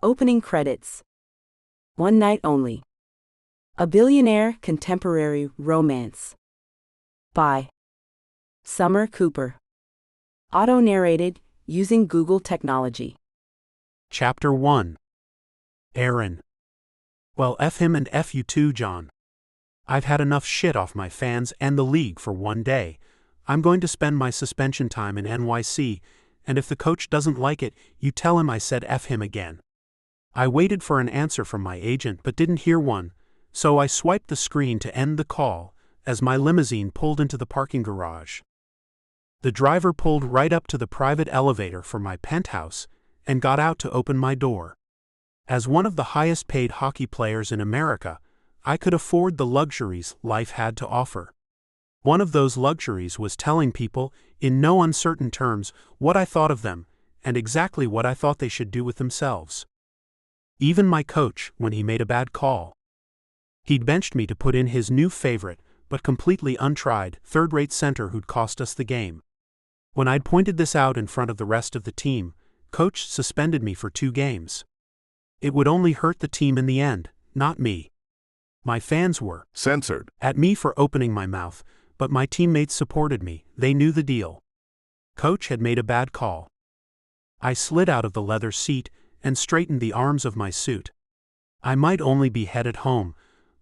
Opening credits. One Night Only. A Billionaire Contemporary Romance. By Summer Cooper. Auto-narrated using Google technology. Chapter 1. Aaron. Well, F him and F you too, John. I've had enough shit off my fans and the league for one day. I'm going to spend my suspension time in NYC, and if the coach doesn't like it, you tell him I said F him again. I waited for an answer from my agent but didn't hear one, so I swiped the screen to end the call as my limousine pulled into the parking garage. The driver pulled right up to the private elevator for my penthouse and got out to open my door. As one of the highest-paid hockey players in America, I could afford the luxuries life had to offer. One of those luxuries was telling people, in no uncertain terms, what I thought of them, and exactly what I thought they should do with themselves. Even my coach, when he made a bad call. He'd benched me to put in his new favorite, but completely untried, third-rate center who'd cost us the game. When I'd pointed this out in front of the rest of the team, Coach suspended me for 2 games. It would only hurt the team in the end, not me. My fans were censored at me for opening my mouth, but my teammates supported me. They knew the deal. Coach had made a bad call. I slid out of the leather seat and straightened the arms of my suit. I might only be headed home,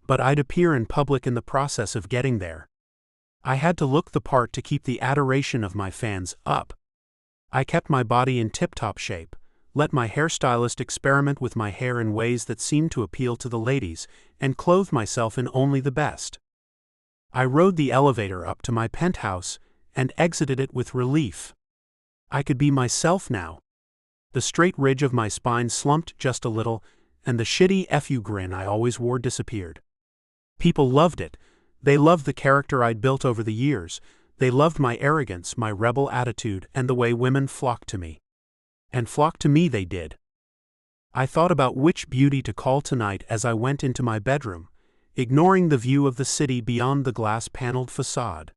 but I'd appear in public in the process of getting there. I had to look the part to keep the adoration of my fans up. I kept my body in tip-top shape, let my hairstylist experiment with my hair in ways that seemed to appeal to the ladies, and clothed myself in only the best. I rode the elevator up to my penthouse and exited it with relief. I could be myself now. The straight ridge of my spine slumped just a little, and the shitty FU grin I always wore disappeared. People loved it. They loved the character I'd built over the years. They loved my arrogance, my rebel attitude, and the way women flocked to me. And flock to me they did. I thought about which beauty to call tonight as I went into my bedroom, ignoring the view of the city beyond the glass-paneled facade.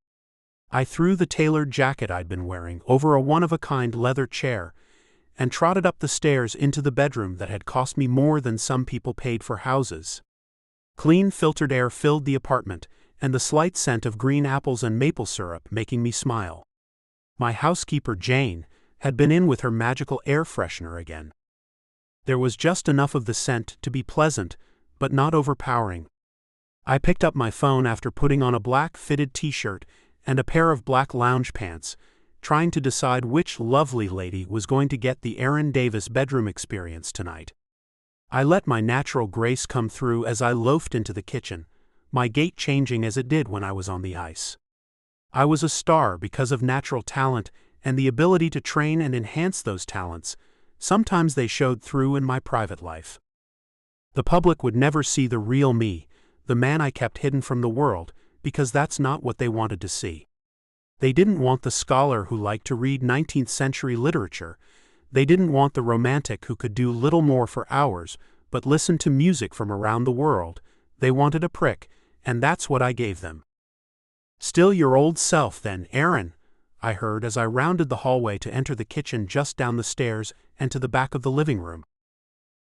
I threw the tailored jacket I'd been wearing over a one-of-a-kind leather chair and trotted up the stairs into the bedroom that had cost me more than some people paid for houses. Clean filtered air filled the apartment, and the slight scent of green apples and maple syrup making me smile. My housekeeper, Jane, had been in with her magical air freshener again. There was just enough of the scent to be pleasant, but not overpowering. I picked up my phone after putting on a black fitted t-shirt and a pair of black lounge pants, trying to decide which lovely lady was going to get the Aaron Davis bedroom experience tonight. I let my natural grace come through as I loafed into the kitchen, my gait changing as it did when I was on the ice. I was a star because of natural talent and the ability to train and enhance those talents. Sometimes they showed through in my private life. The public would never see the real me, the man I kept hidden from the world, because that's not what they wanted to see. They didn't want the scholar who liked to read 19th century literature. They didn't want the romantic who could do little more for hours but listen to music from around the world. They wanted a prick, and that's what I gave them. "Still your old self then, Aaron," I heard as I rounded the hallway to enter the kitchen just down the stairs and to the back of the living room.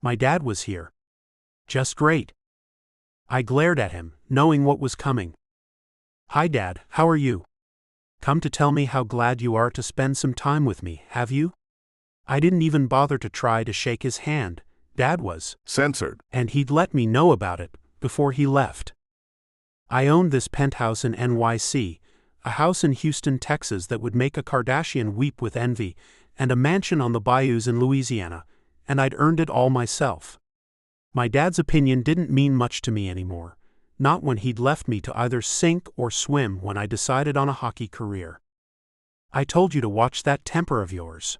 My dad was here. Just great. I glared at him, knowing what was coming. "Hi Dad, how are you? Come to tell me how glad you are to spend some time with me, have you?" I didn't even bother to try to shake his hand. Dad was censored, and he'd let me know about it before he left. I owned this penthouse in NYC, a house in Houston, Texas that would make a Kardashian weep with envy, and a mansion on the bayous in Louisiana, and I'd earned it all myself. My dad's opinion didn't mean much to me anymore, not when he'd left me to either sink or swim when I decided on a hockey career. "I told you to watch that temper of yours."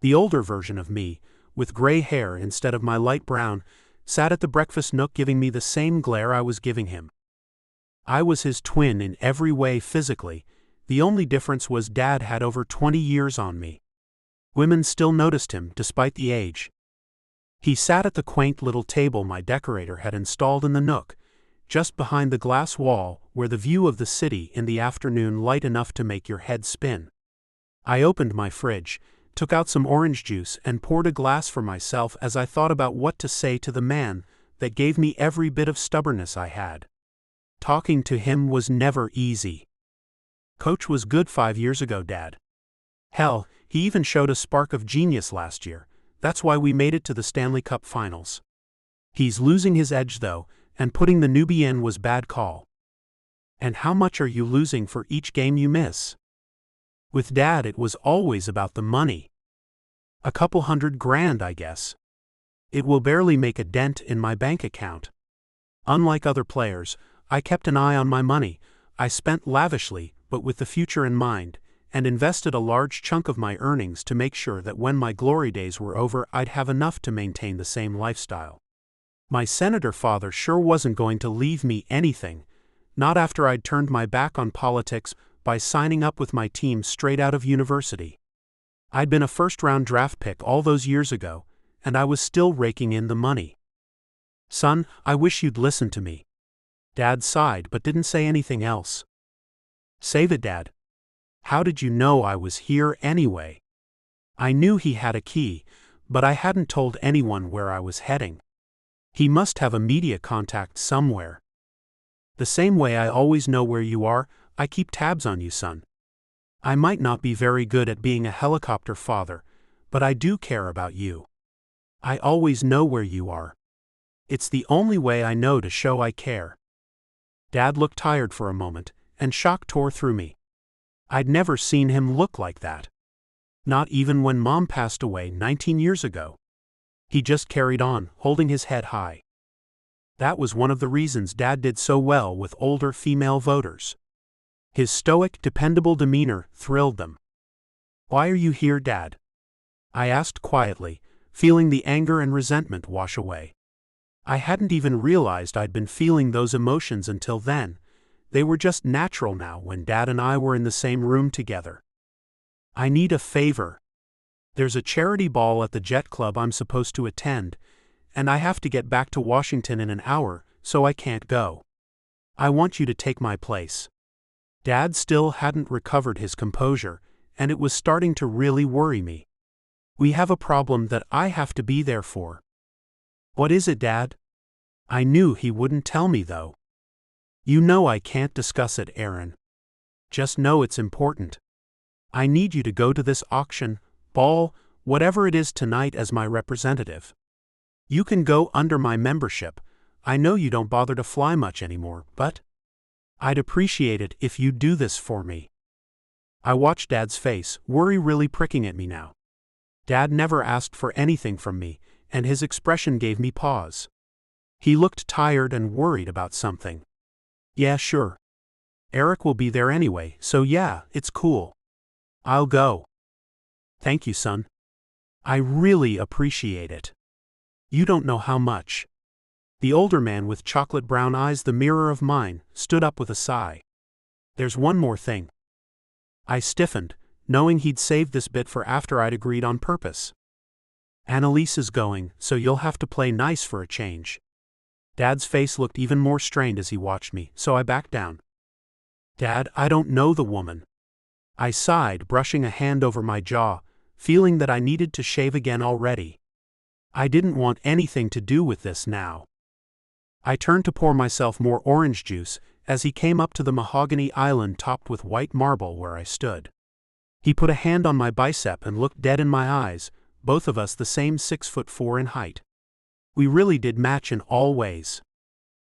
The older version of me, with gray hair instead of my light brown, sat at the breakfast nook giving me the same glare I was giving him. I was his twin in every way physically. The only difference was Dad had over 20 years on me. Women still noticed him despite the age. He sat at the quaint little table my decorator had installed in the nook, just behind the glass wall where the view of the city in the afternoon light enough to make your head spin. I opened my fridge, took out some orange juice and poured a glass for myself as I thought about what to say to the man that gave me every bit of stubbornness I had. Talking to him was never easy. Coach was good 5 years ago, Dad. Hell, he even showed a spark of genius last year. That's why we made it to the Stanley Cup Finals. He's losing his edge though, and putting the newbie in was bad call. And how much are you losing for each game you miss? With Dad it was always about the money. A couple $100,000, I guess. It will barely make a dent in my bank account. Unlike other players, I kept an eye on my money. I spent lavishly, but with the future in mind, and invested a large chunk of my earnings to make sure that when my glory days were over I'd have enough to maintain the same lifestyle. My senator father sure wasn't going to leave me anything, not after I'd turned my back on politics by signing up with my team straight out of university. I'd been a first-round draft pick all those years ago, and I was still raking in the money. Son, I wish you'd listen to me. Dad sighed but didn't say anything else. Save it, Dad. How did you know I was here anyway? I knew he had a key, but I hadn't told anyone where I was heading. He must have a media contact somewhere. The same way I always know where you are, I keep tabs on you, son. I might not be very good at being a helicopter father, but I do care about you. I always know where you are. It's the only way I know to show I care. Dad looked tired for a moment, and shock tore through me. I'd never seen him look like that. Not even when Mom passed away 19 years ago. He just carried on, holding his head high. That was one of the reasons Dad did so well with older female voters. His stoic, dependable demeanor thrilled them. Why are you here, Dad? I asked quietly, feeling the anger and resentment wash away. I hadn't even realized I'd been feeling those emotions until then. They were just natural now when Dad and I were in the same room together. I need a favor. There's a charity ball at the Jet Club I'm supposed to attend, and I have to get back to Washington in an hour, so I can't go. I want you to take my place. Dad still hadn't recovered his composure, and it was starting to really worry me. We have a problem that I have to be there for. What is it, Dad? I knew he wouldn't tell me though. You know I can't discuss it, Aaron. Just know it's important. I need you to go to this auction, ball, whatever it is tonight as my representative. You can go under my membership. I know you don't bother to fly much anymore, but I'd appreciate it if you'd do this for me. I watched Dad's face, worry really pricking at me now. Dad never asked for anything from me, and his expression gave me pause. He looked tired and worried about something. Yeah, sure. Eric will be there anyway, so yeah, it's cool. I'll go. Thank you, son. I really appreciate it. You don't know how much. The older man with chocolate brown eyes, the mirror of mine, stood up with a sigh. There's one more thing. I stiffened, knowing he'd saved this bit for after I'd agreed on purpose. Annalise is going, so you'll have to play nice for a change. Dad's face looked even more strained as he watched me, so I backed down. Dad, I don't know the woman. I sighed, brushing a hand over my jaw, feeling that I needed to shave again already. I didn't want anything to do with this now. I turned to pour myself more orange juice as he came up to the mahogany island topped with white marble where I stood. He put a hand on my bicep and looked dead in my eyes, both of us the same 6'4" in height. We really did match in all ways.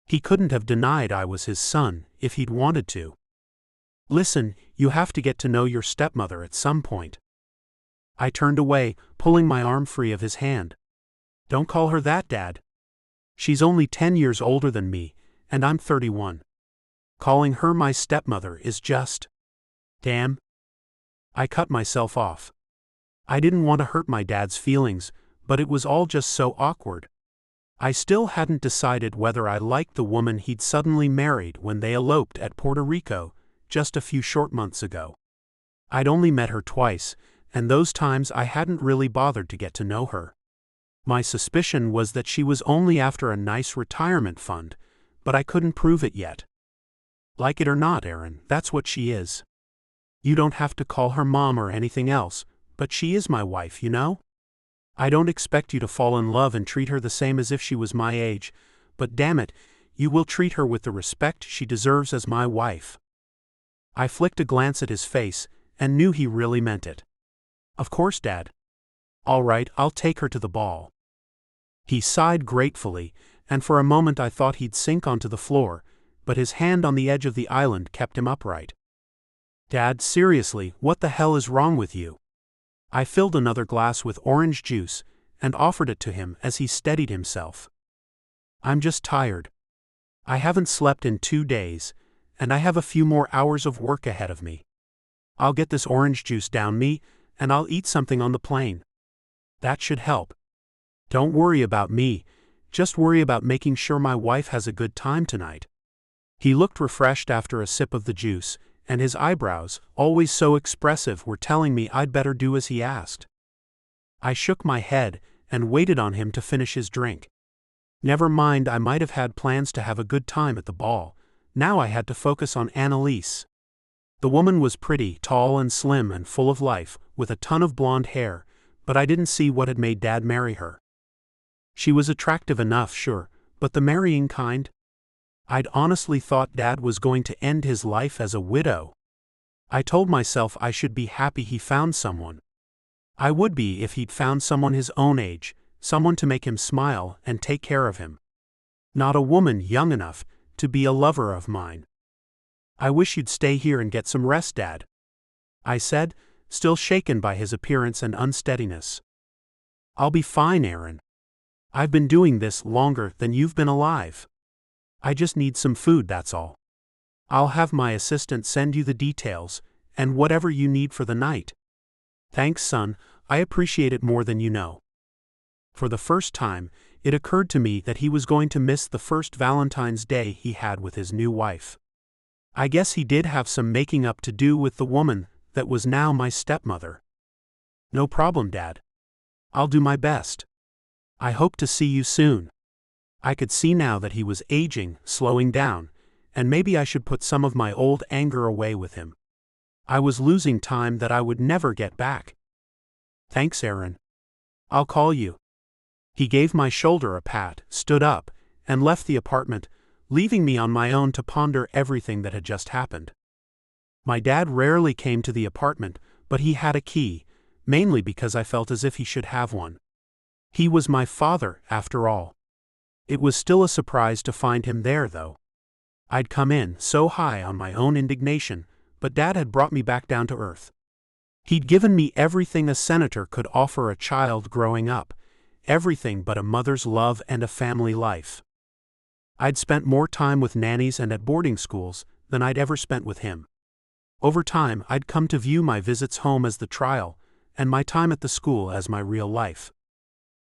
He couldn't have denied I was his son if he'd wanted to. Listen, you have to get to know your stepmother at some point. I turned away, pulling my arm free of his hand. Don't call her that, Dad. She's only 10 years older than me, and I'm 31. Calling her my stepmother is just… Damn. I cut myself off. I didn't want to hurt my dad's feelings, but it was all just so awkward. I still hadn't decided whether I liked the woman he'd suddenly married when they eloped at Puerto Rico just a few short months ago. I'd only met her twice, and those times I hadn't really bothered to get to know her. My suspicion was that she was only after a nice retirement fund, but I couldn't prove it yet. Like it or not, Aaron, that's what she is. You don't have to call her mom or anything else, But she is my wife, you know? I don't expect you to fall in love and treat her the same as if she was my age, but damn it, you will treat her with the respect she deserves as my wife." I flicked a glance at his face and knew he really meant it. "Of course, Dad. All right, I'll take her to the ball." He sighed gratefully, and for a moment I thought he'd sink onto the floor, but his hand on the edge of the island kept him upright. "Dad, seriously, what the hell is wrong with you?" I filled another glass with orange juice and offered it to him as he steadied himself. "I'm just tired. I haven't slept in 2 days, and I have a few more hours of work ahead of me. I'll get this orange juice down me, and I'll eat something on the plane. That should help. Don't worry about me, just worry about making sure my wife has a good time tonight." He looked refreshed after a sip of the juice, and his eyebrows, always so expressive, were telling me I'd better do as he asked. I shook my head and waited on him to finish his drink. Never mind, I might have had plans to have a good time at the ball. Now I had to focus on Annalise. The woman was pretty, tall and slim and full of life, with a ton of blonde hair, but I didn't see what had made Dad marry her. She was attractive enough, sure, but the marrying kind? I'd honestly thought Dad was going to end his life as a widow. I told myself I should be happy he found someone. I would be if he'd found someone his own age, someone to make him smile and take care of him. Not a woman young enough to be a lover of mine. "I wish you'd stay here and get some rest, Dad," I said, still shaken by his appearance and unsteadiness. "I'll be fine, Aaron. I've been doing this longer than you've been alive. I just need some food, that's all. I'll have my assistant send you the details, and whatever you need for the night." "Thanks, son, I appreciate it more than you know." For the first time, it occurred to me that he was going to miss the first Valentine's Day he had with his new wife. I guess he did have some making up to do with the woman that was now my stepmother. "No problem, Dad. I'll do my best. I hope to see you soon." I could see now that he was aging, slowing down, and maybe I should put some of my old anger away with him. I was losing time that I would never get back. "Thanks, Aaron. I'll call you." He gave my shoulder a pat, stood up, and left the apartment, leaving me on my own to ponder everything that had just happened. My dad rarely came to the apartment, but he had a key, mainly because I felt as if he should have one. He was my father, after all. It was still a surprise to find him there, though. I'd come in so high on my own indignation, but Dad had brought me back down to earth. He'd given me everything a senator could offer a child growing up, everything but a mother's love and a family life. I'd spent more time with nannies and at boarding schools than I'd ever spent with him. Over time, I'd come to view my visits home as the trial, and my time at the school as my real life.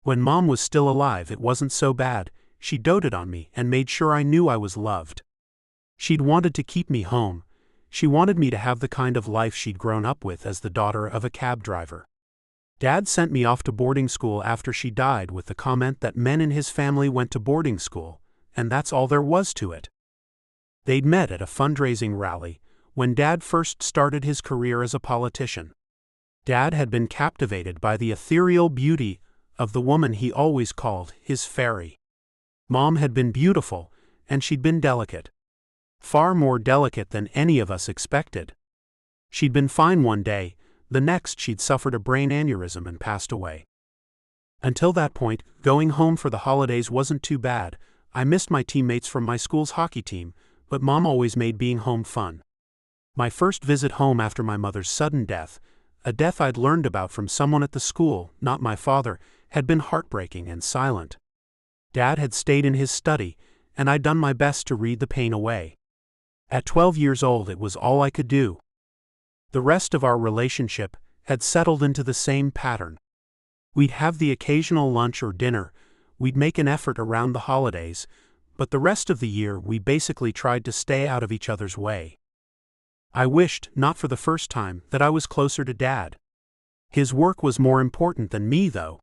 When Mom was still alive, it wasn't so bad. She doted on me and made sure I knew I was loved. She'd wanted to keep me home. She wanted me to have the kind of life she'd grown up with as the daughter of a cab driver. Dad sent me off to boarding school after she died with the comment that men in his family went to boarding school, and that's all there was to it. They'd met at a fundraising rally when Dad first started his career as a politician. Dad had been captivated by the ethereal beauty of the woman he always called his fairy. Mom had been beautiful, and she'd been delicate. Far more delicate than any of us expected. She'd been fine one day, the next she'd suffered a brain aneurysm and passed away. Until that point, going home for the holidays wasn't too bad. I missed my teammates from my school's hockey team, but Mom always made being home fun. My first visit home after my mother's sudden death, a death I'd learned about from someone at the school, not my father, had been heartbreaking and silent. Dad had stayed in his study, and I'd done my best to read the pain away. At 12 years old, it was all I could do. The rest of our relationship had settled into the same pattern. We'd have the occasional lunch or dinner, we'd make an effort around the holidays, but the rest of the year we basically tried to stay out of each other's way. I wished, not for the first time, that I was closer to Dad. His work was more important than me, though.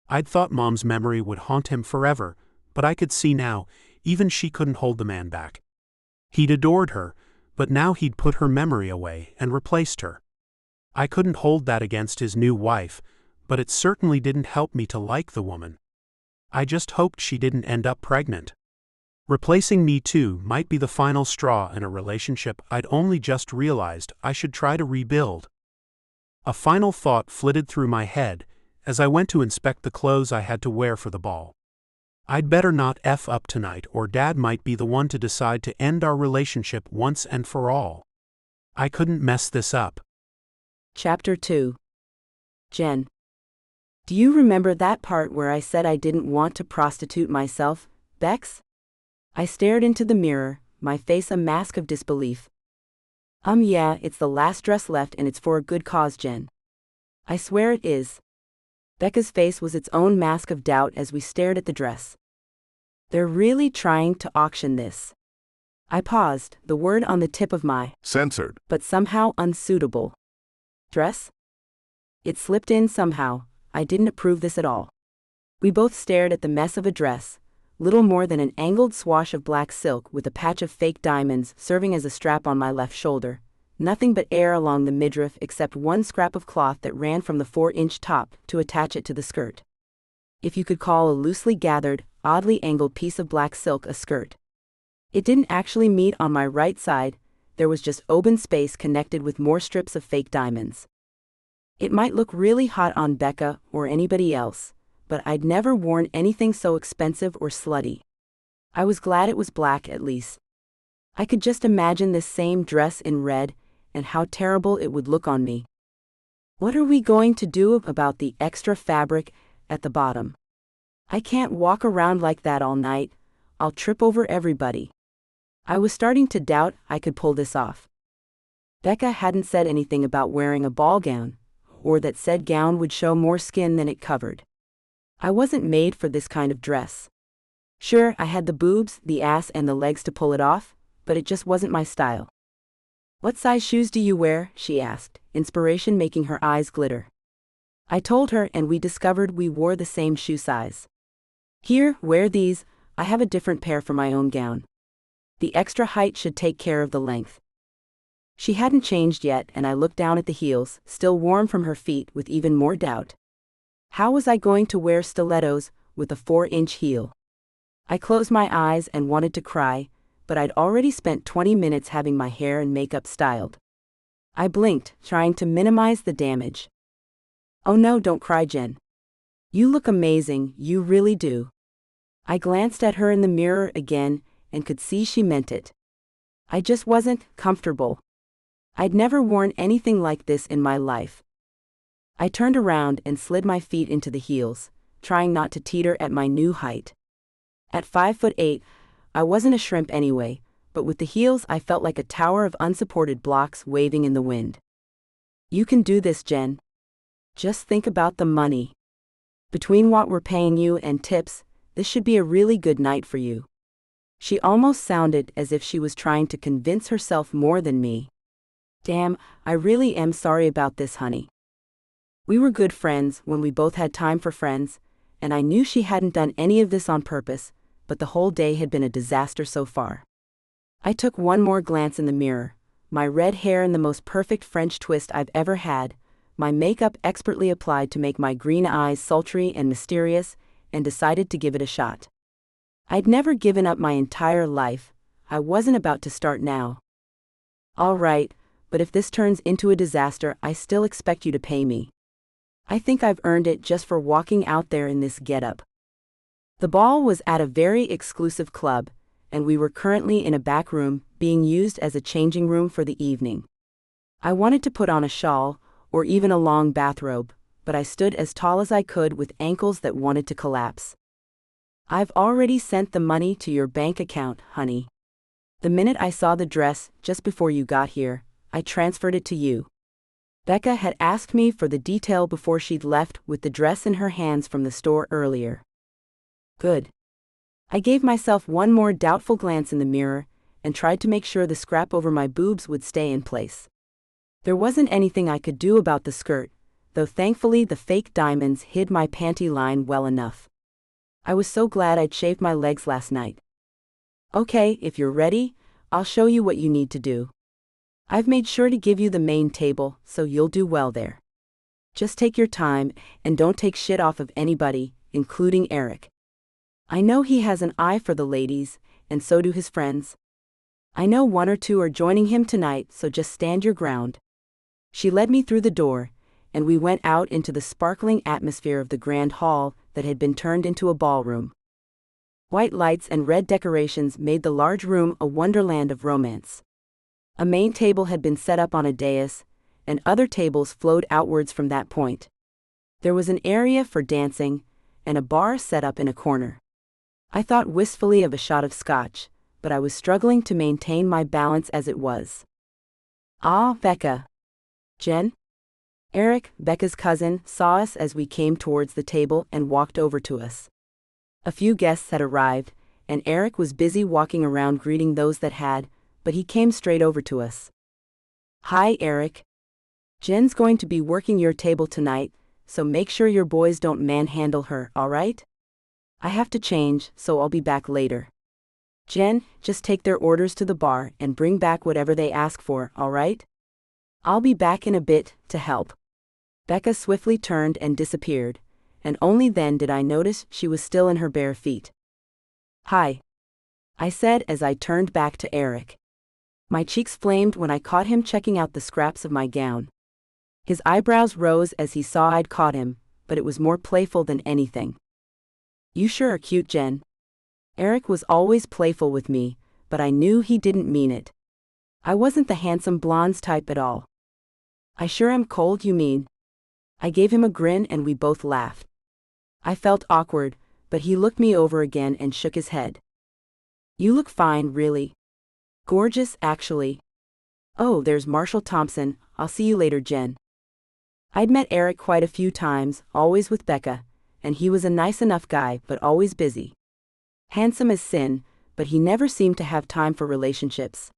I'd thought Mom's memory would haunt him forever, but I could see now, even she couldn't hold the man back. He'd adored her, but now he'd put her memory away and replaced her. I couldn't hold that against his new wife, but it certainly didn't help me to like the woman. I just hoped she didn't end up pregnant. Replacing me too might be the final straw in a relationship I'd only just realized I should try to rebuild. A final thought flitted through my head as I went to inspect the clothes I had to wear for the ball. I'd better not F up tonight, or Dad might be the one to decide to end our relationship once and for all. I couldn't mess this up. Chapter 2. Jenn. Do you remember that part where I said I didn't want to prostitute myself, Bex? I stared into the mirror, my face a mask of disbelief. Yeah, it's the last dress left and it's for a good cause, Jenn. I swear it is. Becca's face was its own mask of doubt as we stared at the dress. They're really trying to auction this. I paused, the word on the tip of my censored, but somehow unsuitable dress? It slipped in somehow. I didn't approve this at all. We both stared at the mess of a dress, little more than an angled swash of black silk with a patch of fake diamonds serving as a strap on my left shoulder, nothing but air along the midriff except one scrap of cloth that ran from the 4-inch top to attach it to the skirt. If you could call a loosely gathered, oddly angled piece of black silk a skirt. It didn't actually meet on my right side, there was just open space connected with more strips of fake diamonds. It might look really hot on Becca or anybody else, but I'd never worn anything so expensive or slutty. I was glad it was black at least. I could just imagine this same dress in red, and how terrible it would look on me. What are we going to do about the extra fabric at the bottom? I can't walk around like that all night, I'll trip over everybody. I was starting to doubt I could pull this off. Becca hadn't said anything about wearing a ball gown, or that said gown would show more skin than it covered. I wasn't made for this kind of dress. Sure, I had the boobs, the ass and the legs to pull it off, but it just wasn't my style. What size shoes do you wear? She asked, inspiration making her eyes glitter. I told her and we discovered we wore the same shoe size. Here, wear these, I have a different pair for my own gown. The extra height should take care of the length. She hadn't changed yet and I looked down at the heels, still warm from her feet with even more doubt. How was I going to wear stilettos with a 4-inch heel? I closed my eyes and wanted to cry, but I'd already spent 20 minutes having my hair and makeup styled. I blinked, trying to minimize the damage. Oh no, don't cry, Jenn. You look amazing, you really do. I glanced at her in the mirror again and could see she meant it. I just wasn't comfortable. I'd never worn anything like this in my life. I turned around and slid my feet into the heels, trying not to teeter at my new height. At 5'8", I wasn't a shrimp anyway, but with the heels I felt like a tower of unsupported blocks waving in the wind. You can do this, Jenn. Just think about the money. Between what we're paying you and tips, this should be a really good night for you. She almost sounded as if she was trying to convince herself more than me. Damn, I really am sorry about this, honey. We were good friends when we both had time for friends, and I knew she hadn't done any of this on purpose, but the whole day had been a disaster so far. I took one more glance in the mirror, my red hair in the most perfect French twist I've ever had, my makeup expertly applied to make my green eyes sultry and mysterious, and decided to give it a shot. I'd never given up my entire life, I wasn't about to start now. All right, but if this turns into a disaster, I still expect you to pay me. I think I've earned it just for walking out there in this getup. The ball was at a very exclusive club, and we were currently in a back room being used as a changing room for the evening. I wanted to put on a shawl, or even a long bathrobe, but I stood as tall as I could with ankles that wanted to collapse. I've already sent the money to your bank account, honey. The minute I saw the dress, just before you got here, I transferred it to you. Becca had asked me for the detail before she'd left with the dress in her hands from the store earlier. Good. I gave myself one more doubtful glance in the mirror and tried to make sure the scrap over my boobs would stay in place. There wasn't anything I could do about the skirt, though thankfully the fake diamonds hid my panty line well enough. I was so glad I'd shaved my legs last night. Okay, if you're ready, I'll show you what you need to do. I've made sure to give you the main table, so you'll do well there. Just take your time, and don't take shit off of anybody, including Eric. I know he has an eye for the ladies, and so do his friends. I know 1 or 2 are joining him tonight, so just stand your ground. She led me through the door, and we went out into the sparkling atmosphere of the grand hall that had been turned into a ballroom. White lights and red decorations made the large room a wonderland of romance. A main table had been set up on a dais, and other tables flowed outwards from that point. There was an area for dancing, and a bar set up in a corner. I thought wistfully of a shot of scotch, but I was struggling to maintain my balance as it was. Ah, Becca. Jenn? Eric, Becca's cousin, saw us as we came towards the table and walked over to us. A few guests had arrived, and Eric was busy walking around greeting those that had, but he came straight over to us. Hi, Eric. Jenn's going to be working your table tonight, so make sure your boys don't manhandle her, all right? I have to change, so I'll be back later. Jenn, just take their orders to the bar and bring back whatever they ask for, all right? I'll be back in a bit to help. Becca swiftly turned and disappeared, and only then did I notice she was still in her bare feet. Hi, I said as I turned back to Eric. My cheeks flamed when I caught him checking out the scraps of my gown. His eyebrows rose as he saw I'd caught him, but it was more playful than anything. You sure are cute, Jenn. Eric was always playful with me, but I knew he didn't mean it. I wasn't the handsome blondes type at all. I sure am cold, you mean? I gave him a grin and we both laughed. I felt awkward, but he looked me over again and shook his head. You look fine, really. Gorgeous, actually. Oh, there's Marshall Thompson. I'll see you later, Jenn. I'd met Eric quite a few times, always with Becca, and he was a nice enough guy, but always busy. Handsome as sin, but he never seemed to have time for relationships.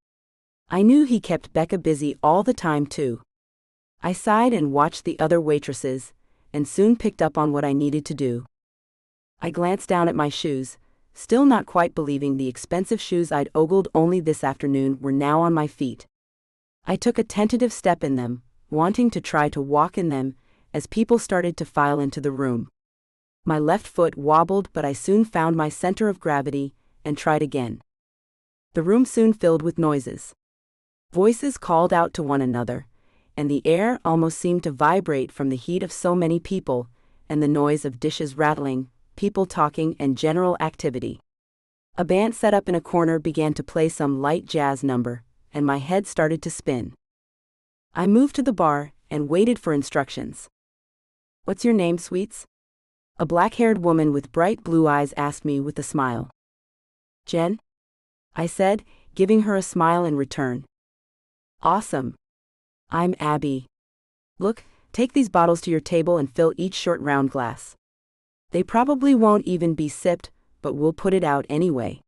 I knew he kept Becca busy all the time, too. I sighed and watched the other waitresses, and soon picked up on what I needed to do. I glanced down at my shoes, still not quite believing the expensive shoes I'd ogled only this afternoon were now on my feet. I took a tentative step in them, wanting to try to walk in them, as people started to file into the room. My left foot wobbled, but I soon found my center of gravity, and tried again. The room soon filled with noises. Voices called out to one another, and the air almost seemed to vibrate from the heat of so many people, and the noise of dishes rattling, people talking, and general activity. A band set up in a corner began to play some light jazz number, and my head started to spin. I moved to the bar and waited for instructions. What's your name, sweets? A black-haired woman with bright blue eyes asked me with a smile. Jenn? I said, giving her a smile in return. Awesome. I'm Abby. Look, take these bottles to your table and fill each short round glass. They probably won't even be sipped, but we'll put it out anyway.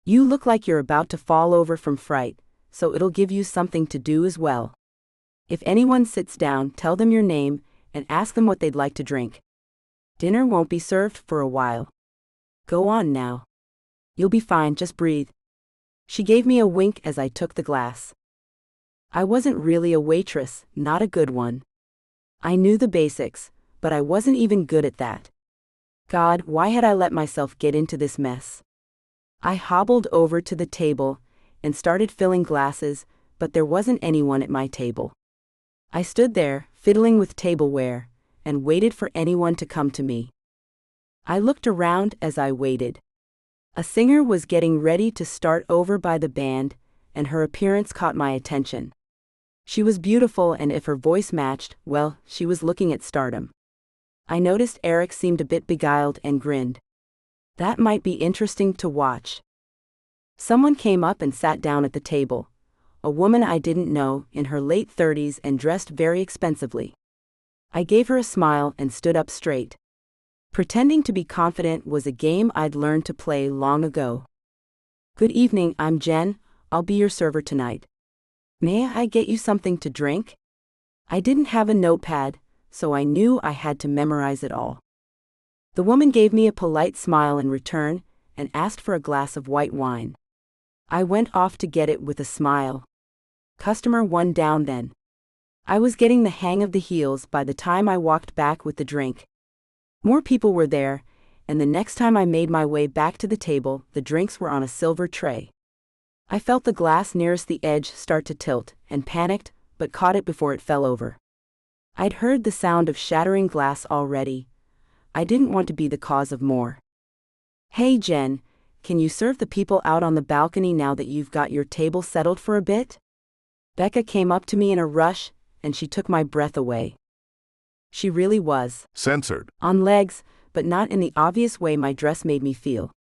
You look like you're about to fall over from fright, so it'll give you something to do as well. If anyone sits down, tell them your name and ask them what they'd like to drink. Dinner won't be served for a while. Go on now. You'll be fine, just breathe. She gave me a wink as I took the glass. I wasn't really a waitress, not a good one. I knew the basics, but I wasn't even good at that. God, why had I let myself get into this mess? I hobbled over to the table and started filling glasses, but there wasn't anyone at my table. I stood there, fiddling with tableware, and waited for anyone to come to me. I looked around as I waited. A singer was getting ready to start over by the band, and her appearance caught my attention. She was beautiful, and if her voice matched, well, she was looking at stardom. I noticed Eric seemed a bit beguiled and grinned. That might be interesting to watch. Someone came up and sat down at the table. A woman I didn't know, in her late 30s and dressed very expensively. I gave her a smile and stood up straight. Pretending to be confident was a game I'd learned to play long ago. Good evening, I'm Jenn. I'll be your server tonight. May I get you something to drink? I didn't have a notepad, so I knew I had to memorize it all. The woman gave me a polite smile in return and asked for a glass of white wine. I went off to get it with a smile. Customer one down then. I was getting the hang of the heels by the time I walked back with the drink. More people were there, and the next time I made my way back to the table, the drinks were on a silver tray. I felt the glass nearest the edge start to tilt, and panicked, but caught it before it fell over. I'd heard the sound of shattering glass already. I didn't want to be the cause of more. Hey Jen, can you serve the people out on the balcony now that you've got your table settled for a bit? Becca came up to me in a rush, and she took my breath away. She really was. Censored. On legs, but not in the obvious way my dress made me feel.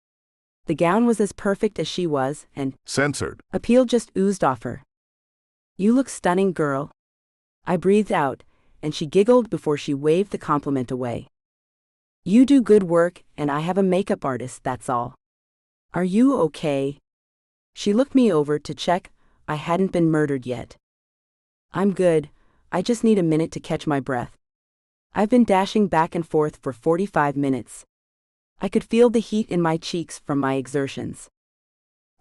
The gown was as perfect as she was, and Censored. appeal just oozed off her. You look stunning, girl. I breathed out, and she giggled before she waved the compliment away. You do good work, and I have a makeup artist, that's all. Are you okay? She looked me over to check I hadn't been murdered yet. I'm good, I just need a minute to catch my breath. I've been dashing back and forth for 45 minutes. I could feel the heat in my cheeks from my exertions.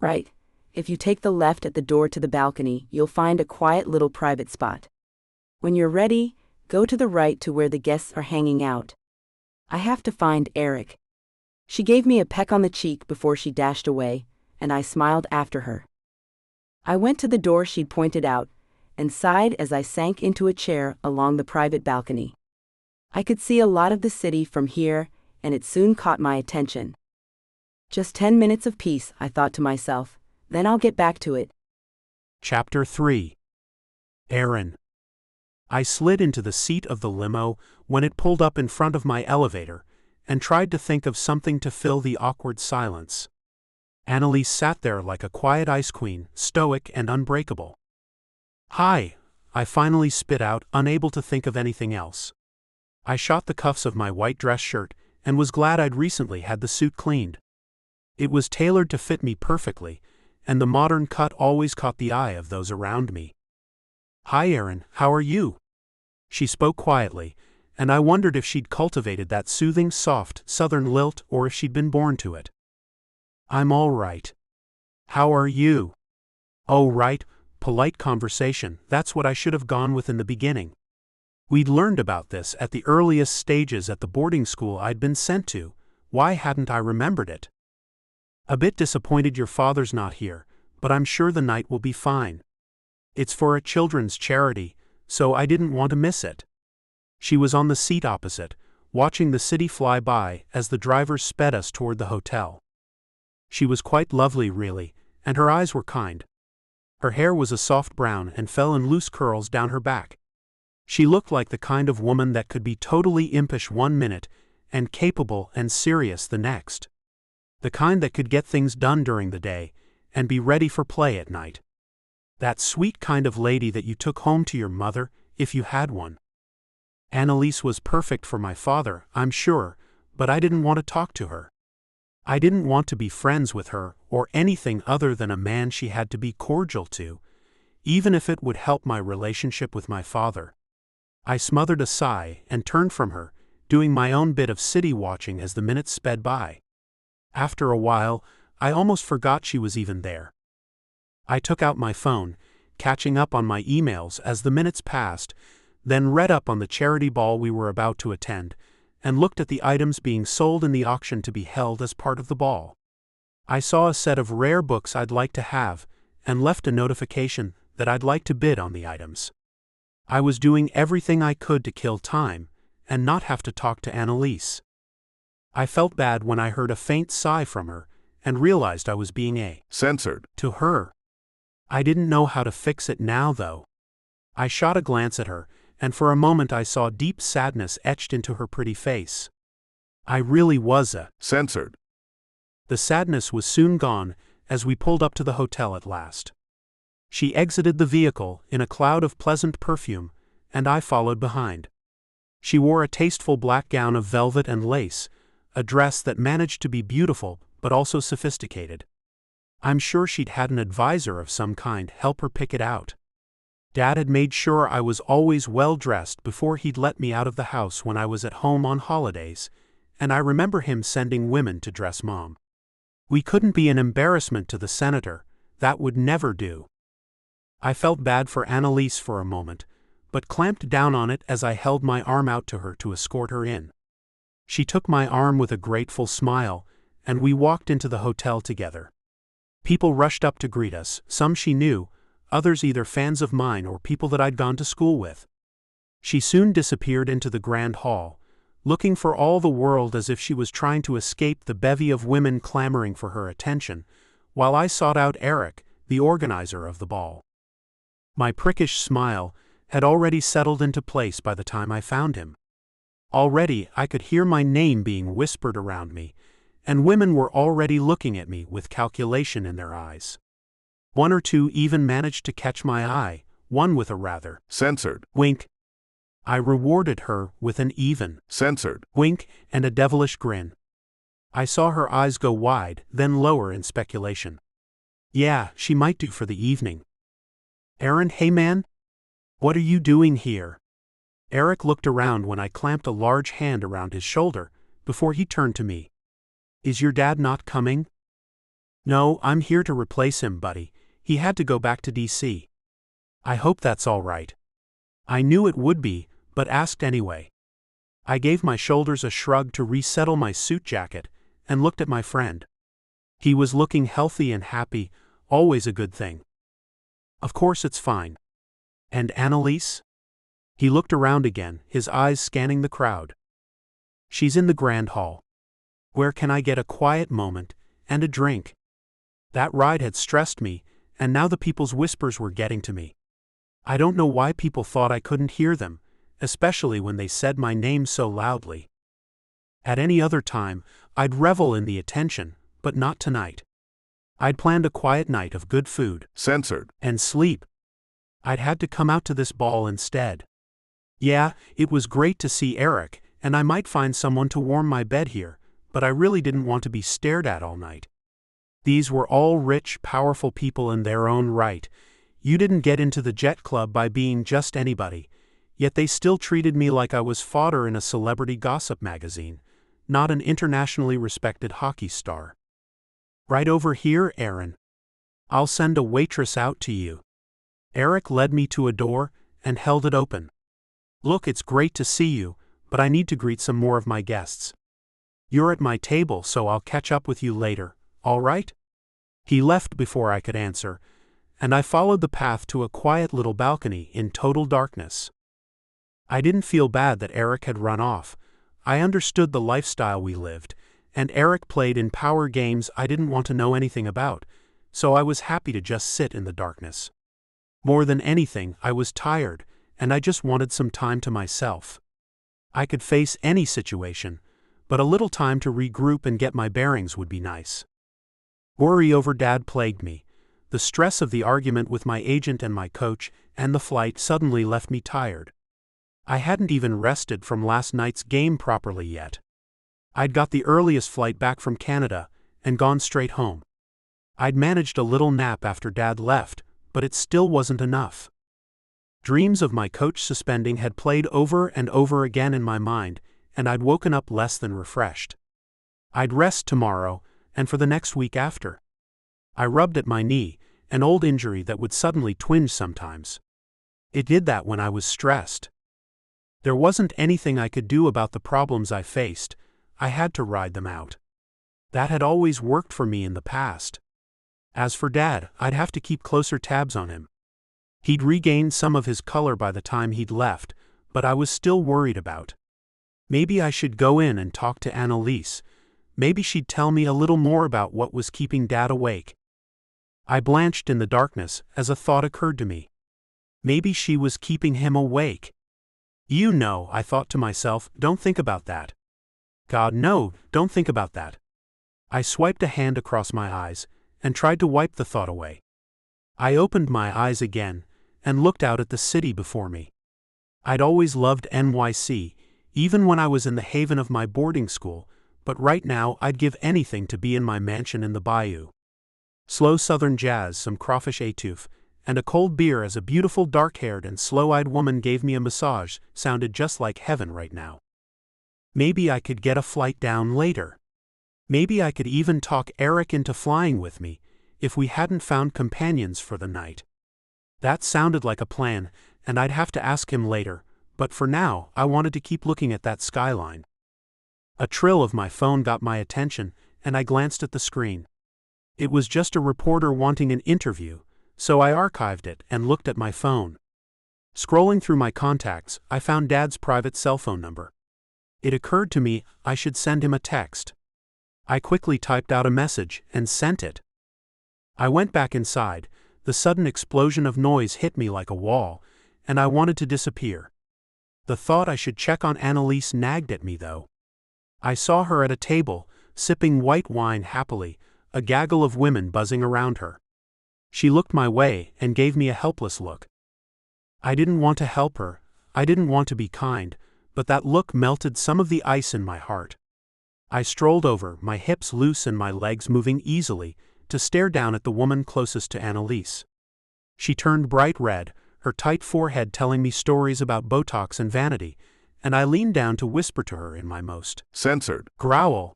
Right, if you take the left at the door to the balcony, you'll find a quiet little private spot. When you're ready, go to the right to where the guests are hanging out. I have to find Eric. She gave me a peck on the cheek before she dashed away, and I smiled after her. I went to the door she'd pointed out, and sighed as I sank into a chair along the private balcony. I could see a lot of the city from here, and it soon caught my attention. Just 10 minutes of peace, I thought to myself, then I'll get back to it. Chapter 3. Aaron. I slid into the seat of the limo when it pulled up in front of my elevator, and tried to think of something to fill the awkward silence. Annalise sat there like a quiet ice queen, stoic and unbreakable. Hi, I finally spit out, unable to think of anything else. I shot the cuffs of my white dress shirt, and was glad I'd recently had the suit cleaned. It was tailored to fit me perfectly, and the modern cut always caught the eye of those around me. Hi Aaron, how are you? She spoke quietly, and I wondered if she'd cultivated that soothing, soft, southern lilt or if she'd been born to it. I'm all right. How are you? Oh right, polite conversation, that's what I should have gone with in the beginning. We'd learned about this at the earliest stages at the boarding school I'd been sent to. Why hadn't I remembered it? A bit disappointed your father's not here, but I'm sure the night will be fine. It's for a children's charity, so I didn't want to miss it. She was on the seat opposite, watching the city fly by as the drivers sped us toward the hotel. She was quite lovely really, and her eyes were kind. Her hair was a soft brown and fell in loose curls down her back. She looked like the kind of woman that could be totally impish one minute and capable and serious the next. The kind that could get things done during the day and be ready for play at night. That sweet kind of lady that you took home to your mother, if you had one. Annalise was perfect for my father, I'm sure, but I didn't want to talk to her. I didn't want to be friends with her or anything other than a man she had to be cordial to, even if it would help my relationship with my father. I smothered a sigh and turned from her, doing my own bit of city watching as the minutes sped by. After a while, I almost forgot she was even there. I took out my phone, catching up on my emails as the minutes passed, then read up on the charity ball we were about to attend, and looked at the items being sold in the auction to be held as part of the ball. I saw a set of rare books I'd like to have, and left a notification that I'd like to bid on the items. I was doing everything I could to kill time, and not have to talk to Annalise. I felt bad when I heard a faint sigh from her, and realized I was being censored to her. I didn't know how to fix it now though. I shot a glance at her, and for a moment I saw deep sadness etched into her pretty face. I really was censored. The sadness was soon gone as we pulled up to the hotel at last. She exited the vehicle in a cloud of pleasant perfume, and I followed behind. She wore a tasteful black gown of velvet and lace, a dress that managed to be beautiful but also sophisticated. I'm sure she'd had an advisor of some kind help her pick it out. Dad had made sure I was always well dressed before he'd let me out of the house when I was at home on holidays, and I remember him sending women to dress Mom. We couldn't be an embarrassment to the senator, that would never do. I felt bad for Annalise for a moment, but clamped down on it as I held my arm out to her to escort her in. She took my arm with a grateful smile, and we walked into the hotel together. People rushed up to greet us, some she knew, others either fans of mine or people that I'd gone to school with. She soon disappeared into the grand hall, looking for all the world as if she was trying to escape the bevy of women clamoring for her attention, while I sought out Eric, the organizer of the ball. My prickish smile had already settled into place by the time I found him. Already I could hear my name being whispered around me, and women were already looking at me with calculation in their eyes. One or two even managed to catch my eye, one with a rather censored wink. I rewarded her with an even censored wink and a devilish grin. I saw her eyes go wide, then lower in speculation. Yeah, she might do for the evening. Aaron, hey man? What are you doing here? Eric looked around when I clamped a large hand around his shoulder, before he turned to me. Is your dad not coming? No, I'm here to replace him, buddy. He had to go back to DC. I hope that's all right. I knew it would be, but asked anyway. I gave my shoulders a shrug to resettle my suit jacket, and looked at my friend. He was looking healthy and happy, always a good thing. Of course it's fine. And Annalise? He looked around again, his eyes scanning the crowd. She's in the grand hall. Where can I get a quiet moment, and a drink? That ride had stressed me, and now the people's whispers were getting to me. I don't know why people thought I couldn't hear them, especially when they said my name so loudly. At any other time, I'd revel in the attention, but not tonight. I'd planned a quiet night of good food, censored and sleep. I'd had to come out to this ball instead. Yeah, it was great to see Eric, and I might find someone to warm my bed here, but I really didn't want to be stared at all night. These were all rich, powerful people in their own right. You didn't get into the Jet Club by being just anybody, yet they still treated me like I was fodder in a celebrity gossip magazine, not an internationally respected hockey star. Right over here, Aaron. I'll send a waitress out to you. Eric led me to a door and held it open. Look, it's great to see you, but I need to greet some more of my guests. You're at my table, so I'll catch up with you later, all right? He left before I could answer, and I followed the path to a quiet little balcony in total darkness. I didn't feel bad that Eric had run off. I understood the lifestyle we lived, and Eric played in power games I didn't want to know anything about, so I was happy to just sit in the darkness. More than anything, I was tired, and I just wanted some time to myself. I could face any situation, but a little time to regroup and get my bearings would be nice. Worry over Dad plagued me. The stress of the argument with my agent and my coach, and the flight suddenly left me tired. I hadn't even rested from last night's game properly yet. I'd got the earliest flight back from Canada, and gone straight home. I'd managed a little nap after Dad left, but it still wasn't enough. Dreams of my coach suspending had played over and over again in my mind, and I'd woken up less than refreshed. I'd rest tomorrow, and for the next week after. I rubbed at my knee, an old injury that would suddenly twinge sometimes. It did that when I was stressed. There wasn't anything I could do about the problems I faced. I had to ride them out. That had always worked for me in the past. As for Dad, I'd have to keep closer tabs on him. He'd regained some of his color by the time he'd left, but I was still worried about. Maybe I should go in and talk to Annalise. Maybe she'd tell me a little more about what was keeping Dad awake. I blanched in the darkness as a thought occurred to me. Maybe she was keeping him awake. You know, I thought to myself, don't think about that. God, no, don't think about that. I swiped a hand across my eyes and tried to wipe the thought away. I opened my eyes again and looked out at the city before me. I'd always loved NYC, even when I was in the haven of my boarding school, but right now I'd give anything to be in my mansion in the bayou. Slow southern jazz, some crawfish étouffée, and a cold beer as a beautiful dark-haired and slow-eyed woman gave me a massage sounded just like heaven right now. Maybe I could get a flight down later. Maybe I could even talk Eric into flying with me, if we hadn't found companions for the night. That sounded like a plan, and I'd have to ask him later, but for now, I wanted to keep looking at that skyline. A trill of my phone got my attention, and I glanced at the screen. It was just a reporter wanting an interview, so I archived it and looked at my phone. Scrolling through my contacts, I found Dad's private cell phone number. It occurred to me I should send him a text. I quickly typed out a message and sent it. I went back inside. The sudden explosion of noise hit me like a wall, and I wanted to disappear. The thought I should check on Annalise nagged at me though. I saw her at a table, sipping white wine happily, a gaggle of women buzzing around her. She looked my way and gave me a helpless look. I didn't want to help her, I didn't want to be kind, but that look melted some of the ice in my heart. I strolled over, my hips loose and my legs moving easily, to stare down at the woman closest to Annalise. She turned bright red, her tight forehead telling me stories about Botox and vanity, and I leaned down to whisper to her in my most censored growl.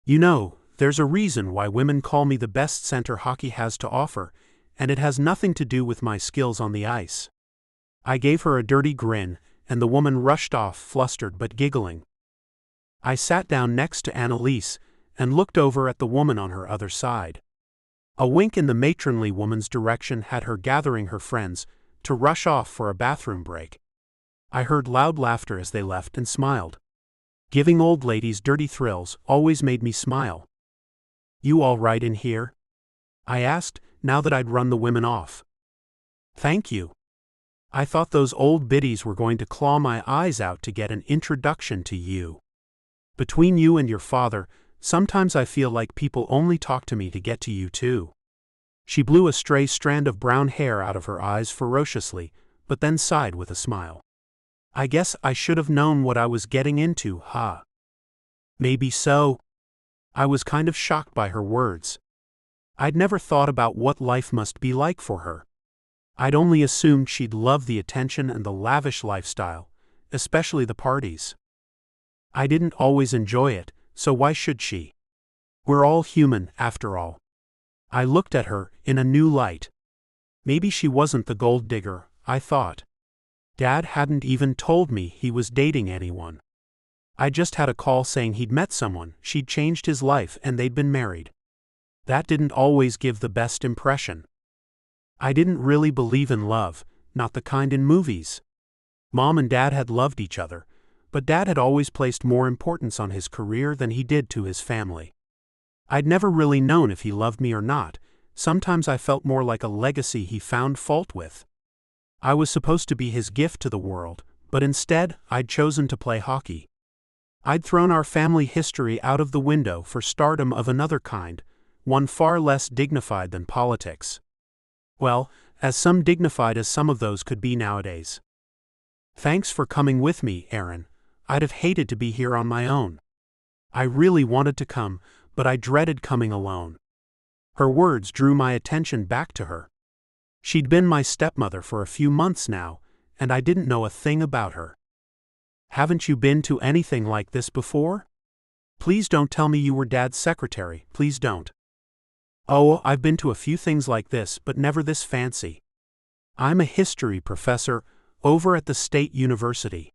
You know, there's a reason why women call me the best center hockey has to offer, and it has nothing to do with my skills on the ice. I gave her a dirty grin, and the woman rushed off, flustered but giggling. I sat down next to Annalise and looked over at the woman on her other side. A wink in the matronly woman's direction had her gathering her friends to rush off for a bathroom break. I heard loud laughter as they left and smiled. Giving old ladies dirty thrills always made me smile. You all right in here? I asked, now that I'd run the women off. Thank you. I thought those old biddies were going to claw my eyes out to get an introduction to you. Between you and your father, sometimes I feel like people only talk to me to get to you too. She blew a stray strand of brown hair out of her eyes ferociously, but then sighed with a smile. I guess I should have known what I was getting into, huh? Maybe so. I was kind of shocked by her words. I'd never thought about what life must be like for her. I'd only assumed she'd love the attention and the lavish lifestyle, especially the parties. I didn't always enjoy it, so why should she? We're all human, after all. I looked at her in a new light. Maybe she wasn't the gold digger, I thought. Dad hadn't even told me he was dating anyone. I just had a call saying he'd met someone, she'd changed his life, and they'd been married. That didn't always give the best impression. I didn't really believe in love, not the kind in movies. Mom and Dad had loved each other, but Dad had always placed more importance on his career than he did to his family. I'd never really known if he loved me or not. Sometimes I felt more like a legacy he found fault with. I was supposed to be his gift to the world, but instead, I'd chosen to play hockey. I'd thrown our family history out of the window for stardom of another kind, one far less dignified than politics. Well, as dignified as some of those could be nowadays. Thanks for coming with me, Aaron. I'd have hated to be here on my own. I really wanted to come, but I dreaded coming alone. Her words drew my attention back to her. She'd been my stepmother for a few months now, and I didn't know a thing about her. Haven't you been to anything like this before? Please don't tell me you were Dad's secretary, please don't. Oh, I've been to a few things like this, but never this fancy. I'm a history professor over at the State University.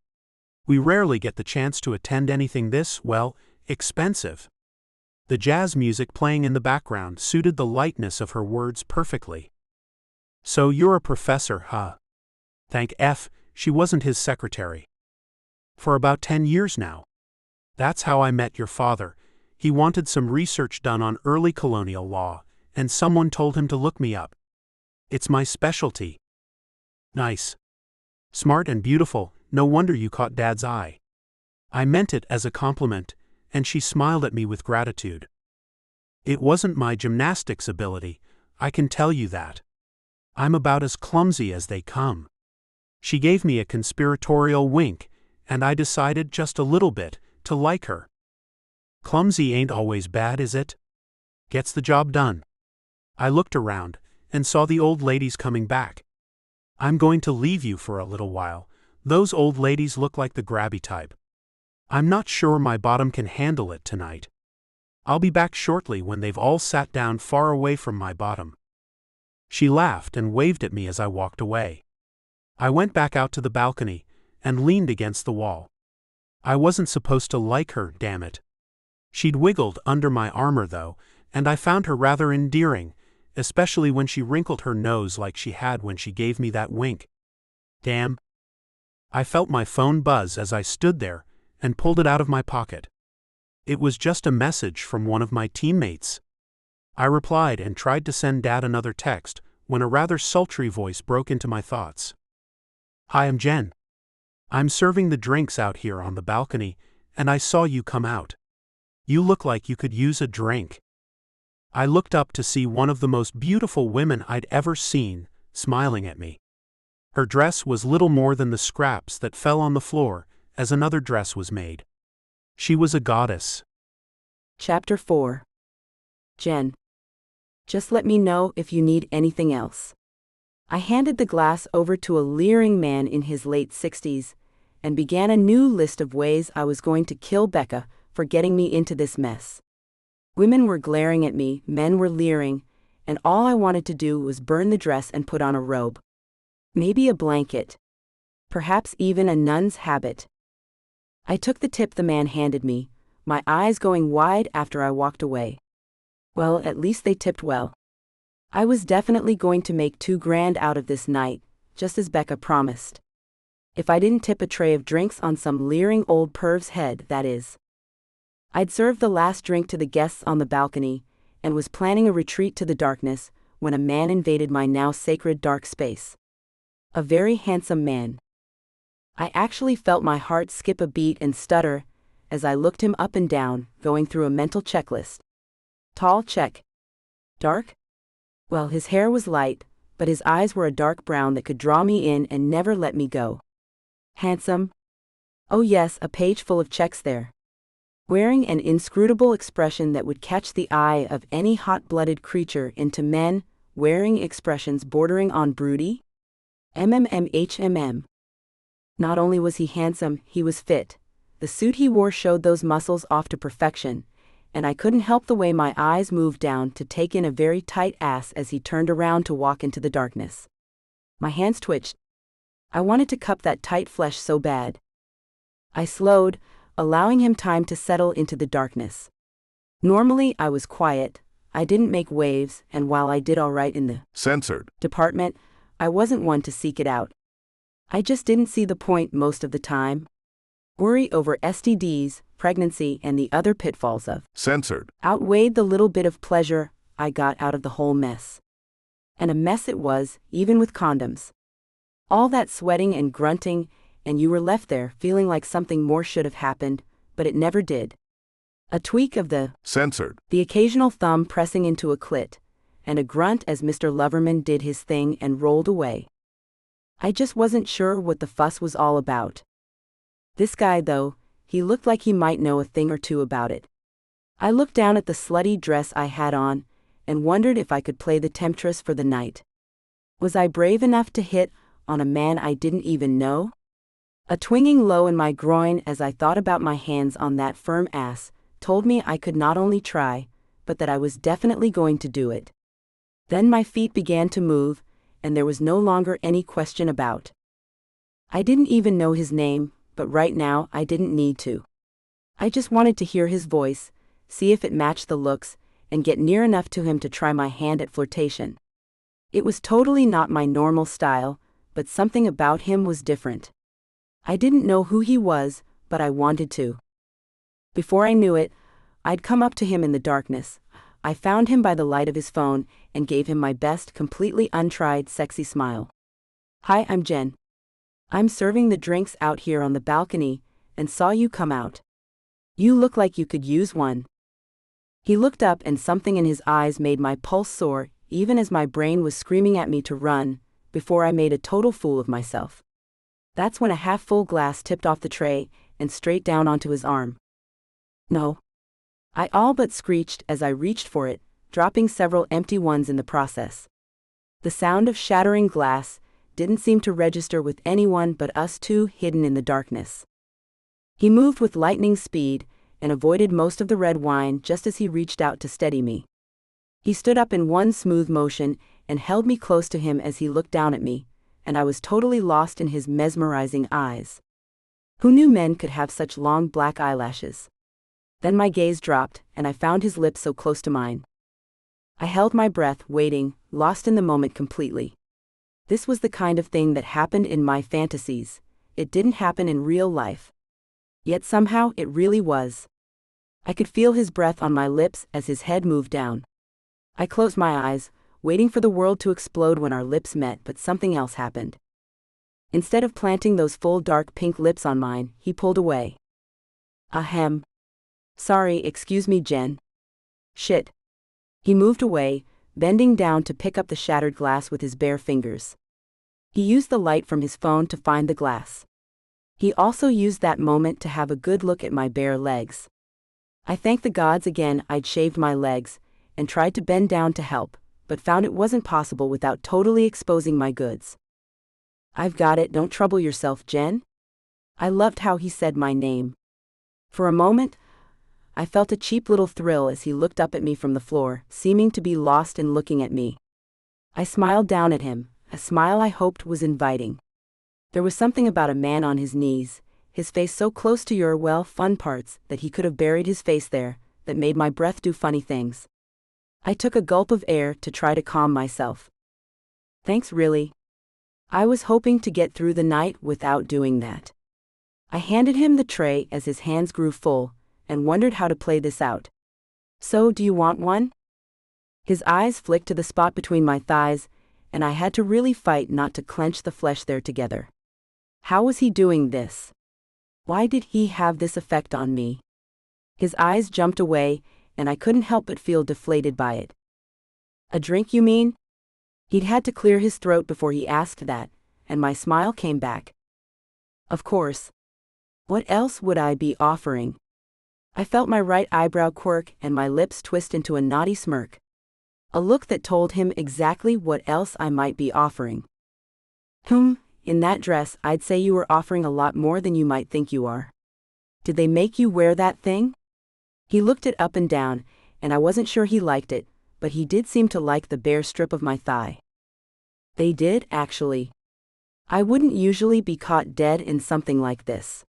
We rarely get the chance to attend anything this, well, expensive. The jazz music playing in the background suited the lightness of her words perfectly. So you're a professor, huh? Thank F, she wasn't his secretary. For about 10 years now. That's how I met your father. He wanted some research done on early colonial law, and someone told him to look me up. It's my specialty. Nice. Smart and beautiful, no wonder you caught Dad's eye. I meant it as a compliment, and she smiled at me with gratitude. It wasn't my gymnastics ability, I can tell you that. I'm about as clumsy as they come. She gave me a conspiratorial wink, and I decided just a little bit to like her. Clumsy ain't always bad, is it? Gets the job done. I looked around and saw the old ladies coming back. I'm going to leave you for a little while. Those old ladies look like the grabby type. I'm not sure my bottom can handle it tonight. I'll be back shortly when they've all sat down far away from my bottom. She laughed and waved at me as I walked away. I went back out to the balcony and leaned against the wall. I wasn't supposed to like her, damn it. She'd wiggled under my armor though, and I found her rather endearing, especially when she wrinkled her nose like she had when she gave me that wink. Damn. I felt my phone buzz as I stood there and pulled it out of my pocket. It was just a message from one of my teammates. I replied and tried to send Dad another text when a rather sultry voice broke into my thoughts. Hi, I'm Jenn. I'm serving the drinks out here on the balcony, and I saw you come out. You look like you could use a drink. I looked up to see one of the most beautiful women I'd ever seen, smiling at me. Her dress was little more than the scraps that fell on the floor as another dress was made. She was a goddess. Chapter 4. Jenn. Just let me know if you need anything else. I handed the glass over to a leering man in his late 60s and began a new list of ways I was going to kill Becca for getting me into this mess. Women were glaring at me, men were leering, and all I wanted to do was burn the dress and put on a robe. Maybe a blanket. Perhaps even a nun's habit. I took the tip the man handed me, my eyes going wide after I walked away. Well, at least they tipped well. I was definitely going to make $2,000 out of this night, just as Becca promised. If I didn't tip a tray of drinks on some leering old perv's head, that is. I'd served the last drink to the guests on the balcony, and was planning a retreat to the darkness, when a man invaded my now sacred dark space. A very handsome man. I actually felt my heart skip a beat and stutter, as I looked him up and down, going through a mental checklist. Tall, check. Dark? Well, his hair was light, but his eyes were a dark brown that could draw me in and never let me go. Handsome? Oh yes, a page full of checks there. Wearing an inscrutable expression that would catch the eye of any hot-blooded creature into men, wearing expressions bordering on broody? MMMHMM. Not only was he handsome, he was fit. The suit he wore showed those muscles off to perfection, and I couldn't help the way my eyes moved down to take in a very tight ass as he turned around to walk into the darkness. My hands twitched. I wanted to cup that tight flesh so bad. I slowed, allowing him time to settle into the darkness. Normally I was quiet, I didn't make waves, and while I did all right in the censored department, I wasn't one to seek it out. I just didn't see the point most of the time. Worry over STDs, pregnancy, and the other pitfalls of censored outweighed the little bit of pleasure I got out of the whole mess. And a mess it was, even with condoms. All that sweating and grunting, and you were left there feeling like something more should have happened, but it never did. A tweak of the censored, the occasional thumb pressing into a clit, and a grunt as Mr. Loverman did his thing and rolled away. I just wasn't sure what the fuss was all about. This guy, though, he looked like he might know a thing or two about it. I looked down at the slutty dress I had on, and wondered if I could play the temptress for the night. Was I brave enough to hit on a man I didn't even know? A twinging low in my groin as I thought about my hands on that firm ass told me I could not only try, but that I was definitely going to do it. Then my feet began to move, and there was no longer any question about. I didn't even know his name, but right now I didn't need to. I just wanted to hear his voice, see if it matched the looks, and get near enough to him to try my hand at flirtation. It was totally not my normal style, but something about him was different. I didn't know who he was, but I wanted to. Before I knew it, I'd come up to him in the darkness. I found him by the light of his phone and gave him my best, completely untried, sexy smile. Hi, I'm Jenn. I'm serving the drinks out here on the balcony, and saw you come out. You look like you could use one. He looked up and something in his eyes made my pulse soar, even as my brain was screaming at me to run, before I made a total fool of myself. That's when a half-full glass tipped off the tray and straight down onto his arm. No. I all but screeched as I reached for it, dropping several empty ones in the process. The sound of shattering glass didn't seem to register with anyone but us two hidden in the darkness. He moved with lightning speed and avoided most of the red wine just as he reached out to steady me. He stood up in one smooth motion and held me close to him as he looked down at me, and I was totally lost in his mesmerizing eyes. Who knew men could have such long black eyelashes? Then my gaze dropped, and I found his lips so close to mine. I held my breath, waiting, lost in the moment completely. This was the kind of thing that happened in my fantasies. It didn't happen in real life. Yet somehow it really was. I could feel his breath on my lips as his head moved down. I closed my eyes, waiting for the world to explode when our lips met, but something else happened. Instead of planting those full dark pink lips on mine, he pulled away. Ahem. Sorry, excuse me, Jenn. Shit. He moved away, bending down to pick up the shattered glass with his bare fingers. He used the light from his phone to find the glass. He also used that moment to have a good look at my bare legs. I thanked the gods again I'd shaved my legs, and tried to bend down to help, but found it wasn't possible without totally exposing my goods. I've got it, don't trouble yourself, Jenn. I loved how he said my name. For a moment, I felt a cheap little thrill as he looked up at me from the floor, seeming to be lost in looking at me. I smiled down at him, a smile I hoped was inviting. There was something about a man on his knees, his face so close to your, well, fun parts that he could have buried his face there, that made my breath do funny things. I took a gulp of air to try to calm myself. Thanks, really. I was hoping to get through the night without doing that. I handed him the tray as his hands grew full, and wondered how to play this out. So, do you want one? His eyes flicked to the spot between my thighs, and I had to really fight not to clench the flesh there together. How was he doing this? Why did he have this effect on me? His eyes jumped away, and I couldn't help but feel deflated by it. A drink, you mean? He'd had to clear his throat before he asked that, and my smile came back. Of course. What else would I be offering? I felt my right eyebrow quirk and my lips twist into a naughty smirk. A look that told him exactly what else I might be offering. In that dress, I'd say you were offering a lot more than you might think you are. Did they make you wear that thing? He looked it up and down, and I wasn't sure he liked it, but he did seem to like the bare strip of my thigh. They did, actually. I wouldn't usually be caught dead in something like this.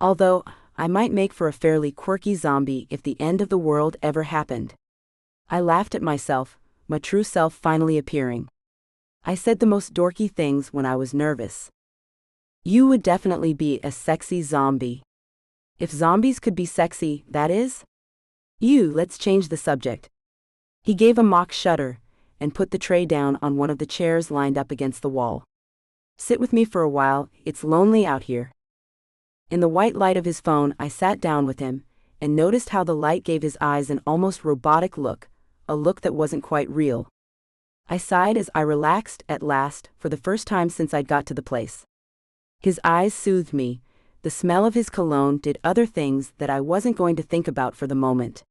Although, I might make for a fairly quirky zombie if the end of the world ever happened. I laughed at myself, my true self finally appearing. I said the most dorky things when I was nervous. You would definitely be a sexy zombie. If zombies could be sexy, that is? Let's change the subject. He gave a mock shudder, and put the tray down on one of the chairs lined up against the wall. Sit with me for a while, it's lonely out here. In the white light of his phone, I sat down with him, and noticed how the light gave his eyes an almost robotic look, a look that wasn't quite real. I sighed as I relaxed at last, for the first time since I'd got to the place. His eyes soothed me, the smell of his cologne did other things that I wasn't going to think about for the moment.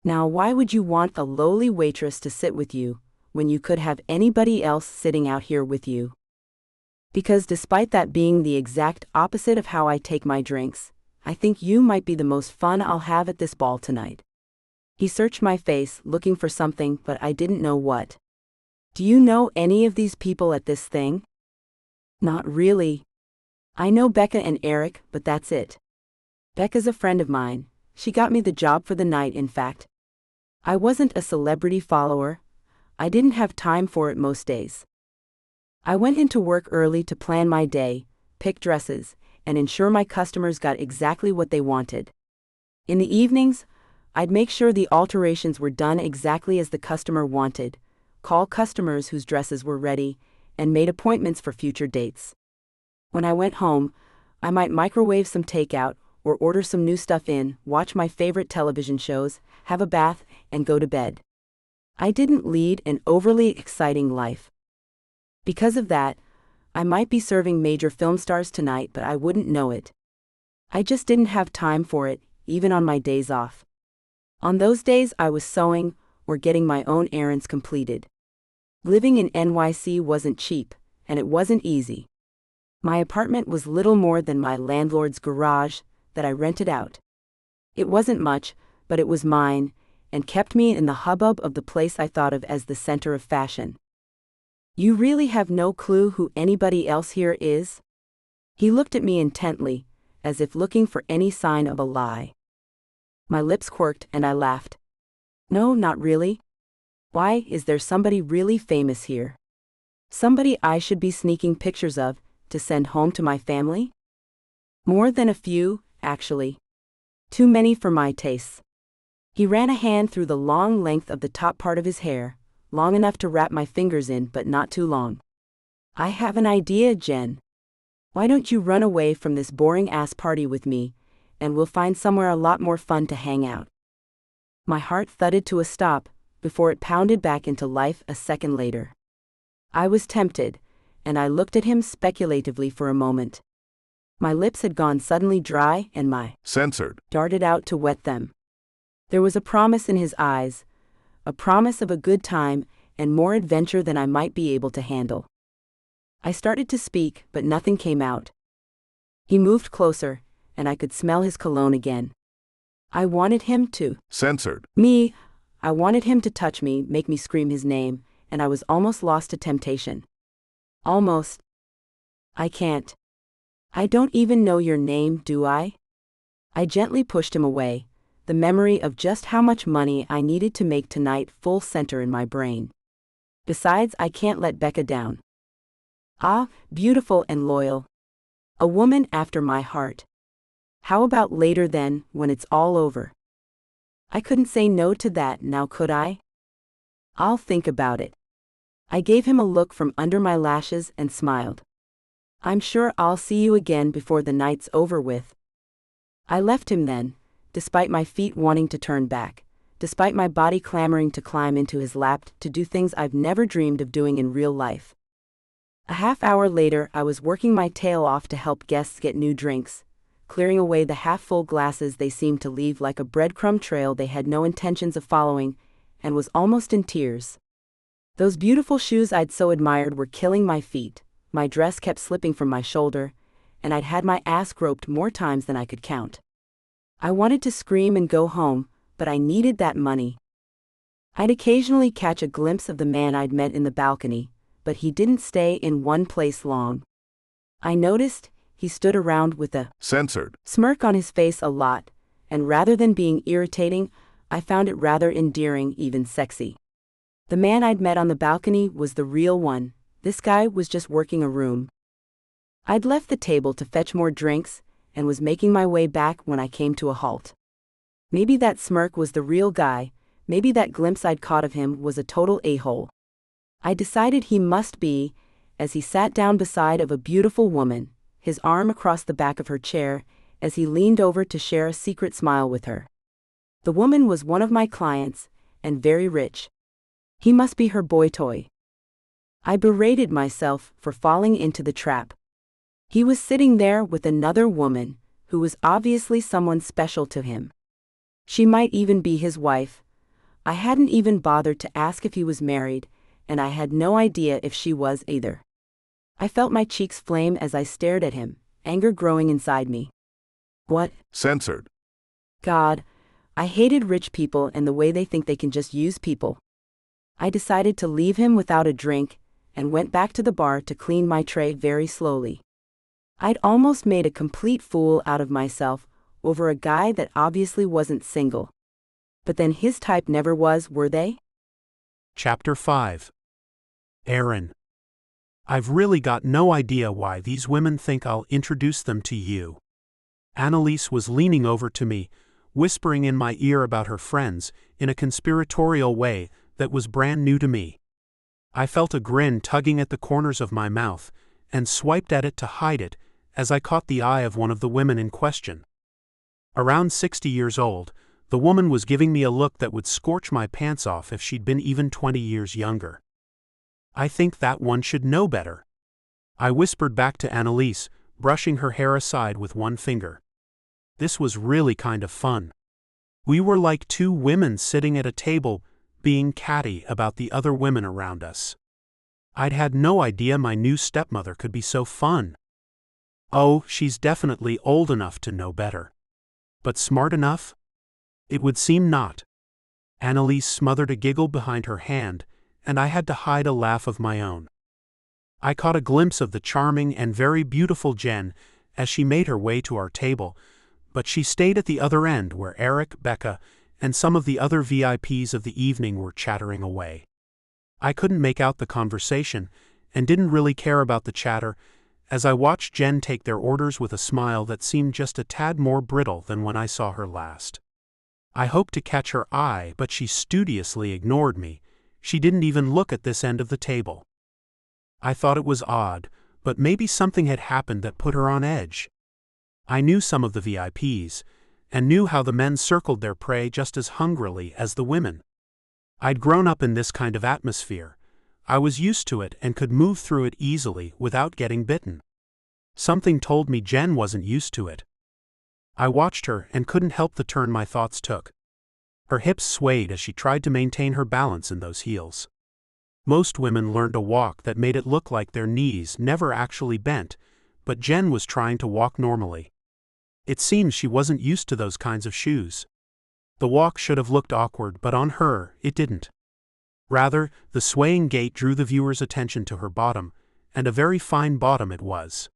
Now, why would you want a lowly waitress to sit with you, when you could have anybody else sitting out here with you? Because despite that being the exact opposite of how I take my drinks, I think you might be the most fun I'll have at this ball tonight. He searched my face, looking for something, but I didn't know what. Do you know any of these people at this thing? Not really. I know Becca and Eric, but that's it. Becca's a friend of mine. She got me the job for the night, in fact. I wasn't a celebrity follower. I didn't have time for it most days. I went into work early to plan my day, pick dresses, and ensure my customers got exactly what they wanted. In the evenings, I'd make sure the alterations were done exactly as the customer wanted, call customers whose dresses were ready, and made appointments for future dates. When I went home, I might microwave some takeout, or order some new stuff in, watch my favorite television shows, have a bath, and go to bed. I didn't lead an overly exciting life. Because of that, I might be serving major film stars tonight, but I wouldn't know it. I just didn't have time for it, even on my days off. On those days I was sewing, or getting my own errands completed. Living in NYC wasn't cheap, and it wasn't easy. My apartment was little more than my landlord's garage that I rented out. It wasn't much, but it was mine, and kept me in the hubbub of the place I thought of as the center of fashion. You really have no clue who anybody else here is? He looked at me intently, as if looking for any sign of a lie. My lips quirked and I laughed. No, not really. Why, is there somebody really famous here? Somebody I should be sneaking pictures of, to send home to my family? More than a few, actually. Too many for my tastes. He ran a hand through the long length of the top part of his hair, long enough to wrap my fingers in but not too long. I have an idea, Jen. Why don't you run away from this boring-ass party with me, and we'll find somewhere a lot more fun to hang out. My heart thudded to a stop, before it pounded back into life a second later. I was tempted, and I looked at him speculatively for a moment. My lips had gone suddenly dry and my censored darted out to wet them. There was a promise in his eyes, a promise of a good time and more adventure than I might be able to handle. I started to speak, but nothing came out. He moved closer, and I could smell his cologne again. I wanted him to censored me. I wanted him to touch me, make me scream his name, and I was almost lost to temptation. Almost. I can't. I don't even know your name, do I? I gently pushed him away, the memory of just how much money I needed to make tonight full center in my brain. Besides, I can't let Becca down. Ah, beautiful and loyal. A woman after my heart. How about later then, when it's all over? I couldn't say no to that now, could I? I'll think about it. I gave him a look from under my lashes and smiled. I'm sure I'll see you again before the night's over with. I left him then, despite my feet wanting to turn back, despite my body clamoring to climb into his lap to do things I've never dreamed of doing in real life. A half hour later, I was working my tail off to help guests get new drinks, clearing away the half-full glasses they seemed to leave like a breadcrumb trail they had no intentions of following, and was almost in tears. Those beautiful shoes I'd so admired were killing my feet, my dress kept slipping from my shoulder, and I'd had my ass groped more times than I could count. I wanted to scream and go home, but I needed that money. I'd occasionally catch a glimpse of the man I'd met in the balcony, but he didn't stay in one place long. I noticed he stood around with a censored smirk on his face a lot, and rather than being irritating, I found it rather endearing, even sexy. The man I'd met on the balcony was the real one. This guy was just working a room. I'd left the table to fetch more drinks, and was making my way back when I came to a halt. Maybe that smirk was the real guy, maybe that glimpse I'd caught of him was a total a-hole. I decided he must be, as he sat down beside of a beautiful woman, his arm across the back of her chair, as he leaned over to share a secret smile with her. The woman was one of my clients, and very rich. He must be her boy toy. I berated myself for falling into the trap. He was sitting there with another woman, who was obviously someone special to him. She might even be his wife. I hadn't even bothered to ask if he was married, and I had no idea if she was either. I felt my cheeks flame as I stared at him, anger growing inside me. What? censored God, I hated rich people and the way they think they can just use people. I decided to leave him without a drink, and went back to the bar to clean my tray very slowly. I'd almost made a complete fool out of myself over a guy that obviously wasn't single. But then his type never was, were they? Chapter 5. Aaron. I've really got no idea why these women think I'll introduce them to you. Annalise was leaning over to me, whispering in my ear about her friends in a conspiratorial way that was brand new to me. I felt a grin tugging at the corners of my mouth and swiped at it to hide it as I caught the eye of one of the women in question. Around 60 years old, the woman was giving me a look that would scorch my pants off if she'd been even 20 years younger. I think that one should know better. I whispered back to Annalise, brushing her hair aside with one finger. This was really kind of fun. We were like two women sitting at a table, being catty about the other women around us. I'd had no idea my new stepmother could be so fun. Oh, she's definitely old enough to know better. But smart enough? It would seem not. Annalise smothered a giggle behind her hand, and I had to hide a laugh of my own. I caught a glimpse of the charming and very beautiful Jenn as she made her way to our table, but she stayed at the other end where Eric, Becca, and some of the other VIPs of the evening were chattering away. I couldn't make out the conversation, and didn't really care about the chatter, as I watched Jenn take their orders with a smile that seemed just a tad more brittle than when I saw her last. I hoped to catch her eye, but she studiously ignored me. She didn't even look at this end of the table. I thought it was odd, but maybe something had happened that put her on edge. I knew some of the VIPs, and knew how the men circled their prey just as hungrily as the women. I'd grown up in this kind of atmosphere. I was used to it and could move through it easily without getting bitten. Something told me Jenn wasn't used to it. I watched her and couldn't help the turn my thoughts took. Her hips swayed as she tried to maintain her balance in those heels. Most women learned a walk that made it look like their knees never actually bent, but Jenn was trying to walk normally. It seems she wasn't used to those kinds of shoes. The walk should have looked awkward, but on her, it didn't. Rather, the swaying gait drew the viewer's attention to her bottom, and a very fine bottom it was.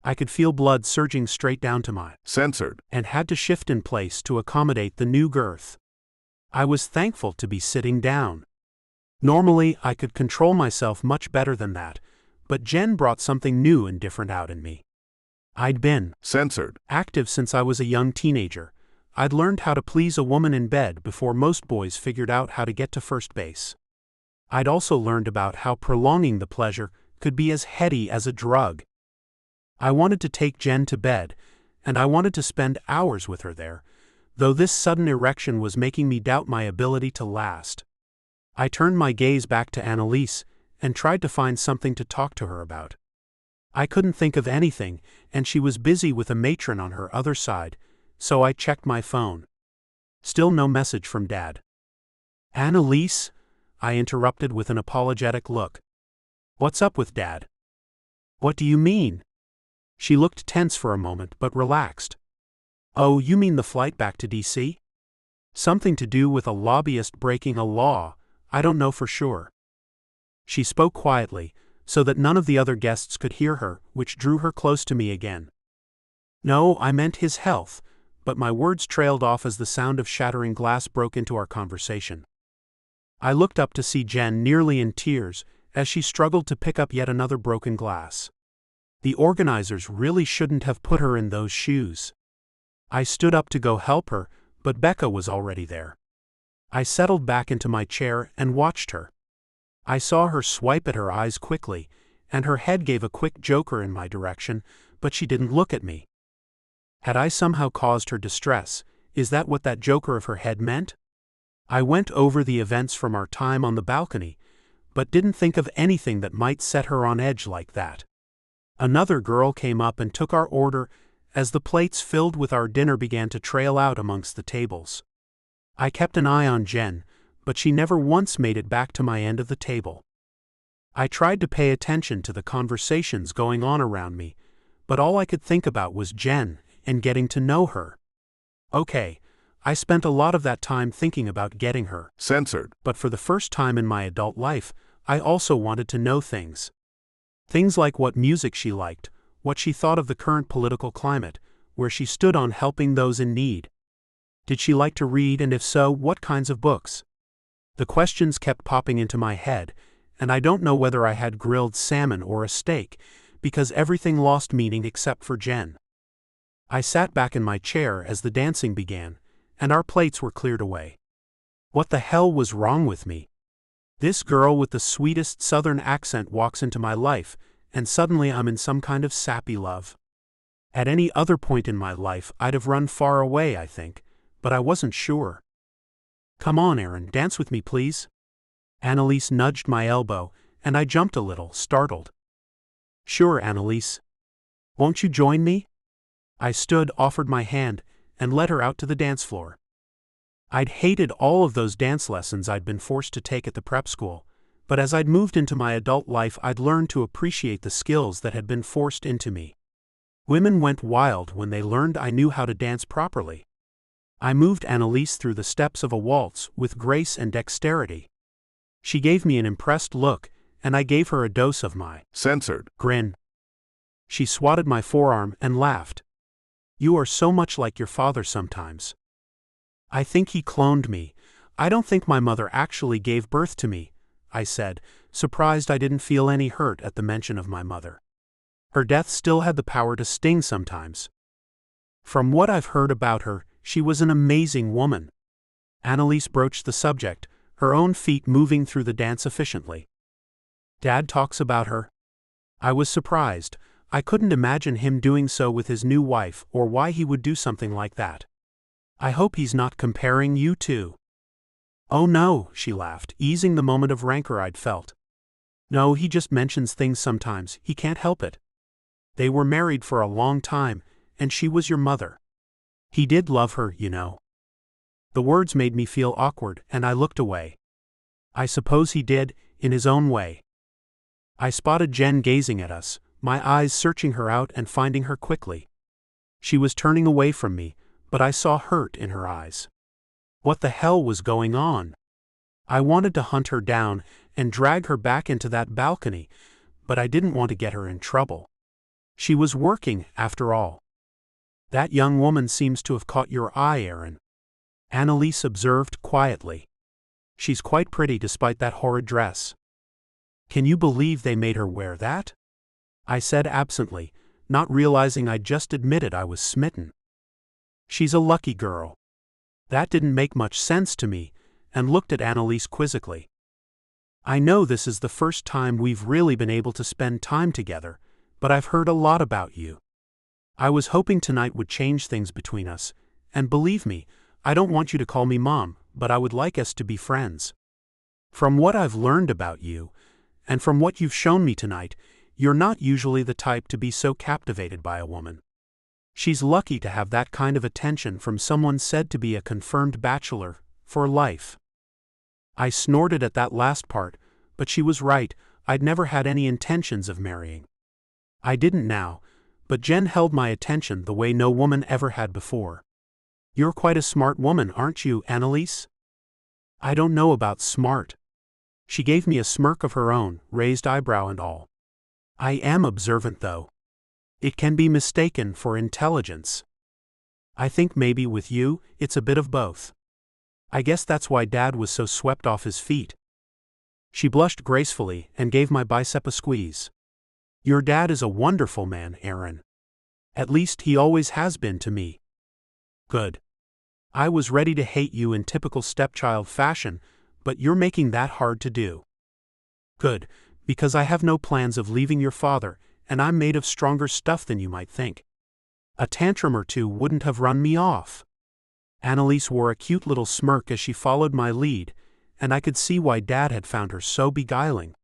I could feel blood surging straight down to my censored and had to shift in place to accommodate the new girth. I was thankful to be sitting down. Normally, I could control myself much better than that, but Jenn brought something new and different out in me. I'd been censored active since I was a young teenager. I'd learned how to please a woman in bed before most boys figured out how to get to first base. I'd also learned about how prolonging the pleasure could be as heady as a drug. I wanted to take Jenn to bed, and I wanted to spend hours with her there, though this sudden erection was making me doubt my ability to last. I turned my gaze back to Annalise and tried to find something to talk to her about. I couldn't think of anything, and she was busy with a matron on her other side, so I checked my phone. Still no message from Dad. "Annalise?" I interrupted with an apologetic look. "What's up with Dad?" "What do you mean?" She looked tense for a moment but relaxed. "Oh, you mean the flight back to DC? Something to do with a lobbyist breaking a law, I don't know for sure." She spoke quietly, so that none of the other guests could hear her, which drew her close to me again. "No, I meant his health," but my words trailed off as the sound of shattering glass broke into our conversation. I looked up to see Jenn nearly in tears as she struggled to pick up yet another broken glass. The organizers really shouldn't have put her in those shoes. I stood up to go help her, but Becca was already there. I settled back into my chair and watched her. I saw her swipe at her eyes quickly, and her head gave a quick joker in my direction, but she didn't look at me. Had I somehow caused her distress? Is that what that joker of her head meant? I went over the events from our time on the balcony, but didn't think of anything that might set her on edge like that. Another girl came up and took our order as the plates filled with our dinner began to trail out amongst the tables. I kept an eye on Jenn, but she never once made it back to my end of the table. I tried to pay attention to the conversations going on around me, but all I could think about was Jenn and getting to know her. Okay, I spent a lot of that time thinking about getting her censored, but for the first time in my adult life, I also wanted to know things. Things like what music she liked, what she thought of the current political climate, where she stood on helping those in need. Did she like to read, and if so, what kinds of books? The questions kept popping into my head, and I don't know whether I had grilled salmon or a steak, because everything lost meaning except for Jenn. I sat back in my chair as the dancing began, and our plates were cleared away. What the hell was wrong with me? This girl with the sweetest southern accent walks into my life, and suddenly I'm in some kind of sappy love. At any other point in my life I'd have run far away, I think, but I wasn't sure. "Come on, Aaron, dance with me, please." Annalise nudged my elbow, and I jumped a little, startled. "Sure, Annalise. Won't you join me?" I stood, offered my hand, and led her out to the dance floor. I'd hated all of those dance lessons I'd been forced to take at the prep school, but as I'd moved into my adult life I'd learned to appreciate the skills that had been forced into me. Women went wild when they learned I knew how to dance properly. I moved Annalise through the steps of a waltz with grace and dexterity. She gave me an impressed look, and I gave her a dose of my censored grin. She swatted my forearm and laughed. You are so much like your father sometimes. I think he cloned me. I don't think my mother actually gave birth to me, I said, surprised I didn't feel any hurt at the mention of my mother. Her death still had the power to sting sometimes. From what I've heard about her, she was an amazing woman. Annalise broached the subject, her own feet moving through the dance efficiently. Dad talks about her. I was surprised. I couldn't imagine him doing so with his new wife or why he would do something like that. I hope he's not comparing you two. Oh no, she laughed, easing the moment of rancor I'd felt. No, he just mentions things sometimes, he can't help it. They were married for a long time, and she was your mother. He did love her, you know. The words made me feel awkward, and I looked away. I suppose he did, in his own way. I spotted Jenn gazing at us, my eyes searching her out and finding her quickly. She was turning away from me, but I saw hurt in her eyes. What the hell was going on? I wanted to hunt her down and drag her back into that balcony, but I didn't want to get her in trouble. She was working, after all. That young woman seems to have caught your eye, Aaron. Annalise observed quietly. She's quite pretty despite that horrid dress. Can you believe they made her wear that? I said absently, not realizing I'd just admitted I was smitten. She's a lucky girl. That didn't make much sense to me, and looked at Annalise quizzically. I know this is the first time we've really been able to spend time together, but I've heard a lot about you. I was hoping tonight would change things between us, and believe me, I don't want you to call me Mom, but I would like us to be friends. From what I've learned about you, and from what you've shown me tonight, you're not usually the type to be so captivated by a woman. She's lucky to have that kind of attention from someone said to be a confirmed bachelor, for life. I snorted at that last part, but she was right, I'd never had any intentions of marrying. I didn't now, but Jenn held my attention the way no woman ever had before. You're quite a smart woman, aren't you, Annalise? I don't know about smart. She gave me a smirk of her own, raised eyebrow and all. I am observant though. It can be mistaken for intelligence. I think maybe with you, it's a bit of both. I guess that's why Dad was so swept off his feet. She blushed gracefully and gave my bicep a squeeze. Your dad is a wonderful man, Aaron. At least he always has been to me. Good. I was ready to hate you in typical stepchild fashion, but you're making that hard to do. Good, because I have no plans of leaving your father, and I'm made of stronger stuff than you might think. A tantrum or two wouldn't have run me off. Annalise wore a cute little smirk as she followed my lead, and I could see why Dad had found her so beguiling.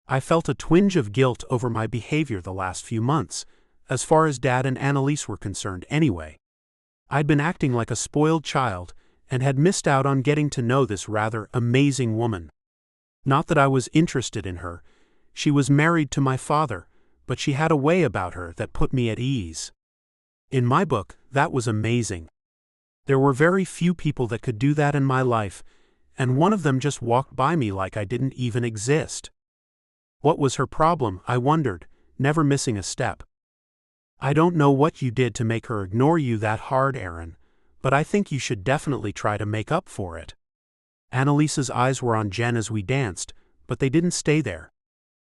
I felt a twinge of guilt over my behavior the last few months, as far as Dad and Annalise were concerned anyway. I'd been acting like a spoiled child, and had missed out on getting to know this rather amazing woman. Not that I was interested in her. She was married to my father, but she had a way about her that put me at ease. In my book, that was amazing. There were very few people that could do that in my life, and one of them just walked by me like I didn't even exist. What was her problem, I wondered, never missing a step. I don't know what you did to make her ignore you that hard, Aaron, but I think you should definitely try to make up for it. Annalise's eyes were on Jenn as we danced, but they didn't stay there.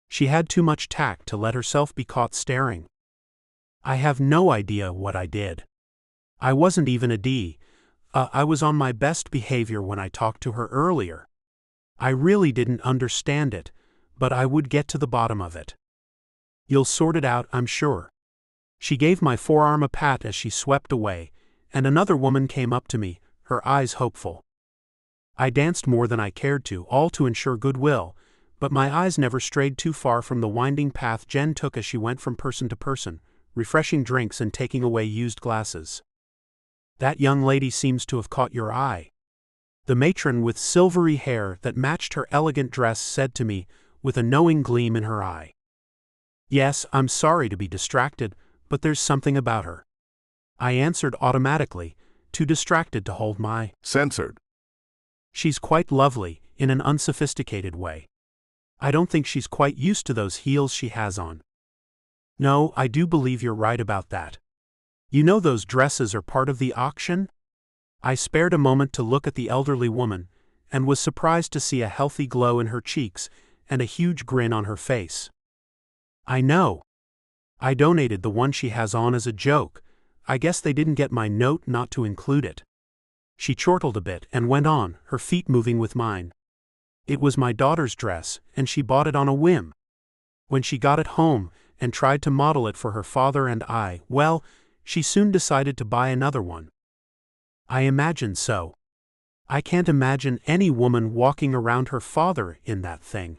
She had too much tact to let herself be caught staring. I have no idea what I did. I wasn't even a D. I was on my best behavior when I talked to her earlier. I really didn't understand it, but I would get to the bottom of it. You'll sort it out, I'm sure. She gave my forearm a pat as she swept away, and another woman came up to me, her eyes hopeful. I danced more than I cared to, all to ensure goodwill, but my eyes never strayed too far from the winding path Jenn took as she went from person to person, refreshing drinks and taking away used glasses. That young lady seems to have caught your eye. The matron with silvery hair that matched her elegant dress said to me, with a knowing gleam in her eye. Yes, I'm sorry to be distracted, but there's something about her. I answered automatically, too distracted to hold my censored. She's quite lovely, in an unsophisticated way. I don't think she's quite used to those heels she has on. No, I do believe you're right about that. You know those dresses are part of the auction? I spared a moment to look at the elderly woman, and was surprised to see a healthy glow in her cheeks and a huge grin on her face. I know. I donated the one she has on as a joke. I guess they didn't get my note not to include it. She chortled a bit and went on, her feet moving with mine. It was my daughter's dress, and she bought it on a whim. When she got it home and tried to model it for her father and I, well, she soon decided to buy another one. I imagine so. I can't imagine any woman walking around her father in that thing.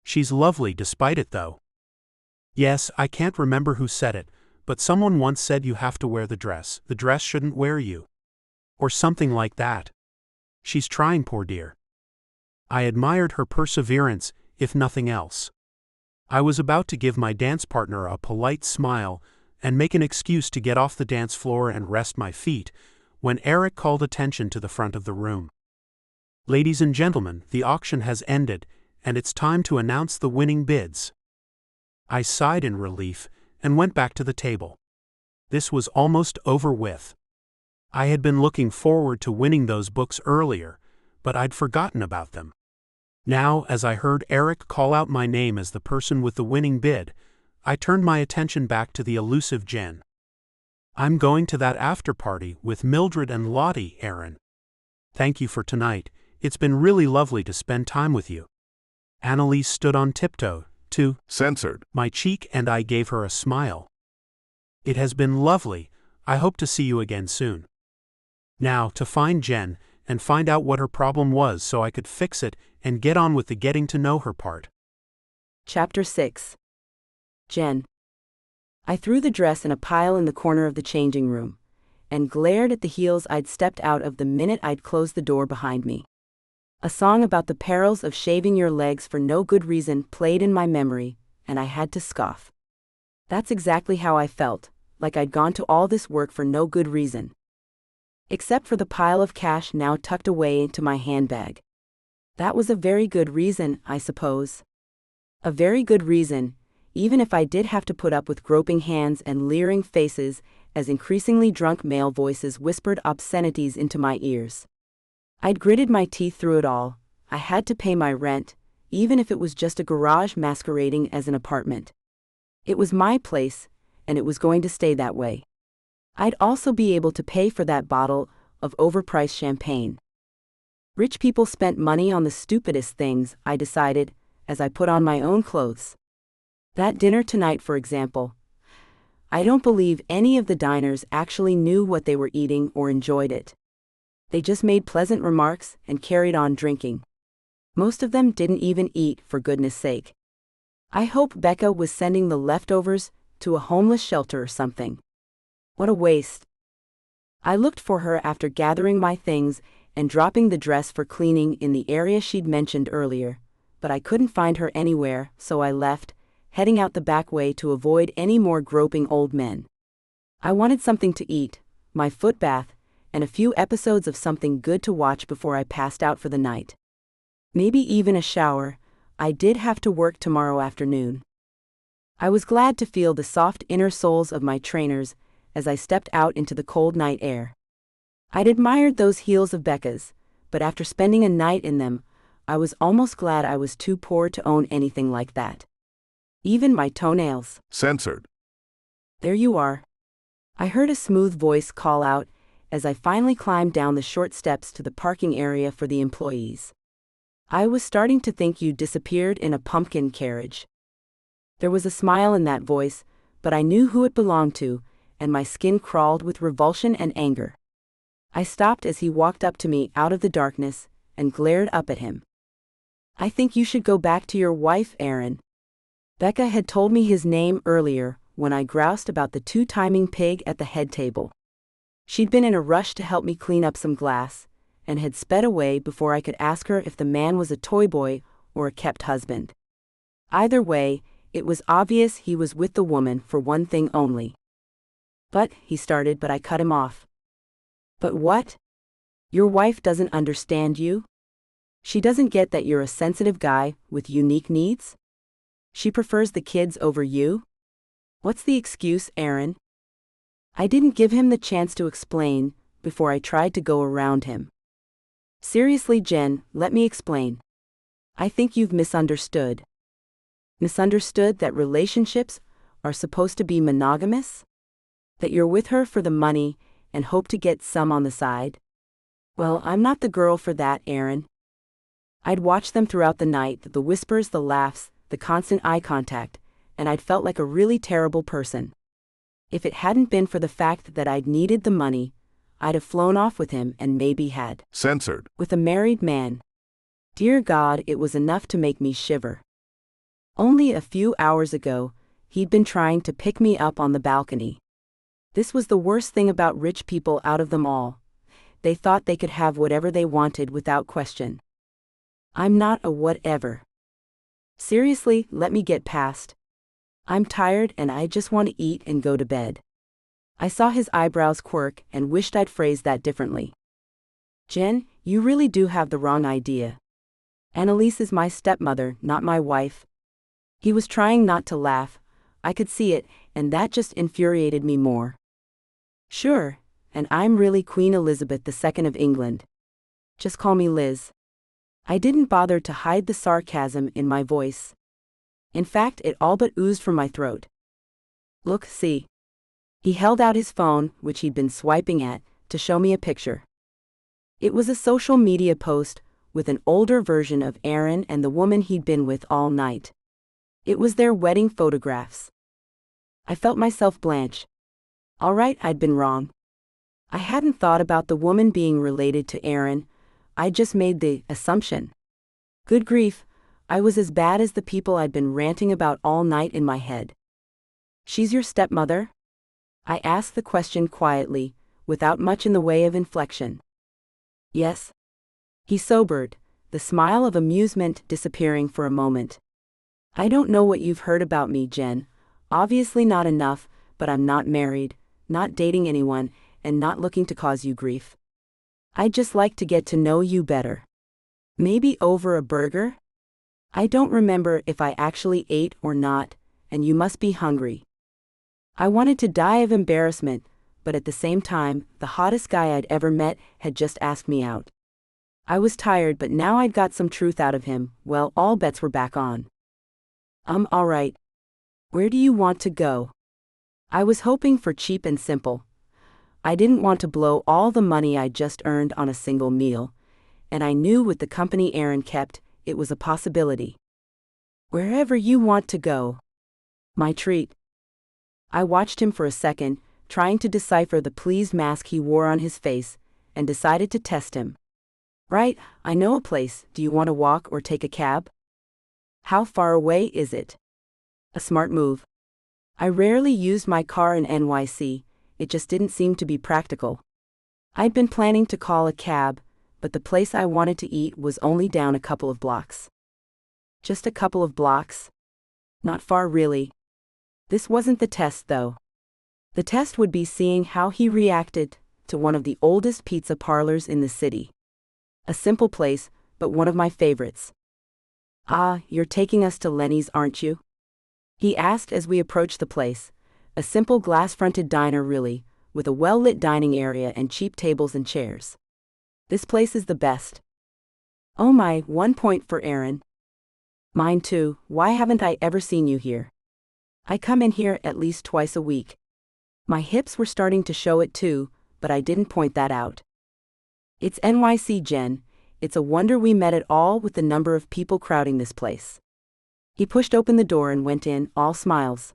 She's lovely despite it though. Yes, I can't remember who said it, but someone once said you have to wear the dress shouldn't wear you. Or something like that. She's trying, poor dear. I admired her perseverance, if nothing else. I was about to give my dance partner a polite smile and make an excuse to get off the dance floor and rest my feet, when Eric called attention to the front of the room. Ladies and gentlemen, the auction has ended, and it's time to announce the winning bids. I sighed in relief and went back to the table. This was almost over with. I had been looking forward to winning those books earlier, but I'd forgotten about them. Now, as I heard Eric call out my name as the person with the winning bid, I turned my attention back to the elusive Jenn. I'm going to that after party with Mildred and Lottie, Aaron. Thank you for tonight. It's been really lovely to spend time with you. Annalise stood on tiptoe to censored my cheek, and I gave her a smile. It has been lovely. I hope to see you again soon. Now, to find Jenn and find out what her problem was so I could fix it and get on with the getting to know her part. Chapter 6. Jenn. I threw the dress in a pile in the corner of the changing room, and glared at the heels I'd stepped out of the minute I'd closed the door behind me. A song about the perils of shaving your legs for no good reason played in my memory, and I had to scoff. That's exactly how I felt, like I'd gone to all this work for no good reason. Except for the pile of cash now tucked away into my handbag. That was a very good reason, I suppose. A very good reason, even if I did have to put up with groping hands and leering faces as increasingly drunk male voices whispered obscenities into my ears. I'd gritted my teeth through it all. I had to pay my rent, even if it was just a garage masquerading as an apartment. It was my place, and it was going to stay that way. I'd also be able to pay for that bottle of overpriced champagne. Rich people spent money on the stupidest things, I decided, as I put on my own clothes. That dinner tonight, for example. I don't believe any of the diners actually knew what they were eating or enjoyed it. They just made pleasant remarks and carried on drinking. Most of them didn't even eat, for goodness sake. I hope Becca was sending the leftovers to a homeless shelter or something. What a waste. I looked for her after gathering my things and dropping the dress for cleaning in the area she'd mentioned earlier, but I couldn't find her anywhere, so I left, heading out the back way to avoid any more groping old men. I wanted something to eat, my foot bath, and a few episodes of something good to watch before I passed out for the night. Maybe even a shower. I did have to work tomorrow afternoon. I was glad to feel the soft inner soles of my trainers as I stepped out into the cold night air. I'd admired those heels of Becca's, but after spending a night in them, I was almost glad I was too poor to own anything like that. Even my toenails. censored. There you are. I heard a smooth voice call out as I finally climbed down the short steps to the parking area for the employees. I was starting to think you'd disappeared in a pumpkin carriage. There was a smile in that voice, but I knew who it belonged to, and my skin crawled with revulsion and anger. I stopped as he walked up to me out of the darkness and glared up at him. I think you should go back to your wife, Aaron. Becca had told me his name earlier when I groused about the two-timing pig at the head table. She'd been in a rush to help me clean up some glass, and had sped away before I could ask her if the man was a toy boy or a kept husband. Either way, it was obvious he was with the woman for one thing only. But, he started, but I cut him off. But what? Your wife doesn't understand you? She doesn't get that you're a sensitive guy with unique needs? She prefers the kids over you? What's the excuse, Aaron? I didn't give him the chance to explain before I tried to go around him. Seriously, Jenn, let me explain. I think you've misunderstood. Misunderstood that relationships are supposed to be monogamous? That you're with her for the money and hope to get some on the side? Well, I'm not the girl for that, Aaron. I'd watched them throughout the night, the whispers, the laughs, the constant eye contact, and I'd felt like a really terrible person. If it hadn't been for the fact that I'd needed the money, I'd have flown off with him and maybe had. Censored. With a married man. Dear God, it was enough to make me shiver. Only a few hours ago, he'd been trying to pick me up on the balcony. This was the worst thing about rich people out of them all. They thought they could have whatever they wanted without question. I'm not a whatever. Seriously, let me get past. I'm tired and I just want to eat and go to bed. I saw his eyebrows quirk and wished I'd phrased that differently. Jenn, you really do have the wrong idea. Annalise is my stepmother, not my wife. He was trying not to laugh. I could see it, and that just infuriated me more. Sure, and I'm really Queen Elizabeth II of England. Just call me Liz. I didn't bother to hide the sarcasm in my voice. In fact, it all but oozed from my throat. Look, see. He held out his phone, which he'd been swiping at, to show me a picture. It was a social media post with an older version of Aaron and the woman he'd been with all night. It was their wedding photographs. I felt myself blanch. All right, I'd been wrong. I hadn't thought about the woman being related to Aaron. I just made the assumption. Good grief, I was as bad as the people I'd been ranting about all night in my head. She's your stepmother? I asked the question quietly, without much in the way of inflection. Yes. He sobered, the smile of amusement disappearing for a moment. I don't know what you've heard about me, Jenn. Obviously not enough, but I'm not married, not dating anyone, and not looking to cause you grief. I'd just like to get to know you better. Maybe over a burger? I don't remember if I actually ate or not, and you must be hungry. I wanted to die of embarrassment, but at the same time, the hottest guy I'd ever met had just asked me out. I was tired, but now I'd got some truth out of him. Well, all bets were back on. All right. Where do you want to go? I was hoping for cheap and simple. I didn't want to blow all the money I'd just earned on a single meal, and I knew with the company Aaron kept, it was a possibility. Wherever you want to go. My treat. I watched him for a second, trying to decipher the pleased mask he wore on his face, and decided to test him. Right, I know a place. Do you want to walk or take a cab? How far away is it? A smart move. I rarely used my car in NYC, it just didn't seem to be practical. I'd been planning to call a cab, but the place I wanted to eat was only down a couple of blocks. Just a couple of blocks? Not far, really. This wasn't the test, though. The test would be seeing how he reacted to one of the oldest pizza parlors in the city. A simple place, but one of my favorites. Ah, you're taking us to Lenny's, aren't you? He asked as we approached the place. A simple glass-fronted diner, really, with a well-lit dining area and cheap tables and chairs. This place is the best. Oh my, 1 point for Aaron. Mine too. Why haven't I ever seen you here? I come in here at least twice a week. My hips were starting to show it too, but I didn't point that out. It's NYC, Jenn. It's a wonder we met at all with the number of people crowding this place. He pushed open the door and went in, all smiles.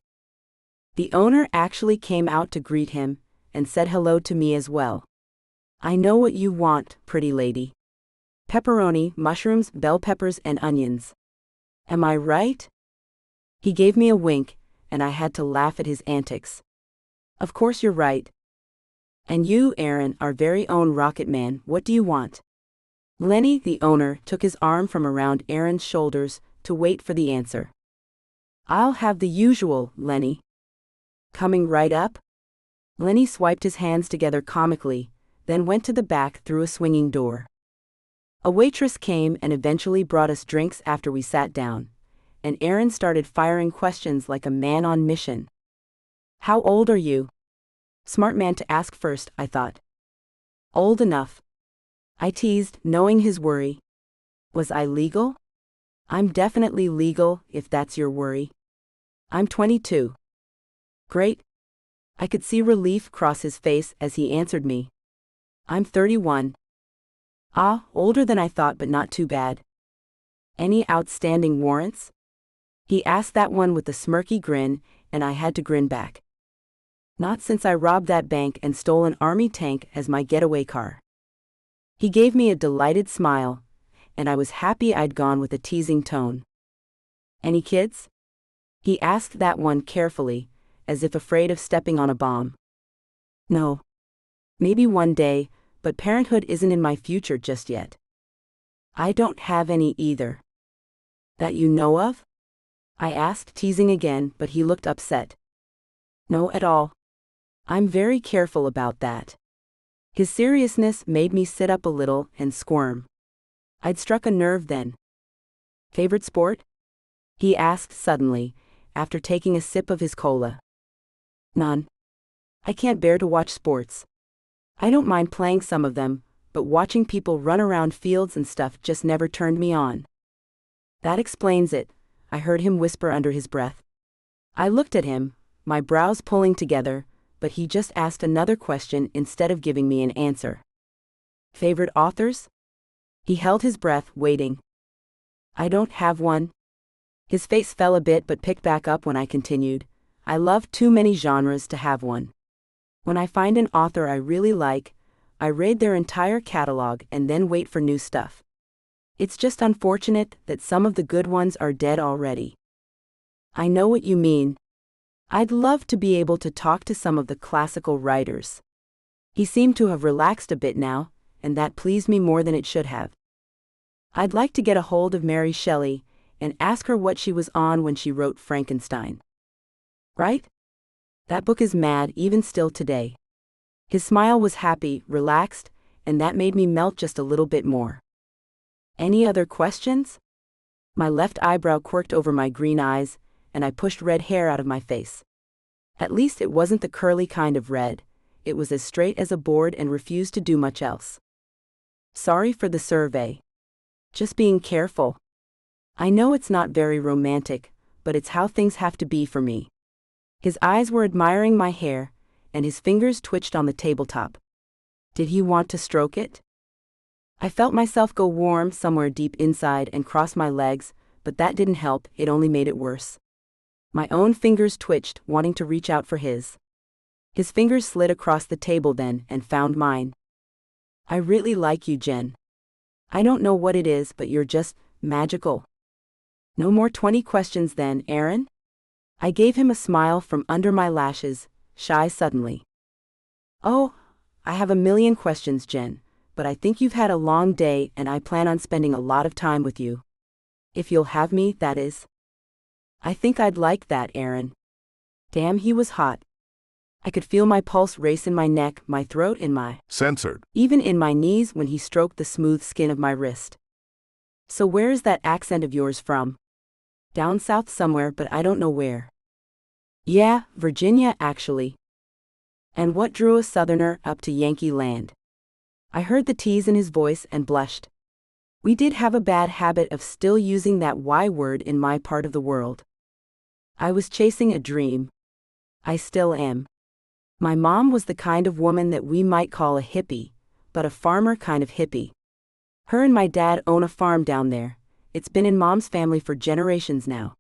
The owner actually came out to greet him, and said hello to me as well. I know what you want, pretty lady. Pepperoni, mushrooms, bell peppers, and onions. Am I right? He gave me a wink, and I had to laugh at his antics. Of course you're right. And you, Aaron, our very own Rocket Man, what do you want? Lenny, the owner, took his arm from around Aaron's shoulders to wait for the answer. I'll have the usual, Lenny. Coming right up? Lenny swiped his hands together comically, then went to the back through a swinging door. A waitress came and eventually brought us drinks after we sat down, and Aaron started firing questions like a man on mission. How old are you? Smart man to ask first, I thought. Old enough. I teased, knowing his worry. Was I legal? I'm definitely legal, if that's your worry. I'm 22. Great. I could see relief cross his face as he answered me. I'm 31. Ah, older than I thought, but not too bad. Any outstanding warrants? He asked that one with a smirky grin, and I had to grin back. Not since I robbed that bank and stole an army tank as my getaway car. He gave me a delighted smile, and I was happy I'd gone with a teasing tone. Any kids? He asked that one carefully, as if afraid of stepping on a bomb. No. Maybe one day, but parenthood isn't in my future just yet. I don't have any either. That you know of? I asked, teasing again, but he looked upset. No at all. I'm very careful about that. His seriousness made me sit up a little and squirm. I'd struck a nerve then. Favorite sport? He asked suddenly, after taking a sip of his cola. None. I can't bear to watch sports. I don't mind playing some of them, but watching people run around fields and stuff just never turned me on. That explains it, I heard him whisper under his breath. I looked at him, my brows pulling together, but he just asked another question instead of giving me an answer. Favorite authors? He held his breath, waiting. I don't have one. His face fell a bit but picked back up when I continued. I love too many genres to have one. When I find an author I really like, I read their entire catalog and then wait for new stuff. It's just unfortunate that some of the good ones are dead already. I know what you mean. I'd love to be able to talk to some of the classical writers. He seemed to have relaxed a bit now, and that pleased me more than it should have. I'd like to get a hold of Mary Shelley and ask her what she was on when she wrote Frankenstein. Right? That book is mad even still today. His smile was happy, relaxed, and that made me melt just a little bit more. Any other questions? My left eyebrow quirked over my green eyes, and I pushed red hair out of my face. At least it wasn't the curly kind of red, it was as straight as a board and refused to do much else. Sorry for the survey. Just being careful. I know it's not very romantic, but it's how things have to be for me. His eyes were admiring my hair, and his fingers twitched on the tabletop. Did he want to stroke it? I felt myself go warm somewhere deep inside and cross my legs, but that didn't help, it only made it worse. My own fingers twitched, wanting to reach out for his. His fingers slid across the table then and found mine. I really like you, Jenn. I don't know what it is, but you're just magical. No more 20 questions then, Aaron? I gave him a smile from under my lashes, shy suddenly. Oh, I have a million questions, Jenn, but I think you've had a long day and I plan on spending a lot of time with you. If you'll have me, that is. I think I'd like that, Aaron. Damn, he was hot. I could feel my pulse race in my neck, my throat, and my censored, even in my knees when he stroked the smooth skin of my wrist. So where is that accent of yours from? Down south somewhere, but I don't know where. Yeah, Virginia, actually. And what drew a southerner up to Yankee land? I heard the tease in his voice and blushed. We did have a bad habit of still using that Y word in my part of the world. I was chasing a dream. I still am. My mom was the kind of woman that we might call a hippie, but a farmer kind of hippie. Her and my dad own a farm down there. It's been in Mom's family for generations now.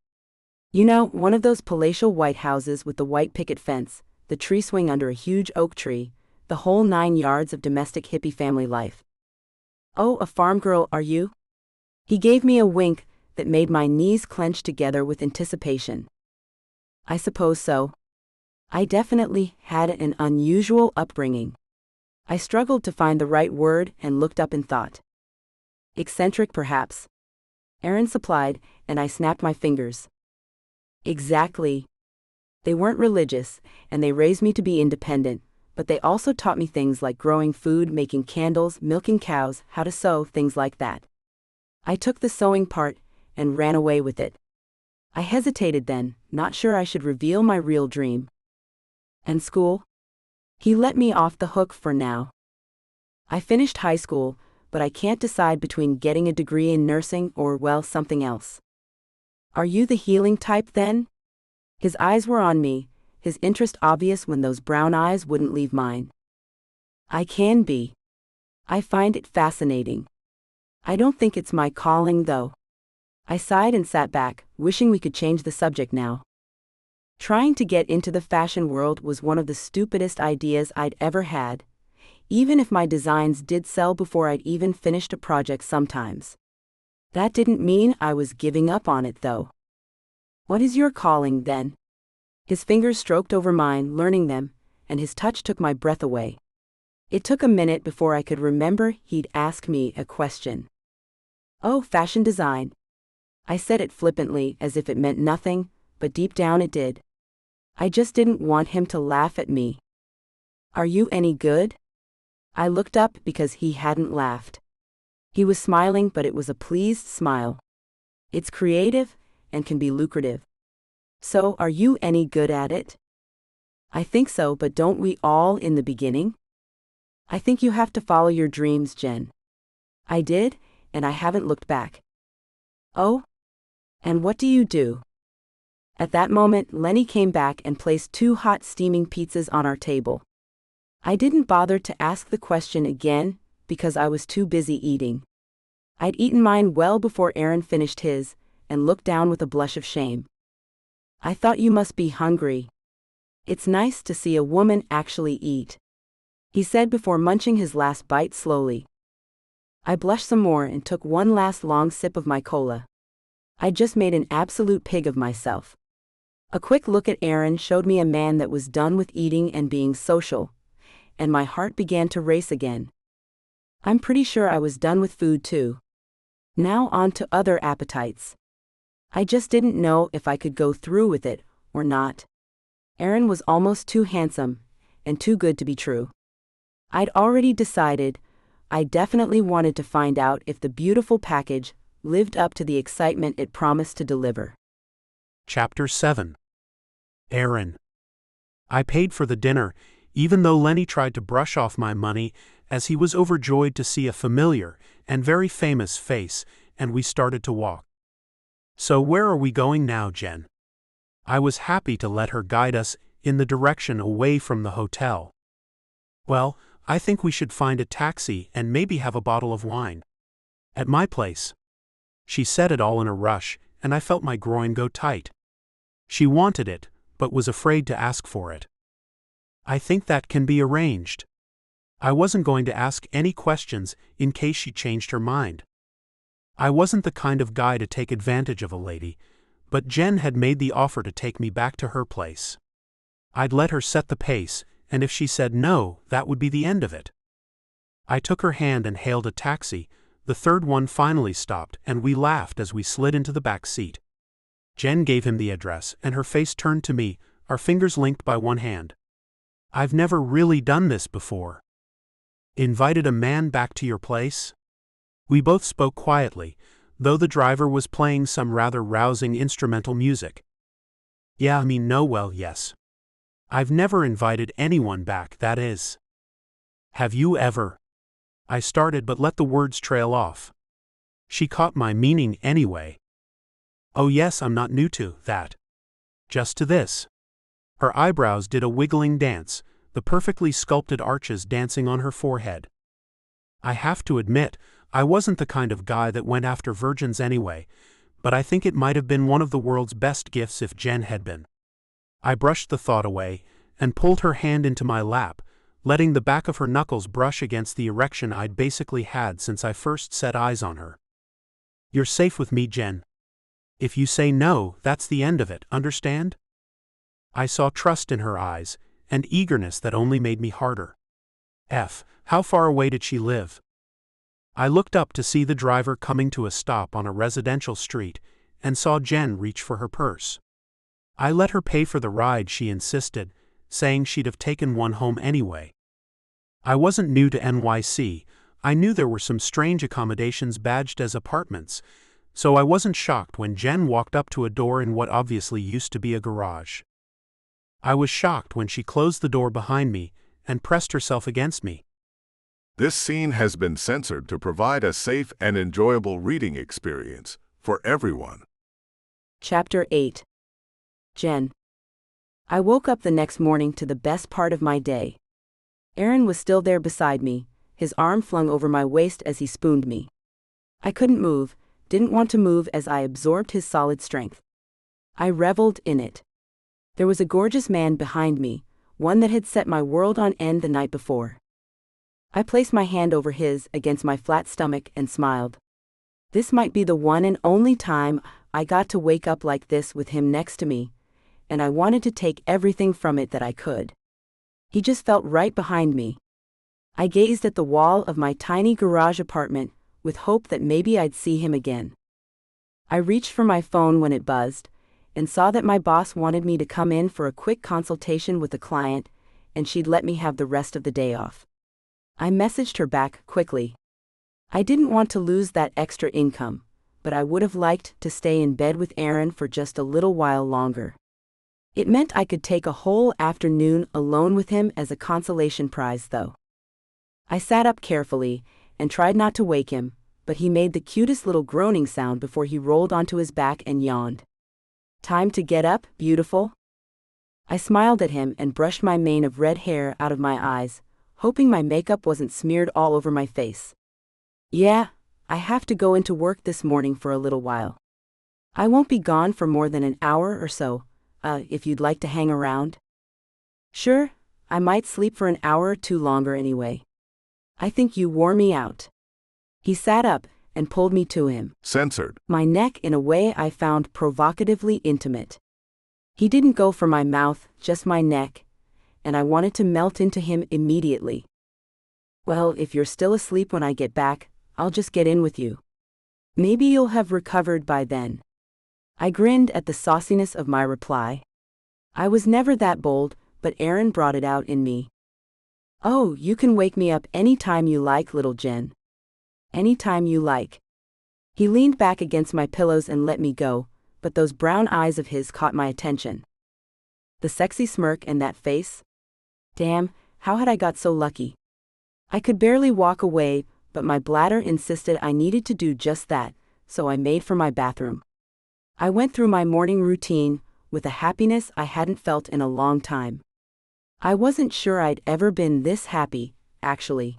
You know, one of those palatial white houses with the white picket fence, the tree swing under a huge oak tree, the whole 9 yards of domestic hippie family life. Oh, a farm girl, are you? He gave me a wink that made my knees clench together with anticipation. I suppose so. I definitely had an unusual upbringing. I struggled to find the right word and looked up in thought. Eccentric, perhaps. Aaron supplied, and I snapped my fingers. Exactly. They weren't religious, and they raised me to be independent, but they also taught me things like growing food, making candles, milking cows, how to sew, things like that. I took the sewing part and ran away with it. I hesitated then, not sure I should reveal my real dream. And school? He let me off the hook for now. I finished high school, but I can't decide between getting a degree in nursing or, well, something else. Are you the healing type then? His eyes were on me, his interest obvious when those brown eyes wouldn't leave mine. I can be. I find it fascinating. I don't think it's my calling, though. I sighed and sat back, wishing we could change the subject now. Trying to get into the fashion world was one of the stupidest ideas I'd ever had, even if my designs did sell before I'd even finished a project sometimes. That didn't mean I was giving up on it, though. What is your calling, then? His fingers stroked over mine, learning them, and his touch took my breath away. It took a minute before I could remember he'd ask me a question. Oh, fashion design. I said it flippantly, as if it meant nothing, but deep down it did. I just didn't want him to laugh at me. Are you any good? I looked up because he hadn't laughed. He was smiling, but it was a pleased smile. It's creative and can be lucrative. So, are you any good at it? I think so, but don't we all in the beginning? I think you have to follow your dreams, Jenn. I did, and I haven't looked back. Oh? And what do you do? At that moment, Lenny came back and placed 2 hot steaming pizzas on our table. I didn't bother to ask the question again, because I was too busy eating. I'd eaten mine well before Aaron finished his, and looked down with a blush of shame. I thought you must be hungry. It's nice to see a woman actually eat, he said before munching his last bite slowly. I blushed some more and took one last long sip of my cola. I'd just made an absolute pig of myself. A quick look at Aaron showed me a man that was done with eating and being social, and my heart began to race again. I'm pretty sure I was done with food too. Now on to other appetites. I just didn't know if I could go through with it or not. Aaron was almost too handsome and too good to be true. I'd already decided I definitely wanted to find out if the beautiful package lived up to the excitement it promised to deliver. Chapter 7. Aaron. I paid for the dinner, even though Lenny tried to brush off my money, as he was overjoyed to see a familiar and very famous face, and we started to walk. So where are we going now, Jenn? I was happy to let her guide us in the direction away from the hotel. Well, I think we should find a taxi and maybe have a bottle of wine. At my place. She said it all in a rush, and I felt my groin go tight. She wanted it, but was afraid to ask for it. I think that can be arranged. I wasn't going to ask any questions in case she changed her mind. I wasn't the kind of guy to take advantage of a lady, but Jenn had made the offer to take me back to her place. I'd let her set the pace, and if she said no, that would be the end of it. I took her hand and hailed a taxi. The third one finally stopped, and we laughed as we slid into the back seat. Jenn gave him the address, and her face turned to me, our fingers linked by one hand. I've never really done this before. Invited a man back to your place? We both spoke quietly, though the driver was playing some rather rousing instrumental music. Yeah, well, yes. I've never invited anyone back, that is. Have you ever? I started but let the words trail off. She caught my meaning anyway. Oh yes, I'm not new to that. Just to this. Her eyebrows did a wiggling dance, the perfectly sculpted arches dancing on her forehead. I have to admit, I wasn't the kind of guy that went after virgins anyway, but I think it might have been one of the world's best gifts if Jenn had been. I brushed the thought away, and pulled her hand into my lap, letting the back of her knuckles brush against the erection I'd basically had since I first set eyes on her. You're safe with me, Jenn. If you say no, that's the end of it, understand? I saw trust in her eyes, and eagerness that only made me harder. How far away did she live? I looked up to see the driver coming to a stop on a residential street, and saw Jenn reach for her purse. I let her pay for the ride she insisted, saying she'd have taken one home anyway. I wasn't new to NYC. I knew there were some strange accommodations badged as apartments, so I wasn't shocked when Jenn walked up to a door in what obviously used to be a garage. I was shocked when she closed the door behind me and pressed herself against me. This scene has been censored to provide a safe and enjoyable reading experience for everyone. Chapter 8. Jenn. I woke up the next morning to the best part of my day. Aaron was still there beside me, his arm flung over my waist as he spooned me. I couldn't move, didn't want to move as I absorbed his solid strength. I reveled in it. There was a gorgeous man behind me, one that had set my world on end the night before. I placed my hand over his against my flat stomach and smiled. This might be the one and only time I got to wake up like this with him next to me, and I wanted to take everything from it that I could. He just felt right behind me. I gazed at the wall of my tiny garage apartment with hope that maybe I'd see him again. I reached for my phone when it buzzed, and saw that my boss wanted me to come in for a quick consultation with a client, and she'd let me have the rest of the day off. I messaged her back quickly. I didn't want to lose that extra income, but I would have liked to stay in bed with Aaron for just a little while longer. It meant I could take a whole afternoon alone with him as a consolation prize, though. I sat up carefully and tried not to wake him, but he made the cutest little groaning sound before he rolled onto his back and yawned. "Time to get up, beautiful?" I smiled at him and brushed my mane of red hair out of my eyes, hoping my makeup wasn't smeared all over my face. "Yeah, I have to go into work this morning for a little while. I won't be gone for more than an hour or so, if you'd like to hang around." "Sure, I might sleep for an hour or two longer anyway. I think you wore me out." He sat up and pulled me to him. Censored. My neck in a way I found provocatively intimate. He didn't go for my mouth, just my neck, and I wanted to melt into him immediately. "Well, if you're still asleep when I get back, I'll just get in with you. Maybe you'll have recovered by then." I grinned at the sauciness of my reply. I was never that bold, but Aaron brought it out in me. "Oh, you can wake me up any time you like, little Jenn. Any time you like." He leaned back against my pillows and let me go, but those brown eyes of his caught my attention. The sexy smirk and that face? Damn, how had I got so lucky? I could barely walk away, but my bladder insisted I needed to do just that, so I made for my bathroom. I went through my morning routine with a happiness I hadn't felt in a long time. I wasn't sure I'd ever been this happy, actually.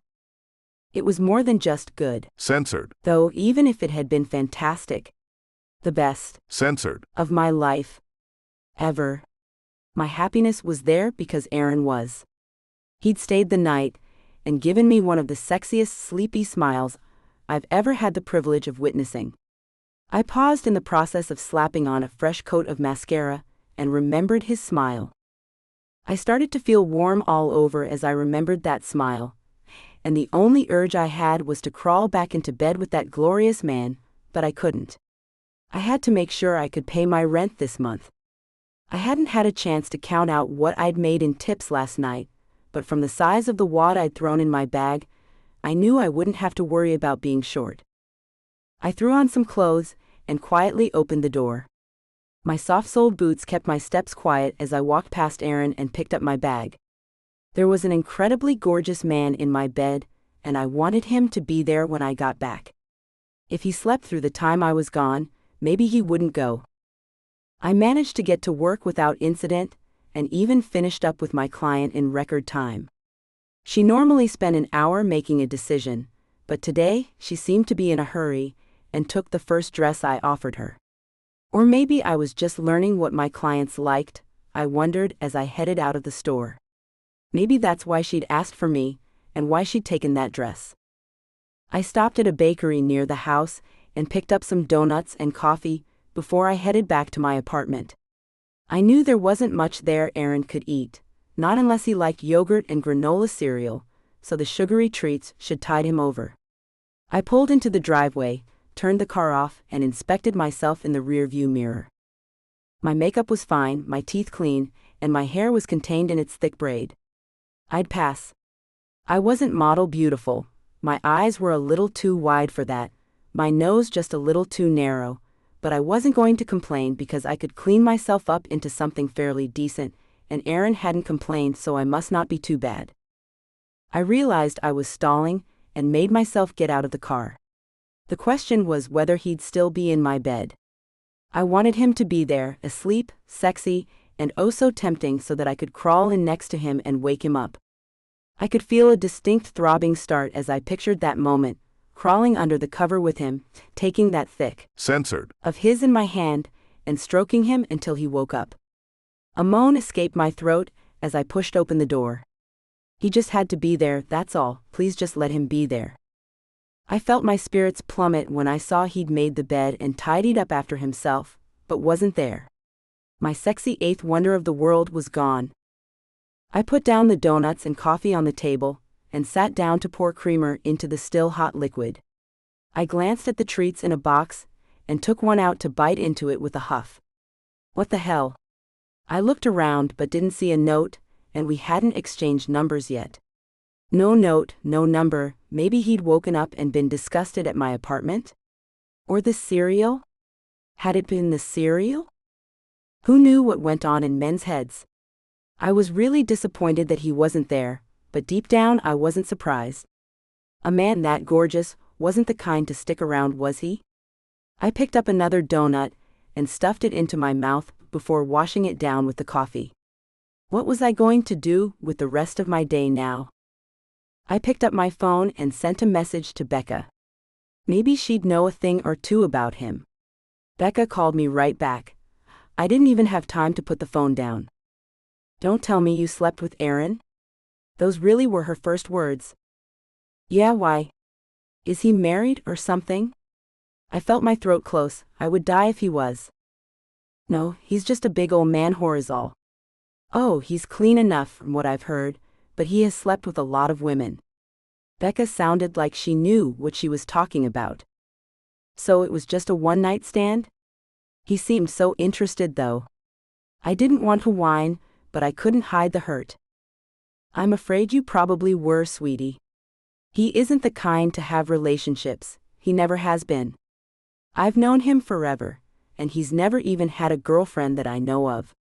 It was more than just good. Censored. Though even if it had been fantastic. The best. Censored. Of my life. Ever. My happiness was there because Aaron was. He'd stayed the night, and given me one of the sexiest sleepy smiles I've ever had the privilege of witnessing. I paused in the process of slapping on a fresh coat of mascara, and remembered his smile. I started to feel warm all over as I remembered that smile, and the only urge I had was to crawl back into bed with that glorious man, but I couldn't. I had to make sure I could pay my rent this month. I hadn't had a chance to count out what I'd made in tips last night, but from the size of the wad I'd thrown in my bag, I knew I wouldn't have to worry about being short. I threw on some clothes and quietly opened the door. My soft-soled boots kept my steps quiet as I walked past Aaron and picked up my bag. There was an incredibly gorgeous man in my bed, and I wanted him to be there when I got back. If he slept through the time I was gone, maybe he wouldn't go. I managed to get to work without incident, and even finished up with my client in record time. She normally spent an hour making a decision, but today she seemed to be in a hurry, and took the first dress I offered her. Or maybe I was just learning what my clients liked, I wondered as I headed out of the store. Maybe that's why she'd asked for me, and why she'd taken that dress. I stopped at a bakery near the house and picked up some donuts and coffee before I headed back to my apartment. I knew there wasn't much there Aaron could eat, not unless he liked yogurt and granola cereal, so the sugary treats should tide him over. I pulled into the driveway, turned the car off, and inspected myself in the rearview mirror. My makeup was fine, my teeth clean, and my hair was contained in its thick braid. I'd pass. I wasn't model beautiful, my eyes were a little too wide for that, my nose just a little too narrow, but I wasn't going to complain because I could clean myself up into something fairly decent, and Aaron hadn't complained, so I must not be too bad. I realized I was stalling and made myself get out of the car. The question was whether he'd still be in my bed. I wanted him to be there, asleep, sexy, and oh so tempting, so that I could crawl in next to him and wake him up. I could feel a distinct throbbing start as I pictured that moment, crawling under the cover with him, taking that thick censored of his in my hand, and stroking him until he woke up. A moan escaped my throat as I pushed open the door. He just had to be there, that's all, please just let him be there. I felt my spirits plummet when I saw he'd made the bed and tidied up after himself, but wasn't there. My sexy eighth wonder of the world was gone. I put down the donuts and coffee on the table, and sat down to pour creamer into the still hot liquid. I glanced at the treats in a box, and took one out to bite into it with a huff. What the hell? I looked around but didn't see a note, and we hadn't exchanged numbers yet. No note, no number, maybe he'd woken up and been disgusted at my apartment? Or the cereal? Had it been the cereal? Who knew what went on in men's heads? I was really disappointed that he wasn't there, but deep down I wasn't surprised. A man that gorgeous wasn't the kind to stick around, was he? I picked up another donut and stuffed it into my mouth before washing it down with the coffee. What was I going to do with the rest of my day now? I picked up my phone and sent a message to Becca. Maybe she'd know a thing or two about him. Becca called me right back. I didn't even have time to put the phone down. Don't tell me you slept with Aaron? Those really were her first words. Yeah, why? Is he married or something? I felt my throat close, I would die if he was. No, he's just a big old man whore is all. Oh, he's clean enough from what I've heard, but he has slept with a lot of women. Becca sounded like she knew what she was talking about. So it was just a one-night stand? He seemed so interested though. I didn't want to whine, but I couldn't hide the hurt. I'm afraid you probably were, sweetie. He isn't the kind to have relationships, he never has been. I've known him forever, and he's never even had a girlfriend that I know of.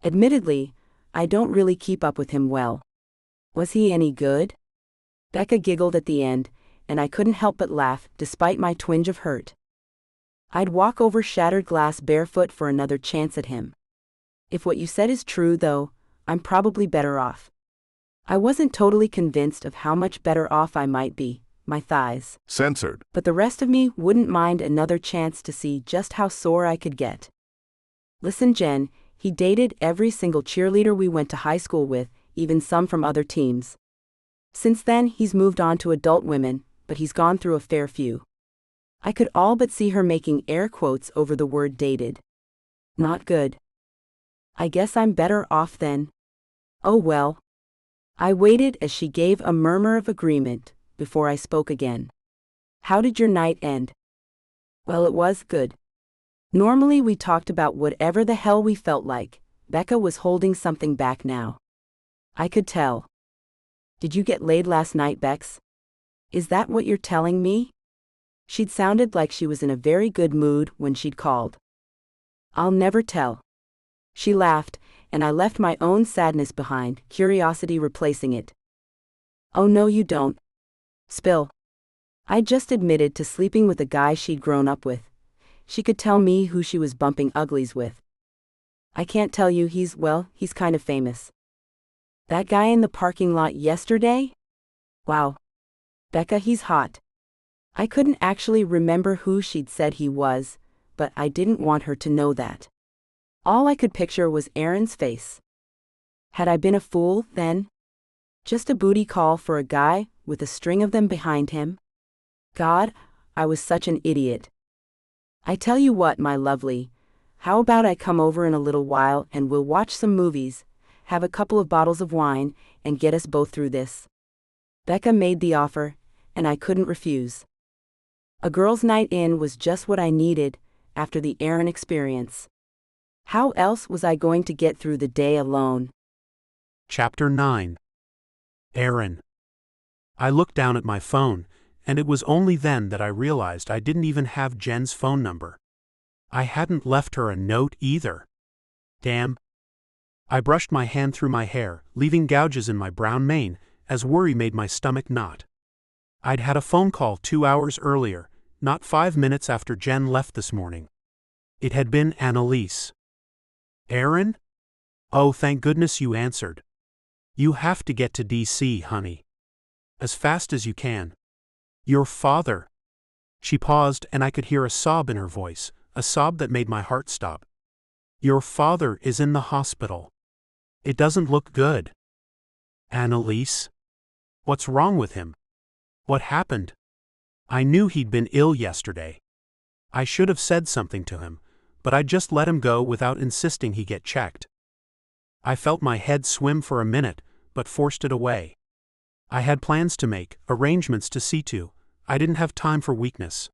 Admittedly, I don't really keep up with him well. Was he any good? Becca giggled at the end, and I couldn't help but laugh, despite my twinge of hurt. I'd walk over shattered glass barefoot for another chance at him. If what you said is true, though, I'm probably better off. I wasn't totally convinced of how much better off I might be, my thighs. censored But the rest of me wouldn't mind another chance to see just how sore I could get. Listen, Jen, he dated every single cheerleader we went to high school with, even some from other teams. Since then, he's moved on to adult women, but he's gone through a fair few. I could all but see her making air quotes over the word dated. Not good. I guess I'm better off then. Oh well. I waited as she gave a murmur of agreement before I spoke again. How did your night end? Well, it was good. Normally we talked about whatever the hell we felt like. Becca was holding something back now. I could tell. Did you get laid last night, Bex? Is that what you're telling me? She'd sounded like she was in a very good mood when she'd called. I'll never tell. She laughed, and I left my own sadness behind, curiosity replacing it. Oh no you don't. Spill. I just admitted to sleeping with a guy she'd grown up with. She could tell me who she was bumping uglies with. I can't tell you, he's kind of famous. That guy in the parking lot yesterday? Wow. Becca, he's hot. I couldn't actually remember who she'd said he was, but I didn't want her to know that. All I could picture was Aaron's face. Had I been a fool, then? Just a booty call for a guy with a string of them behind him? God, I was such an idiot. I tell you what, my lovely, how about I come over in a little while and we'll watch some movies, have a couple of bottles of wine, and get us both through this? Becca made the offer, and I couldn't refuse. A girls' night in was just what I needed after the Aaron experience. How else was I going to get through the day alone? Chapter 9. Aaron. I looked down at my phone, and it was only then that I realized I didn't even have Jenn's phone number. I hadn't left her a note either. Damn. I brushed my hand through my hair, leaving gouges in my brown mane, as worry made my stomach knot. I'd had a phone call 2 hours earlier, not 5 minutes after Jenn left this morning. It had been Annalise. Aaron? Oh, thank goodness you answered. You have to get to DC, honey. As fast as you can. Your father. She paused, and I could hear a sob in her voice, a sob that made my heart stop. Your father is in the hospital. It doesn't look good. Annalise? What's wrong with him? What happened? I knew he'd been ill yesterday. I should have said something to him, but I just let him go without insisting he get checked. I felt my head swim for a minute, but forced it away. I had plans to make, arrangements to see to. I didn't have time for weakness.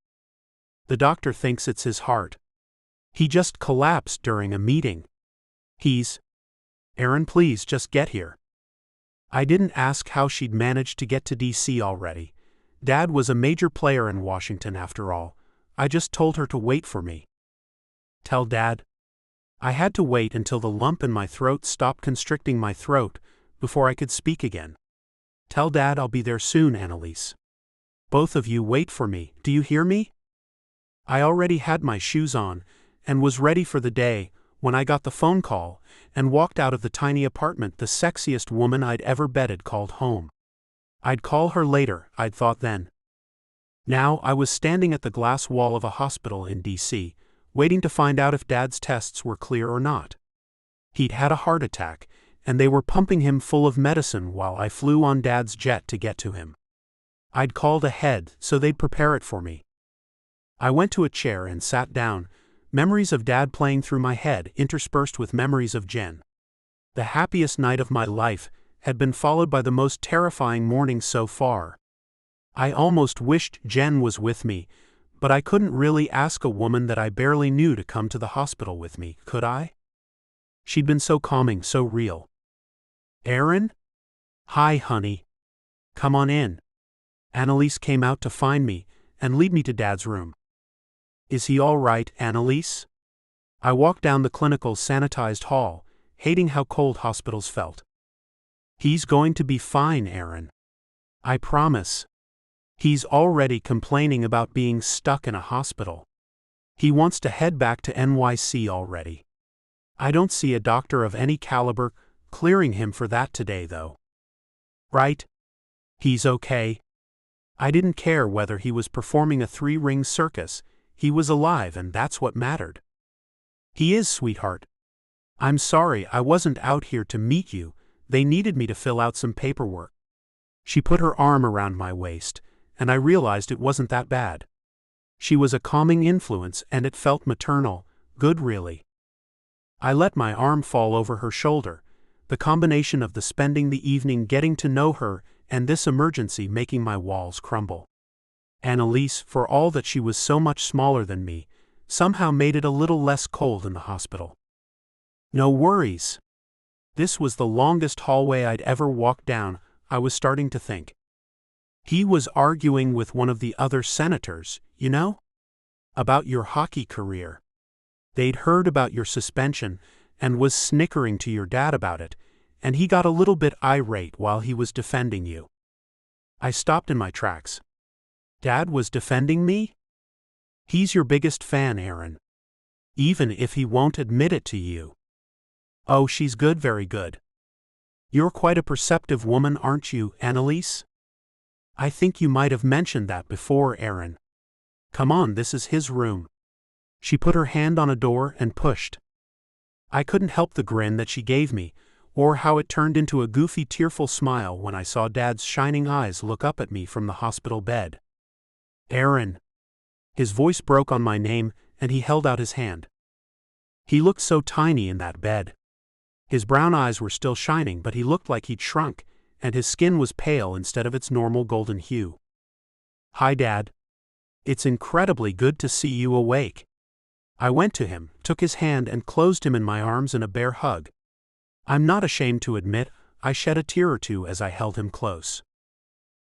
The doctor thinks it's his heart. He just collapsed during a meeting. Aaron, please just get here. I didn't ask how she'd managed to get to DC already. Dad was a major player in Washington after all. I just told her to wait for me. Tell Dad? I had to wait until the lump in my throat stopped constricting my throat before I could speak again. Tell Dad I'll be there soon, Annalise. Both of you wait for me, do you hear me? I already had my shoes on and was ready for the day when I got the phone call and walked out of the tiny apartment the sexiest woman I'd ever bedded called home. I'd call her later, I'd thought then. Now I was standing at the glass wall of a hospital in DC, waiting to find out if Dad's tests were clear or not. He'd had a heart attack, and they were pumping him full of medicine while I flew on Dad's jet to get to him. I'd called ahead so they'd prepare it for me. I went to a chair and sat down, memories of Dad playing through my head interspersed with memories of Jenn. The happiest night of my life had been followed by the most terrifying morning so far. I almost wished Jenn was with me, but I couldn't really ask a woman that I barely knew to come to the hospital with me, could I? She'd been so calming, so real. Aaron? Hi, honey. Come on in. Annalise came out to find me and lead me to Dad's room. Is he all right, Annalise? I walked down the clinical sanitized hall, hating how cold hospitals felt. He's going to be fine, Aaron. I promise. He's already complaining about being stuck in a hospital. He wants to head back to NYC already. I don't see a doctor of any caliber clearing him for that today, though. Right? He's okay. I didn't care whether he was performing a 3-ring circus. He was alive, and that's what mattered. He is, sweetheart. I'm sorry I wasn't out here to meet you. They needed me to fill out some paperwork. She put her arm around my waist, and I realized it wasn't that bad. She was a calming influence, and it felt maternal, good really. I let my arm fall over her shoulder, the combination of the spending the evening getting to know her and this emergency making my walls crumble. Annalise, for all that she was so much smaller than me, somehow made it a little less cold in the hospital. No worries. This was the longest hallway I'd ever walked down, I was starting to think. He was arguing with one of the other senators, you know? About your hockey career. They'd heard about your suspension and was snickering to your dad about it, and he got a little bit irate while he was defending you. I stopped in my tracks. Dad was defending me? He's your biggest fan, Aaron. Even if he won't admit it to you. Oh, she's good, very good. You're quite a perceptive woman, aren't you, Annalise? I think you might have mentioned that before, Aaron. Come on, this is his room. She put her hand on a door and pushed. I couldn't help the grin that she gave me, or how it turned into a goofy, tearful smile when I saw Dad's shining eyes look up at me from the hospital bed. Aaron. His voice broke on my name, and he held out his hand. He looked so tiny in that bed. His brown eyes were still shining, but he looked like he'd shrunk, and his skin was pale instead of its normal golden hue. Hi, Dad. It's incredibly good to see you awake. I went to him, took his hand and closed him in my arms in a bear hug. I'm not ashamed to admit, I shed a tear or two as I held him close.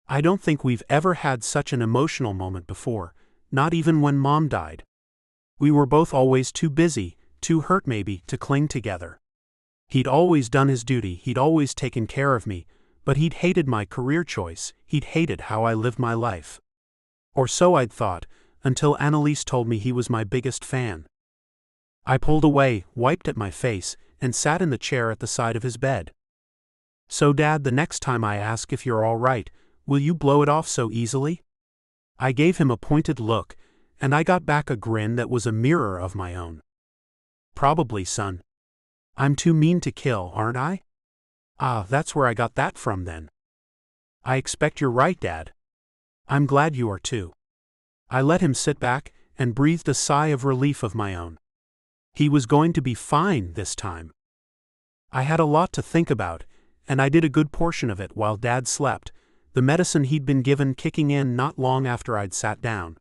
I don't think we've ever had such an emotional moment before, not even when Mom died. We were both always too busy, too hurt maybe, to cling together. He'd always done his duty, he'd always taken care of me, but he'd hated my career choice, he'd hated how I lived my life. Or so I'd thought, until Annalise told me he was my biggest fan. I pulled away, wiped at my face, and sat in the chair at the side of his bed. So Dad, the next time I ask if you're all right, will you blow it off so easily? I gave him a pointed look, and I got back a grin that was a mirror of my own. Probably, son. I'm too mean to kill, aren't I? Ah, that's where I got that from then. I expect you're right, Dad. I'm glad you are too. I let him sit back and breathed a sigh of relief of my own. He was going to be fine this time. I had a lot to think about, and I did a good portion of it while Dad slept, the medicine he'd been given kicking in not long after I'd sat down.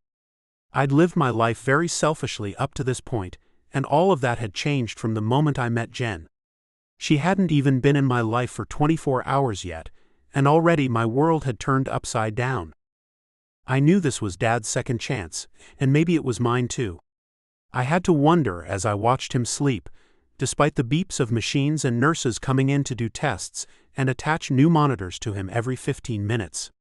I'd lived my life very selfishly up to this point, and all of that had changed from the moment I met Jenn. She hadn't even been in my life for 24 hours yet, and already my world had turned upside down. I knew this was Dad's second chance, and maybe it was mine too. I had to wonder as I watched him sleep, despite the beeps of machines and nurses coming in to do tests and attach new monitors to him every 15 minutes.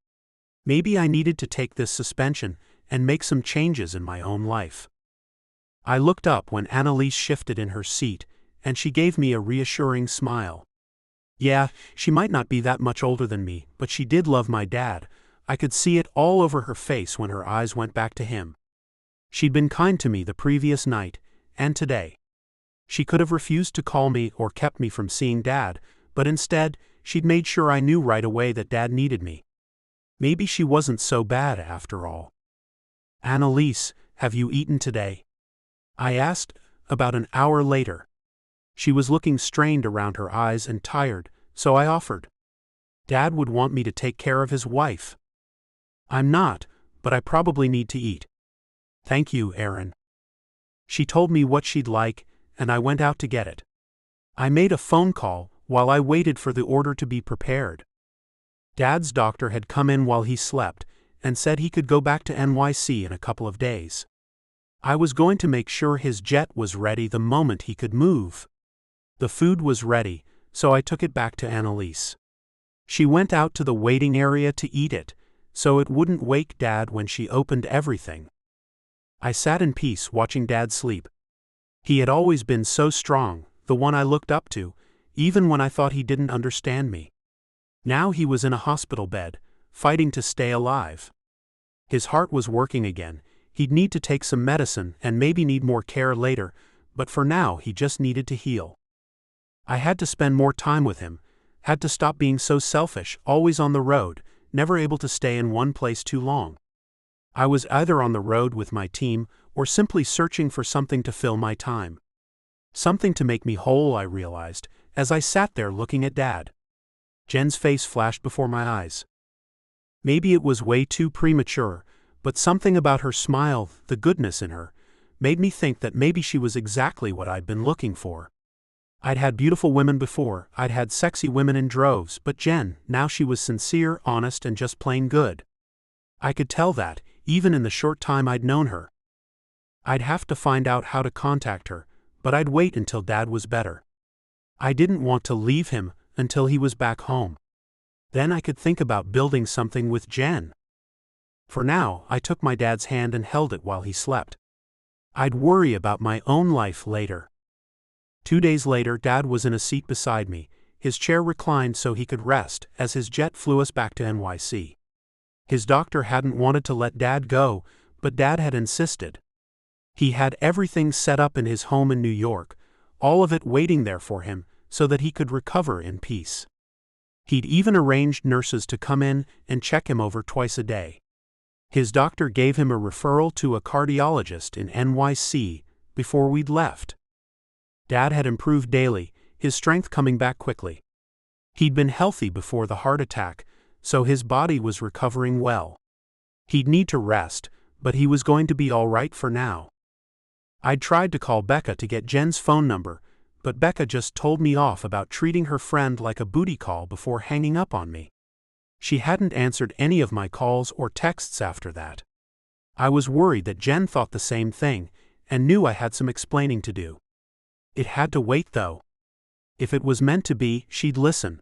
Maybe I needed to take this suspension and make some changes in my own life. I looked up when Annalise shifted in her seat, and she gave me a reassuring smile. Yeah, she might not be that much older than me, but she did love my dad. I could see it all over her face when her eyes went back to him. She'd been kind to me the previous night, and today. She could have refused to call me or kept me from seeing Dad, but instead, she'd made sure I knew right away that Dad needed me. Maybe she wasn't so bad after all. Annalise, have you eaten today? I asked, about an hour later. She was looking strained around her eyes and tired, so I offered. Dad would want me to take care of his wife. I'm not, but I probably need to eat. Thank you, Erin. She told me what she'd like, and I went out to get it. I made a phone call while I waited for the order to be prepared. Dad's doctor had come in while he slept and said he could go back to NYC in a couple of days. I was going to make sure his jet was ready the moment he could move. The food was ready, so I took it back to Annalise. She went out to the waiting area to eat it, so it wouldn't wake Dad when she opened everything. I sat in peace watching Dad sleep. He had always been so strong, the one I looked up to, even when I thought he didn't understand me. Now he was in a hospital bed, fighting to stay alive. His heart was working again. He'd need to take some medicine and maybe need more care later, but for now he just needed to heal. I had to spend more time with him, had to stop being so selfish, always on the road, never able to stay in one place too long. I was either on the road with my team or simply searching for something to fill my time. Something to make me whole, I realized, as I sat there looking at Dad. Jenn's face flashed before my eyes. Maybe it was way too premature, but something about her smile, the goodness in her, made me think that maybe she was exactly what I'd been looking for. I'd had beautiful women before, I'd had sexy women in droves, but Jenn, now she was sincere, honest, and just plain good. I could tell that, even in the short time I'd known her. I'd have to find out how to contact her, but I'd wait until Dad was better. I didn't want to leave him until he was back home. Then I could think about building something with Jenn. For now, I took my dad's hand and held it while he slept. I'd worry about my own life later. 2 days later, Dad was in a seat beside me, his chair reclined so he could rest as his jet flew us back to NYC. His doctor hadn't wanted to let Dad go, but Dad had insisted. He had everything set up in his home in New York, all of it waiting there for him so that he could recover in peace. He'd even arranged nurses to come in and check him over twice a day. His doctor gave him a referral to a cardiologist in NYC before we'd left. Dad had improved daily, his strength coming back quickly. He'd been healthy before the heart attack, so his body was recovering well. He'd need to rest, but he was going to be all right for now. I'd tried to call Becca to get Jenn's phone number, but Becca just told me off about treating her friend like a booty call before hanging up on me. She hadn't answered any of my calls or texts after that. I was worried that Jenn thought the same thing, and knew I had some explaining to do. It had to wait though. If it was meant to be, she'd listen.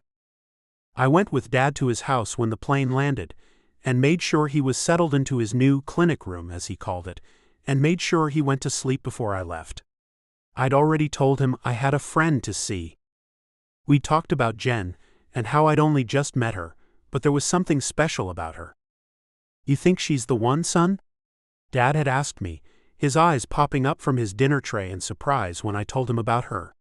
I went with Dad to his house when the plane landed, and made sure he was settled into his new clinic room, as he called it, and made sure he went to sleep before I left. I'd already told him I had a friend to see. We talked about Jenn, and how I'd only just met her, but there was something special about her. "You think she's the one, son?" Dad had asked me, his eyes popping up from his dinner tray in surprise when I told him about her.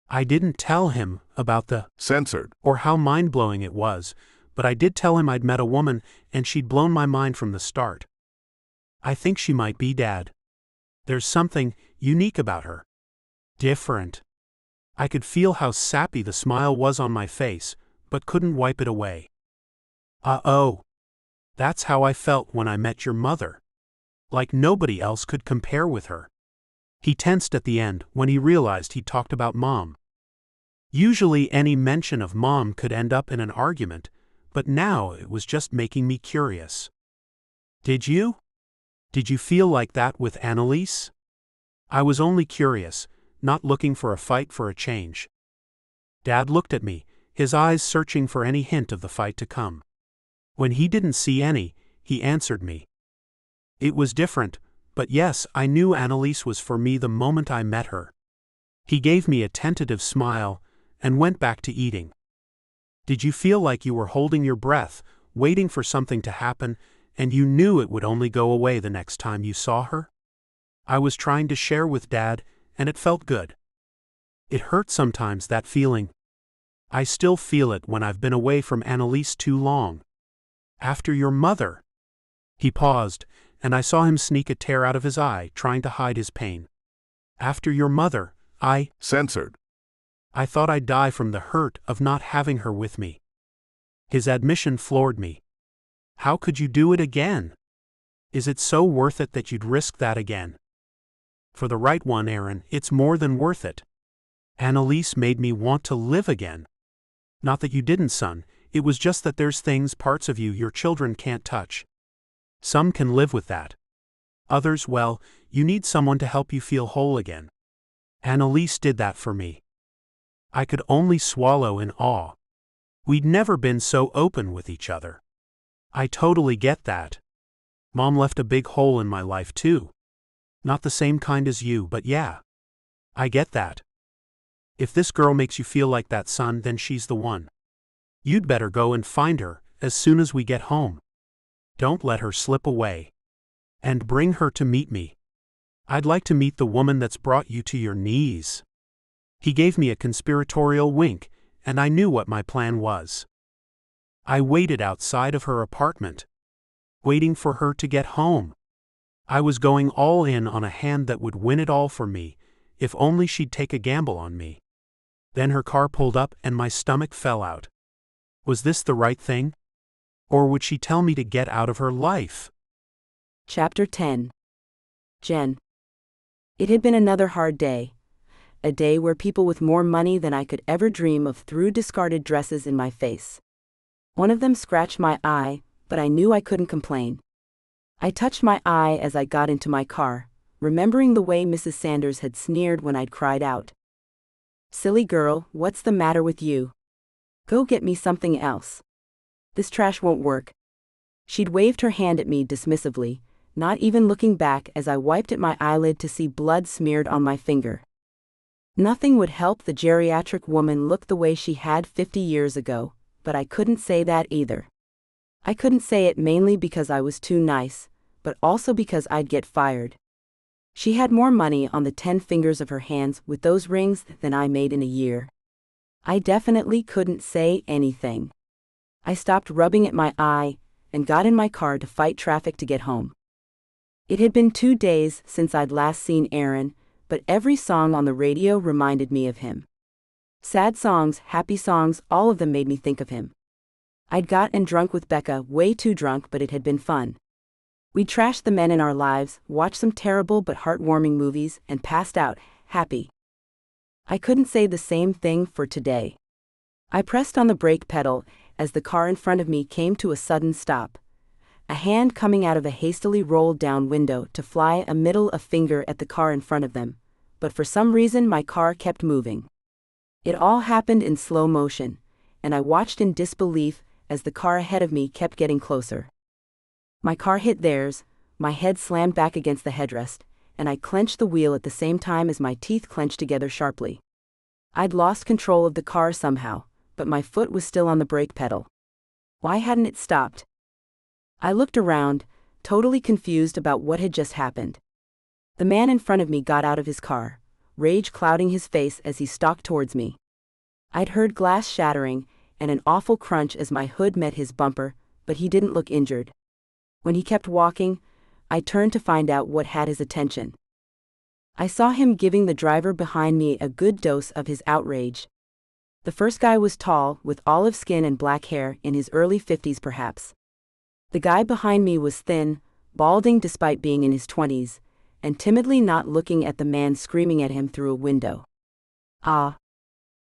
I didn't tell him about the censored or how mind-blowing it was, but I did tell him I'd met a woman and she'd blown my mind from the start. "I think she might be, Dad. There's something unique about her. Different." I could feel how sappy the smile was on my face, but couldn't wipe it away. "Oh. That's how I felt when I met your mother. Like nobody else could compare with her." He tensed at the end when he realized he talked about Mom. Usually any mention of Mom could end up in an argument, but now it was just making me curious. Did you feel like that with Annalise?" I was only curious, not looking for a fight for a change. Dad looked at me, his eyes searching for any hint of the fight to come. When he didn't see any, he answered me. "It was different, but yes, I knew Annalise was for me the moment I met her." He gave me a tentative smile and went back to eating. "Did you feel like you were holding your breath, waiting for something to happen, and you knew it would only go away the next time you saw her?" I was trying to share with Dad, and it felt good. It hurt sometimes, that feeling. I still feel it when I've been away from Annalise too long. "After your mother." He paused, and I saw him sneak a tear out of his eye, trying to hide his pain. "After your mother, censored. I thought I'd die from the hurt of not having her with me." His admission floored me. "How could you do it again? Is it so worth it that you'd risk that again?" "For the right one, Aaron, it's more than worth it. Annalise made me want to live again. Not that you didn't, son, it was just that there's things, parts of you your children can't touch. Some can live with that. Others, well, you need someone to help you feel whole again. Annalise did that for me." I could only swallow in awe. We'd never been so open with each other. "I totally get that. Mom left a big hole in my life too. Not the same kind as you, but yeah. I get that. If this girl makes you feel like that, son, then she's the one. You'd better go and find her as soon as we get home. Don't let her slip away. And bring her to meet me. I'd like to meet the woman that's brought you to your knees." He gave me a conspiratorial wink, and I knew what my plan was. I waited outside of her apartment, waiting for her to get home. I was going all in on a hand that would win it all for me, if only she'd take a gamble on me. Then her car pulled up and my stomach fell out. Was this the right thing? Or would she tell me to get out of her life? Chapter 10. Jenn. It had been another hard day. A day where people with more money than I could ever dream of threw discarded dresses in my face. One of them scratched my eye, but I knew I couldn't complain. I touched my eye as I got into my car, remembering the way Mrs. Sanders had sneered when I'd cried out, "Silly girl, what's the matter with you? Go get me something else. This trash won't work." She'd waved her hand at me dismissively, not even looking back as I wiped at my eyelid to see blood smeared on my finger. Nothing would help the geriatric woman look the way she had 50 years ago, but I couldn't say that either. I couldn't say it mainly because I was too nice, but also because I'd get fired. She had more money on the 10 fingers of her hands with those rings than I made in a year. I definitely couldn't say anything. I stopped rubbing at my eye and got in my car to fight traffic to get home. It had been 2 days since I'd last seen Aaron, but every song on the radio reminded me of him. Sad songs, happy songs, all of them made me think of him. I'd got and drunk with Becca, way too drunk, but it had been fun. We trashed the men in our lives, watched some terrible but heartwarming movies, and passed out, happy. I couldn't say the same thing for today. I pressed on the brake pedal as the car in front of me came to a sudden stop. A hand coming out of a hastily rolled down window to fly a middle finger at the car in front of them, but for some reason my car kept moving. It all happened in slow motion, and I watched in disbelief as the car ahead of me kept getting closer. My car hit theirs, my head slammed back against the headrest, and I clenched the wheel at the same time as my teeth clenched together sharply. I'd lost control of the car somehow, but my foot was still on the brake pedal. Why hadn't it stopped? I looked around, totally confused about what had just happened. The man in front of me got out of his car, rage clouding his face as he stalked towards me. I'd heard glass shattering and an awful crunch as my hood met his bumper, but he didn't look injured. When he kept walking, I turned to find out what had his attention. I saw him giving the driver behind me a good dose of his outrage. The first guy was tall, with olive skin and black hair, in his early 50s perhaps. The guy behind me was thin, balding despite being in his 20s, and timidly not looking at the man screaming at him through a window. Ah!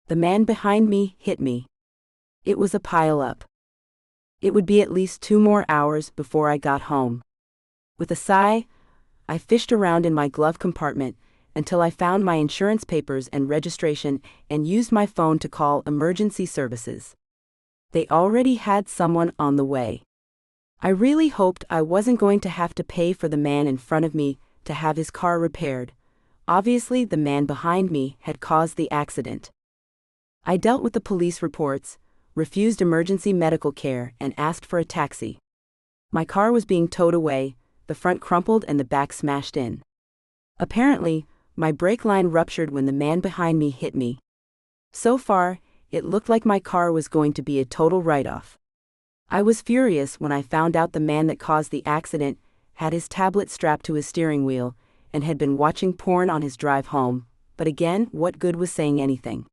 The man behind me hit me. It was a pile-up. It would be at least 2 more hours before I got home. With a sigh, I fished around in my glove compartment until I found my insurance papers and registration and used my phone to call emergency services. They already had someone on the way. I really hoped I wasn't going to have to pay for the man in front of me to have his car repaired. Obviously, the man behind me had caused the accident. I dealt with the police reports, refused emergency medical care, and asked for a taxi. My car was being towed away, the front crumpled and the back smashed in. Apparently, my brake line ruptured when the man behind me hit me. So far, it looked like my car was going to be a total write-off. I was furious when I found out the man that caused the accident had his tablet strapped to his steering wheel and had been watching porn on his drive home, but again, what good was saying anything?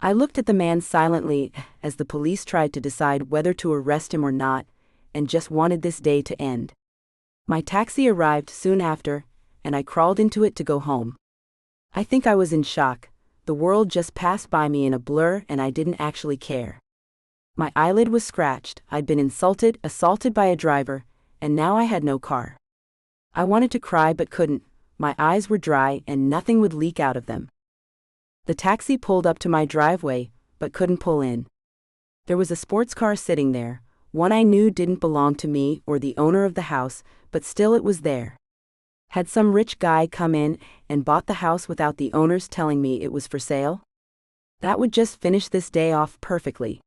I looked at the man silently as the police tried to decide whether to arrest him or not, and just wanted this day to end. My taxi arrived soon after, and I crawled into it to go home. I think I was in shock. The world just passed by me in a blur and I didn't actually care. My eyelid was scratched, I'd been insulted, assaulted by a driver, and now I had no car. I wanted to cry but couldn't. My eyes were dry and nothing would leak out of them. The taxi pulled up to my driveway, but couldn't pull in. There was a sports car sitting there, one I knew didn't belong to me or the owner of the house, but still it was there. Had some rich guy come in and bought the house without the owners telling me it was for sale? That would just finish this day off perfectly.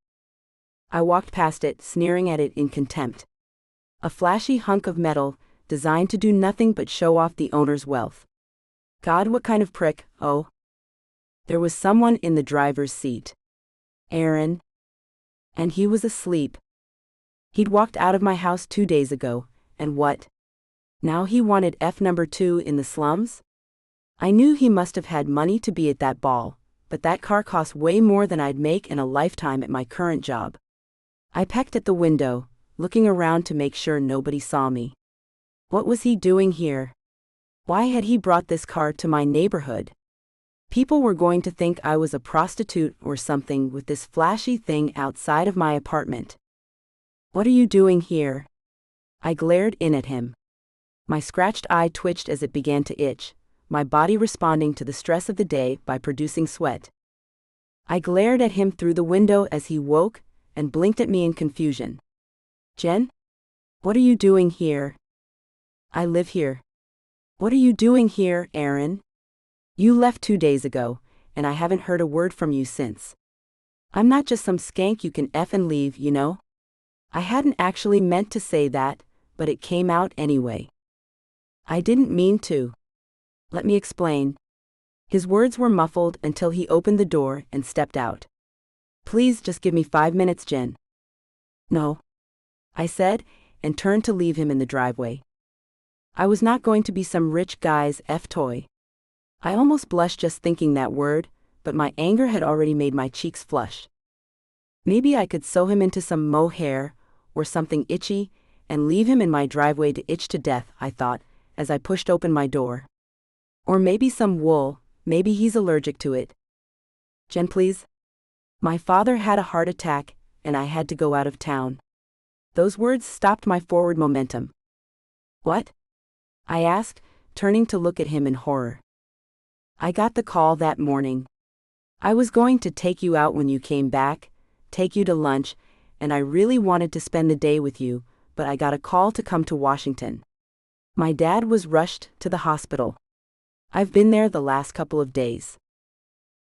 I walked past it, sneering at it in contempt. A flashy hunk of metal, designed to do nothing but show off the owner's wealth. God, what kind of prick, oh? There was someone in the driver's seat. Aaron. And he was asleep. He'd walked out of my house 2 days ago, and what? Now he wanted number 2 in the slums? I knew he must have had money to be at that ball, but that car cost way more than I'd make in a lifetime at my current job. I pecked at the window, looking around to make sure nobody saw me. What was he doing here? Why had he brought this car to my neighborhood? People were going to think I was a prostitute or something with this flashy thing outside of my apartment. What are you doing here? I glared in at him. My scratched eye twitched as it began to itch, my body responding to the stress of the day by producing sweat. I glared at him through the window as he woke and blinked at me in confusion. Jen? What are you doing here? I live here. What are you doing here, Aaron? You left 2 days ago, and I haven't heard a word from you since. I'm not just some skank you can F and leave, you know? I hadn't actually meant to say that, but it came out anyway. I didn't mean to. Let me explain. His words were muffled until he opened the door and stepped out. Please just give me 5 minutes, Jen. No. I said, and turned to leave him in the driveway. I was not going to be some rich guy's toy. I almost blushed just thinking that word, but my anger had already made my cheeks flush. Maybe I could sew him into some mohair or something itchy and leave him in my driveway to itch to death, I thought, as I pushed open my door. Or maybe some wool, maybe he's allergic to it. Jenn, please? My father had a heart attack, and I had to go out of town. Those words stopped my forward momentum. What? I asked, turning to look at him in horror. I got the call that morning. I was going to take you out when you came back, take you to lunch, and I really wanted to spend the day with you, but I got a call to come to Washington. My dad was rushed to the hospital. I've been there the last couple of days.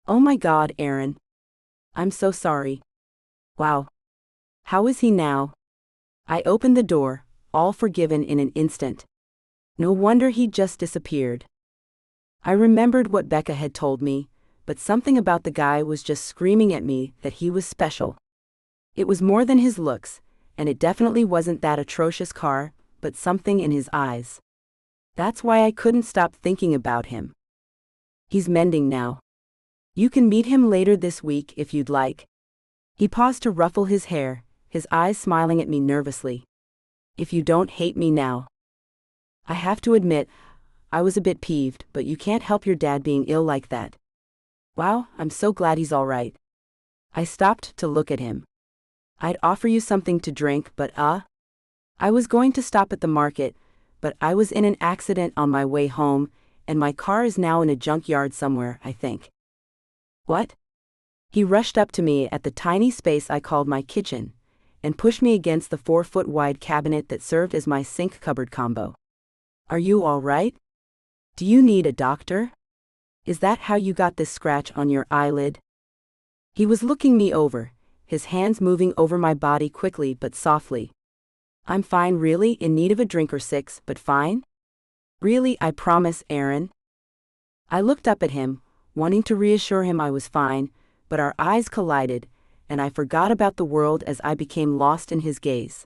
Oh my God, Aaron. I'm so sorry. Wow. How is he now? I opened the door, all forgiven in an instant. No wonder he'd just disappeared. I remembered what Becca had told me, but something about the guy was just screaming at me that he was special. It was more than his looks, and it definitely wasn't that atrocious car, but something in his eyes. That's why I couldn't stop thinking about him. He's mending now. You can meet him later this week if you'd like. He paused to ruffle his hair, his eyes smiling at me nervously. If you don't hate me now. I have to admit, I was a bit peeved, but you can't help your dad being ill like that. Wow, I'm so glad he's all right. I stopped to look at him. I'd offer you something to drink, but I was going to stop at the market, but I was in an accident on my way home, and my car is now in a junkyard somewhere, I think. What? He rushed up to me at the tiny space I called my kitchen, and pushed me against the 4-foot-wide cabinet that served as my sink cupboard combo. Are you all right? Do you need a doctor? Is that how you got this scratch on your eyelid? He was looking me over, his hands moving over my body quickly but softly. I'm fine, really, in need of a drink or 6, but fine? Really, I promise, Aaron. I looked up at him, wanting to reassure him I was fine, but our eyes collided, and I forgot about the world as I became lost in his gaze.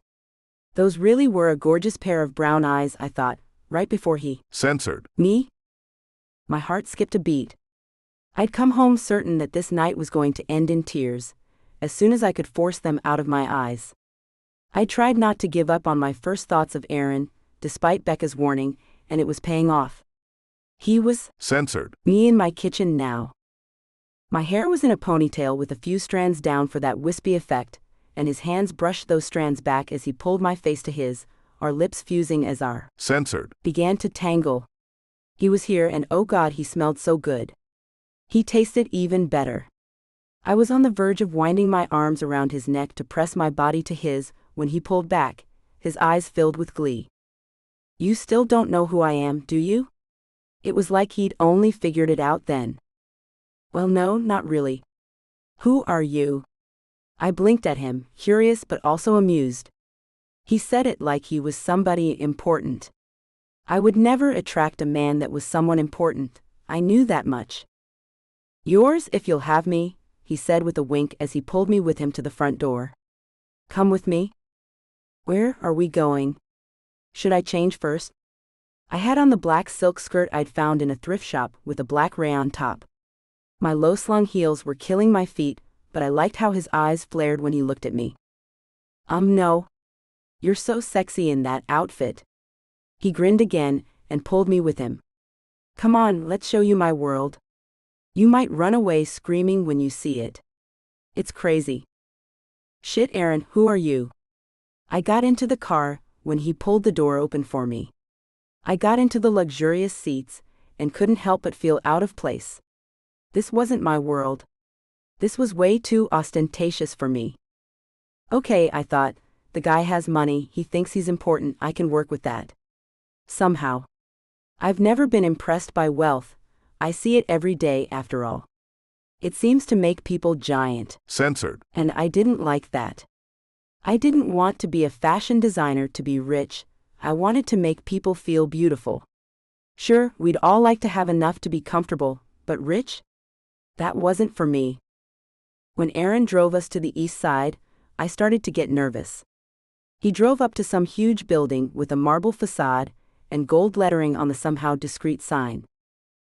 Those really were a gorgeous pair of brown eyes, I thought, right before he censored me. My heart skipped a beat. I'd come home certain that this night was going to end in tears, as soon as I could force them out of my eyes. I tried not to give up on my first thoughts of Aaron, despite Becca's warning, and it was paying off. He was censored me in my kitchen now. My hair was in a ponytail with a few strands down for that wispy effect, and his hands brushed those strands back as he pulled my face to his, our lips fusing as our censored began to tangle. He was here, and oh God, he smelled so good. He tasted even better. I was on the verge of winding my arms around his neck to press my body to his, when he pulled back, his eyes filled with glee. You still don't know who I am, do you? It was like he'd only figured it out then. Well, no, not really. Who are you? I blinked at him, curious but also amused. He said it like he was somebody important. I would never attract a man that was someone important, I knew that much. Yours if you'll have me, he said with a wink as he pulled me with him to the front door. Come with me? Where are we going? Should I change first? I had on the black silk skirt I'd found in a thrift shop with a black rayon top. My low-slung heels were killing my feet, but I liked how his eyes flared when he looked at me. No. You're so sexy in that outfit. He grinned again and pulled me with him. Come on, let's show you my world. You might run away screaming when you see it. It's crazy. Shit, Aaron, who are you? I got into the car when he pulled the door open for me. I got into the luxurious seats and couldn't help but feel out of place. This wasn't my world. This was way too ostentatious for me. Okay, I thought, the guy has money, he thinks he's important, I can work with that. Somehow. I've never been impressed by wealth, I see it every day after all. It seems to make people giant. censored And I didn't like that. I didn't want to be a fashion designer to be rich, I wanted to make people feel beautiful. Sure, we'd all like to have enough to be comfortable, but rich? That wasn't for me. When Aaron drove us to the east side, I started to get nervous. He drove up to some huge building with a marble facade and gold lettering on the somehow discreet sign.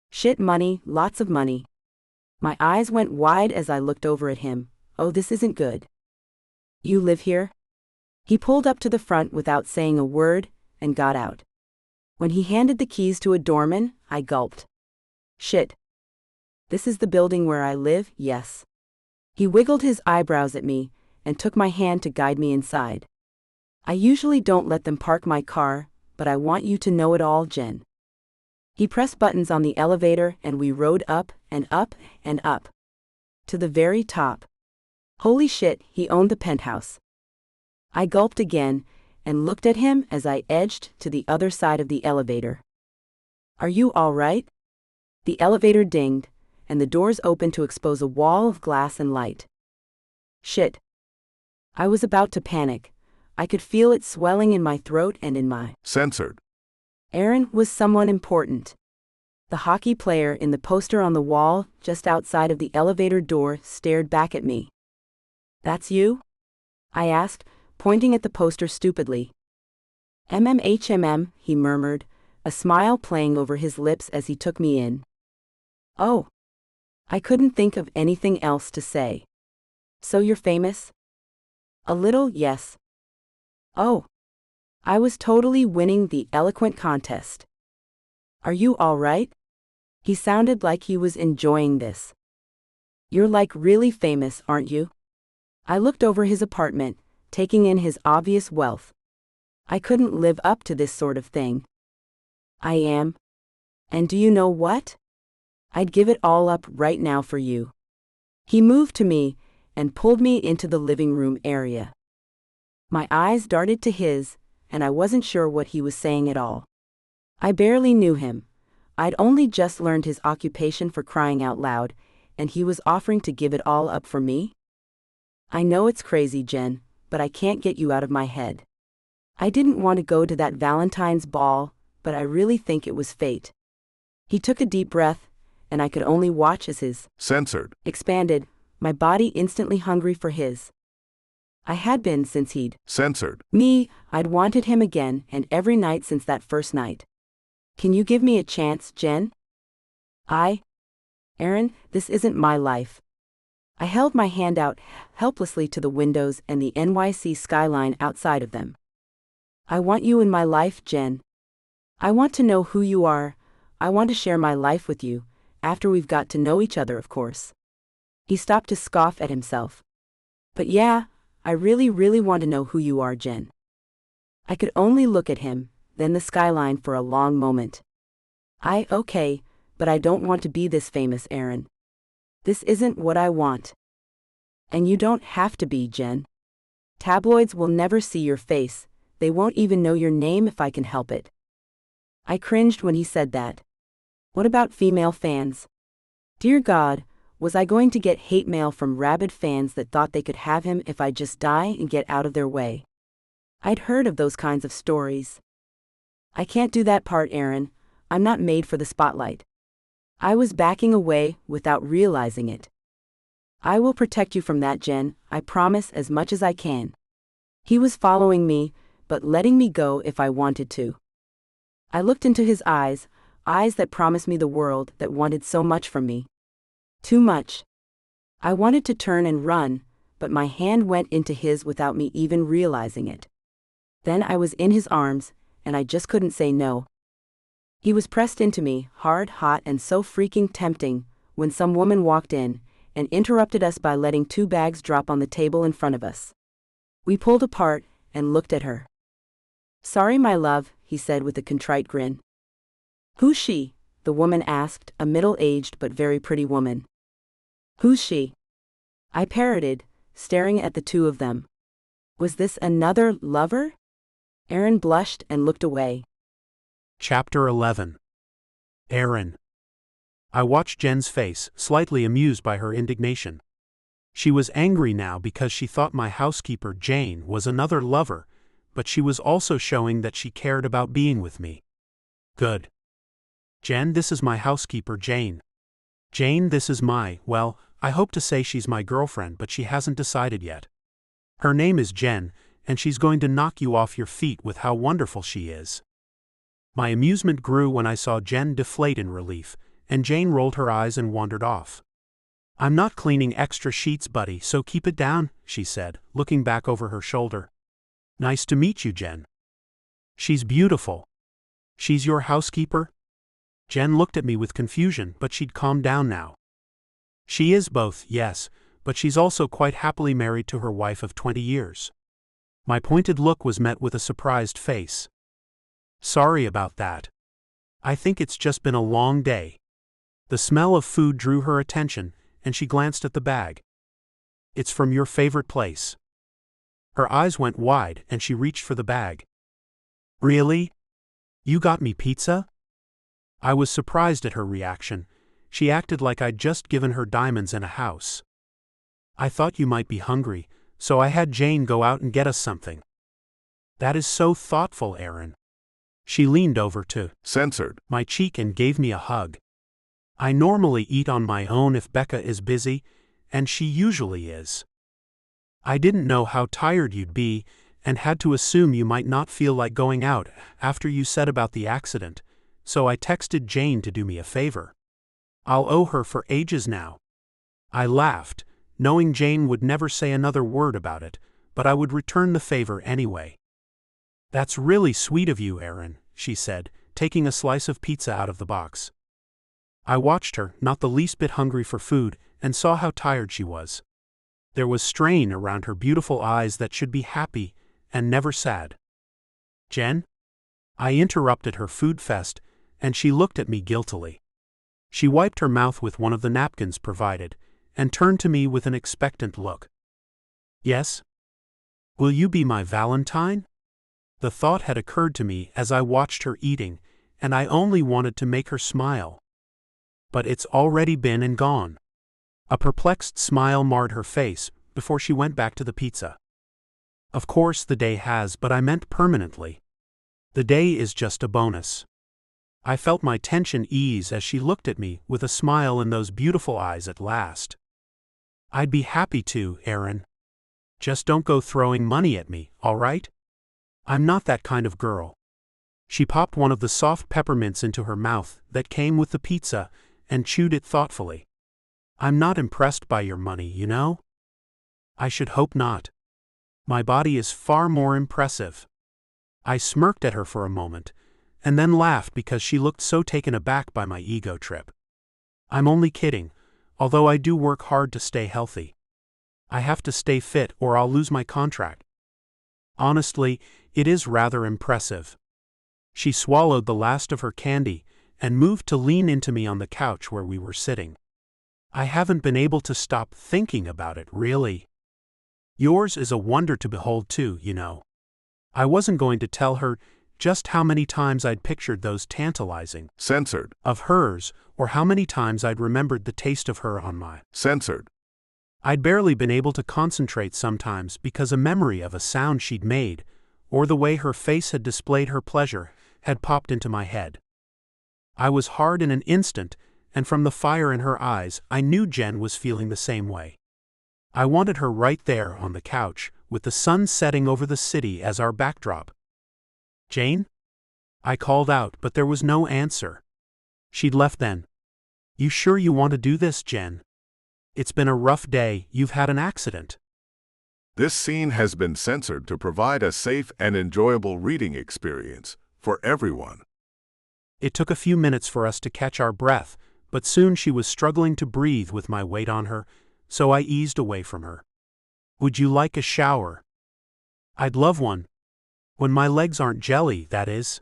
Shit, money, lots of money. My eyes went wide as I looked over at him. Oh, this isn't good. You live here? He pulled up to the front without saying a word and got out. When he handed the keys to a doorman, I gulped. Shit. This is the building where I live, yes. He wiggled his eyebrows at me and took my hand to guide me inside. I usually don't let them park my car, but I want you to know it all, Jenn. He pressed buttons on the elevator and we rode up and up and up. To the very top. Holy shit, he owned the penthouse. I gulped again and looked at him as I edged to the other side of the elevator. Are you all right? The elevator dinged, and the doors opened to expose a wall of glass and light. Shit. I was about to panic. I could feel it swelling in my throat and in my... Censored. Aaron was someone important. The hockey player in the poster on the wall just outside of the elevator door stared back at me. That's you? I asked, pointing at the poster stupidly. He murmured, a smile playing over his lips as he took me in. Oh. I couldn't think of anything else to say. So you're famous? A little, yes. Oh. I was totally winning the eloquent contest. Are you all right? He sounded like he was enjoying this. You're like really famous, aren't you? I looked over his apartment, taking in his obvious wealth. I couldn't live up to this sort of thing. I am. And do you know what? I'd give it all up right now for you. He moved to me and pulled me into the living room area. My eyes darted to his, and I wasn't sure what he was saying at all. I barely knew him. I'd only just learned his occupation, for crying out loud, and he was offering to give it all up for me? I know it's crazy, Jenn, but I can't get you out of my head. I didn't want to go to that Valentine's ball, but I really think it was fate. He took a deep breath, and I could only watch as his Censored. Expanded, my body instantly hungry for his. I had been since he'd Censored. Me, I'd wanted him again and every night since that first night. Can you give me a chance, Jenn? Aaron, this isn't my life. I held my hand out helplessly to the windows and the NYC skyline outside of them. I want you in my life, Jenn. I want to know who you are. I want to share my life with you, after we've got to know each other, of course. He stopped to scoff at himself. But yeah, I really want to know who you are, Jenn. I could only look at him, then the skyline for a long moment. Okay, but I don't want to be this famous, Aaron. This isn't what I want. And you don't have to be, Jenn. Tabloids will never see your face, they won't even know your name if I can help it. I cringed when he said that. What about female fans? Dear God, was I going to get hate mail from rabid fans that thought they could have him if I just die and get out of their way? I'd heard of those kinds of stories. I can't do that part, Aaron. I'm not made for the spotlight. I was backing away without realizing it. I will protect you from that, Jenn, I promise, as much as I can. He was following me, but letting me go if I wanted to. I looked into his eyes that promised me the world, that wanted so much from me. Too much. I wanted to turn and run, but my hand went into his without me even realizing it. Then I was in his arms, and I just couldn't say no. He was pressed into me, hard, hot, and so freaking tempting, when some woman walked in and interrupted us by letting 2 bags drop on the table in front of us. We pulled apart and looked at her. Sorry, my love, he said with a contrite grin. Who's she? The woman asked, a middle-aged but very pretty woman. Who's she? I parroted, staring at the two of them. Was this another lover? Aaron blushed and looked away. Chapter 11. Aaron. I watched Jenn's face, slightly amused by her indignation. She was angry now because she thought my housekeeper, Jane, was another lover, but she was also showing that she cared about being with me. Good. Jenn, this is my housekeeper, Jane. Jane, this is well, I hope to say she's my girlfriend, but she hasn't decided yet. Her name is Jenn, and she's going to knock you off your feet with how wonderful she is. My amusement grew when I saw Jenn deflate in relief, and Jane rolled her eyes and wandered off. I'm not cleaning extra sheets, buddy, so keep it down, she said, looking back over her shoulder. Nice to meet you, Jenn. She's beautiful. She's your housekeeper? Jenn looked at me with confusion, but she'd calmed down now. She is both, yes, but she's also quite happily married to her wife of 20 years. My pointed look was met with a surprised face. Sorry about that. I think it's just been a long day. The smell of food drew her attention, and she glanced at the bag. It's from your favorite place. Her eyes went wide, and she reached for the bag. Really? You got me pizza? I was surprised at her reaction. She acted like I'd just given her diamonds and a house. I thought you might be hungry, so I had Jane go out and get us something. That is so thoughtful, Erin. She leaned over to Censored. my cheek and gave me a hug. I normally eat on my own if Becca is busy, and she usually is. I didn't know how tired you'd be, and had to assume you might not feel like going out after you said about the accident, so I texted Jane to do me a favor. I'll owe her for ages now. I laughed, knowing Jane would never say another word about it, but I would return the favor anyway. That's really sweet of you, Erin, she said, taking a slice of pizza out of the box. I watched her, not the least bit hungry for food, and saw how tired she was. There was strain around her beautiful eyes that should be happy and never sad. Jenn? I interrupted her food fest, and she looked at me guiltily. She wiped her mouth with one of the napkins provided, and turned to me with an expectant look. Yes? Will you be my Valentine? The thought had occurred to me as I watched her eating, and I only wanted to make her smile. But it's already been and gone. A perplexed smile marred her face before she went back to the pizza. Of course the day has, but I meant permanently. The day is just a bonus. I felt my tension ease as she looked at me with a smile in those beautiful eyes at last. I'd be happy to, Erin. Just don't go throwing money at me, all right? I'm not that kind of girl. She popped one of the soft peppermints into her mouth that came with the pizza and chewed it thoughtfully. I'm not impressed by your money, you know? I should hope not. My body is far more impressive. I smirked at her for a moment, and then laughed because she looked so taken aback by my ego trip. I'm only kidding, although I do work hard to stay healthy. I have to stay fit or I'll lose my contract. Honestly, it is rather impressive. She swallowed the last of her candy and moved to lean into me on the couch where we were sitting. I haven't been able to stop thinking about it, really. Yours is a wonder to behold too, you know. I wasn't going to tell her just how many times I'd pictured those tantalizing Censored. of hers, or how many times I'd remembered the taste of her on my Censored. I'd barely been able to concentrate sometimes because a memory of a sound she'd made, or the way her face had displayed her pleasure, had popped into my head. I was hard in an instant, and from the fire in her eyes, I knew Jenn was feeling the same way. I wanted her right there on the couch, with the sun setting over the city as our backdrop. Jane? I called out, but there was no answer. She'd left then. You sure you want to do this, Jenn? It's been a rough day, you've had an accident. This scene has been censored to provide a safe and enjoyable reading experience for everyone. It took a few minutes for us to catch our breath, but soon she was struggling to breathe with my weight on her, so I eased away from her. Would you like a shower? I'd love one. When my legs aren't jelly, that is.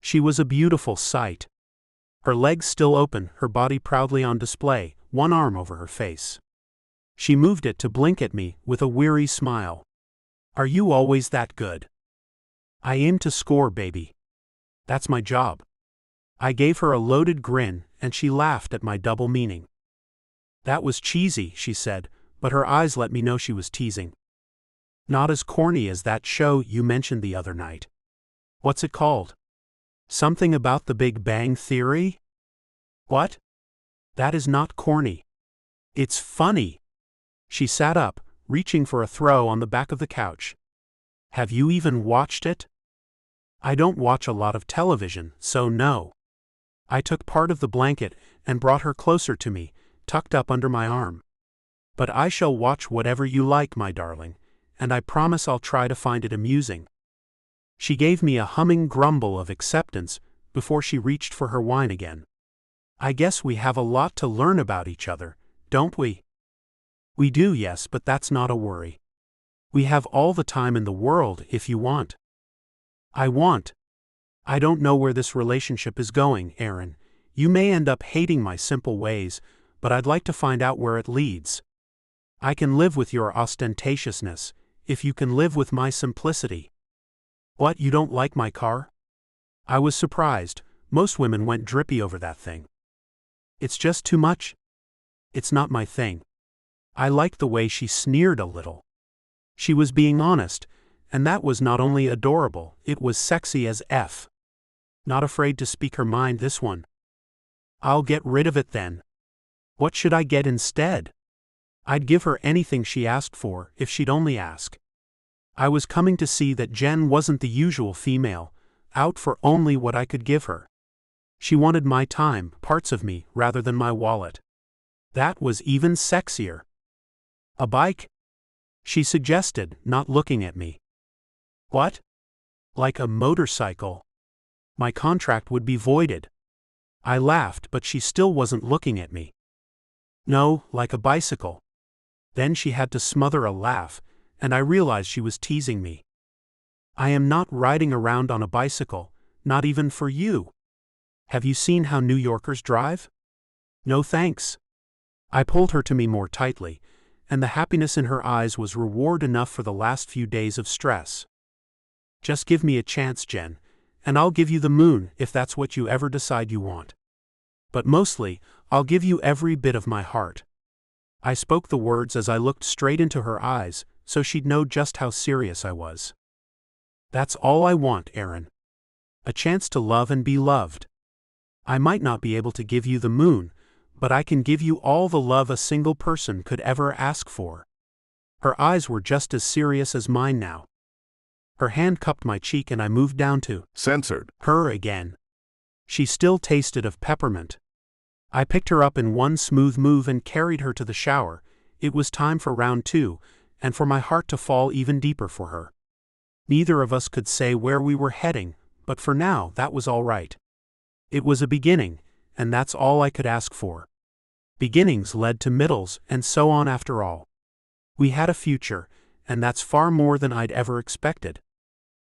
She was a beautiful sight. Her legs still open, her body proudly on display, one arm over her face. She moved it to blink at me with a weary smile. Are you always that good? I aim to score, baby. That's my job. I gave her a loaded grin, and she laughed at my double meaning. That was cheesy, she said, but her eyes let me know she was teasing. Not as corny as that show you mentioned the other night. What's it called? Something about the Big Bang Theory? What? That is not corny. It's funny. She sat up, reaching for a throw on the back of the couch. Have you even watched it? I don't watch a lot of television, so no. I took part of the blanket and brought her closer to me, tucked up under my arm. But I shall watch whatever you like, my darling, and I promise I'll try to find it amusing." She gave me a humming grumble of acceptance before she reached for her wine again. "I guess we have a lot to learn about each other, don't we?" "We do, yes, but that's not a worry. We have all the time in the world if you want." "I want. I don't know where this relationship is going, Aaron. You may end up hating my simple ways, but I'd like to find out where it leads. I can live with your ostentatiousness, if you can live with my simplicity." "What, you don't like my car?" I was surprised. Most women went drippy over that thing. "It's just too much." "It's not my thing." I liked the way she sneered a little. She was being honest, and that was not only adorable, it was sexy as F. Not afraid to speak her mind, this one. "I'll get rid of it then." "What should I get instead?" I'd give her anything she asked for, if she'd only ask. I was coming to see that Jenn wasn't the usual female, out for only what I could give her. She wanted my time, parts of me, rather than my wallet. That was even sexier. "A bike?" she suggested, not looking at me. "What?" "Like a motorcycle. My contract would be voided." I laughed, but she still wasn't looking at me. "No, like a bicycle." Then she had to smother a laugh, and I realized she was teasing me. "I am not riding around on a bicycle, not even for you. Have you seen how New Yorkers drive?" "No thanks." I pulled her to me more tightly, and the happiness in her eyes was reward enough for the last few days of stress. "Just give me a chance, Jenn, and I'll give you the moon if that's what you ever decide you want. But mostly, I'll give you every bit of my heart." I spoke the words as I looked straight into her eyes, so she'd know just how serious I was. "That's all I want, Aaron. A chance to love and be loved. I might not be able to give you the moon, but I can give you all the love a single person could ever ask for." Her eyes were just as serious as mine now. Her hand cupped my cheek and I moved down to Censored. her again. She still tasted of peppermint. I picked her up in one smooth move and carried her to the shower. It was time for round 2, and for my heart to fall even deeper for her. Neither of us could say where we were heading, but for now that was all right. It was a beginning, and that's all I could ask for. Beginnings led to middles, and so on after all. We had a future, and that's far more than I'd ever expected.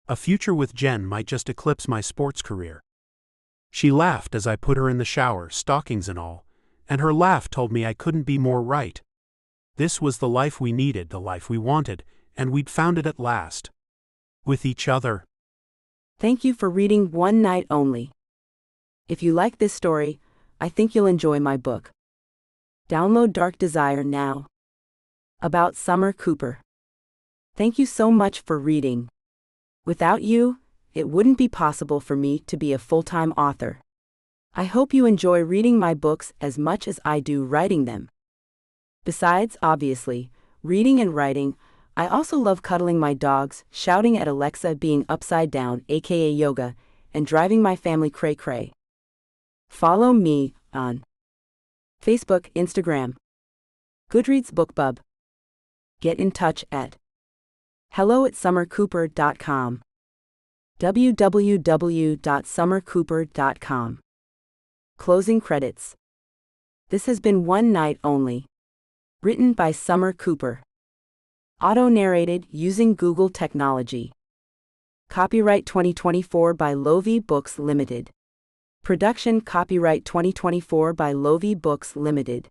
A future with Jenn might just eclipse my sports career. She laughed as I put her in the shower, stockings and all, and her laugh told me I couldn't be more right. This was the life we needed, the life we wanted, and we'd found it at last. With each other. Thank you for reading One Night Only. If you like this story, I think you'll enjoy my book. Download Dark Desire now. About Summer Cooper. Thank you so much for reading. Without you, it wouldn't be possible for me to be a full-time author. I hope you enjoy reading my books as much as I do writing them. Besides, obviously, reading and writing, I also love cuddling my dogs, shouting at Alexa, being upside down, aka yoga, and driving my family cray-cray. Follow me on Facebook, Instagram, Goodreads, BookBub. Get in touch at hello@summercooper.com. www.summercooper.com. Closing credits. This has been One Night Only. Written by Summer Cooper. Auto-narrated using Google technology. Copyright 2024 by Lovie Books Limited. Production copyright 2024 by Lovie Books Limited.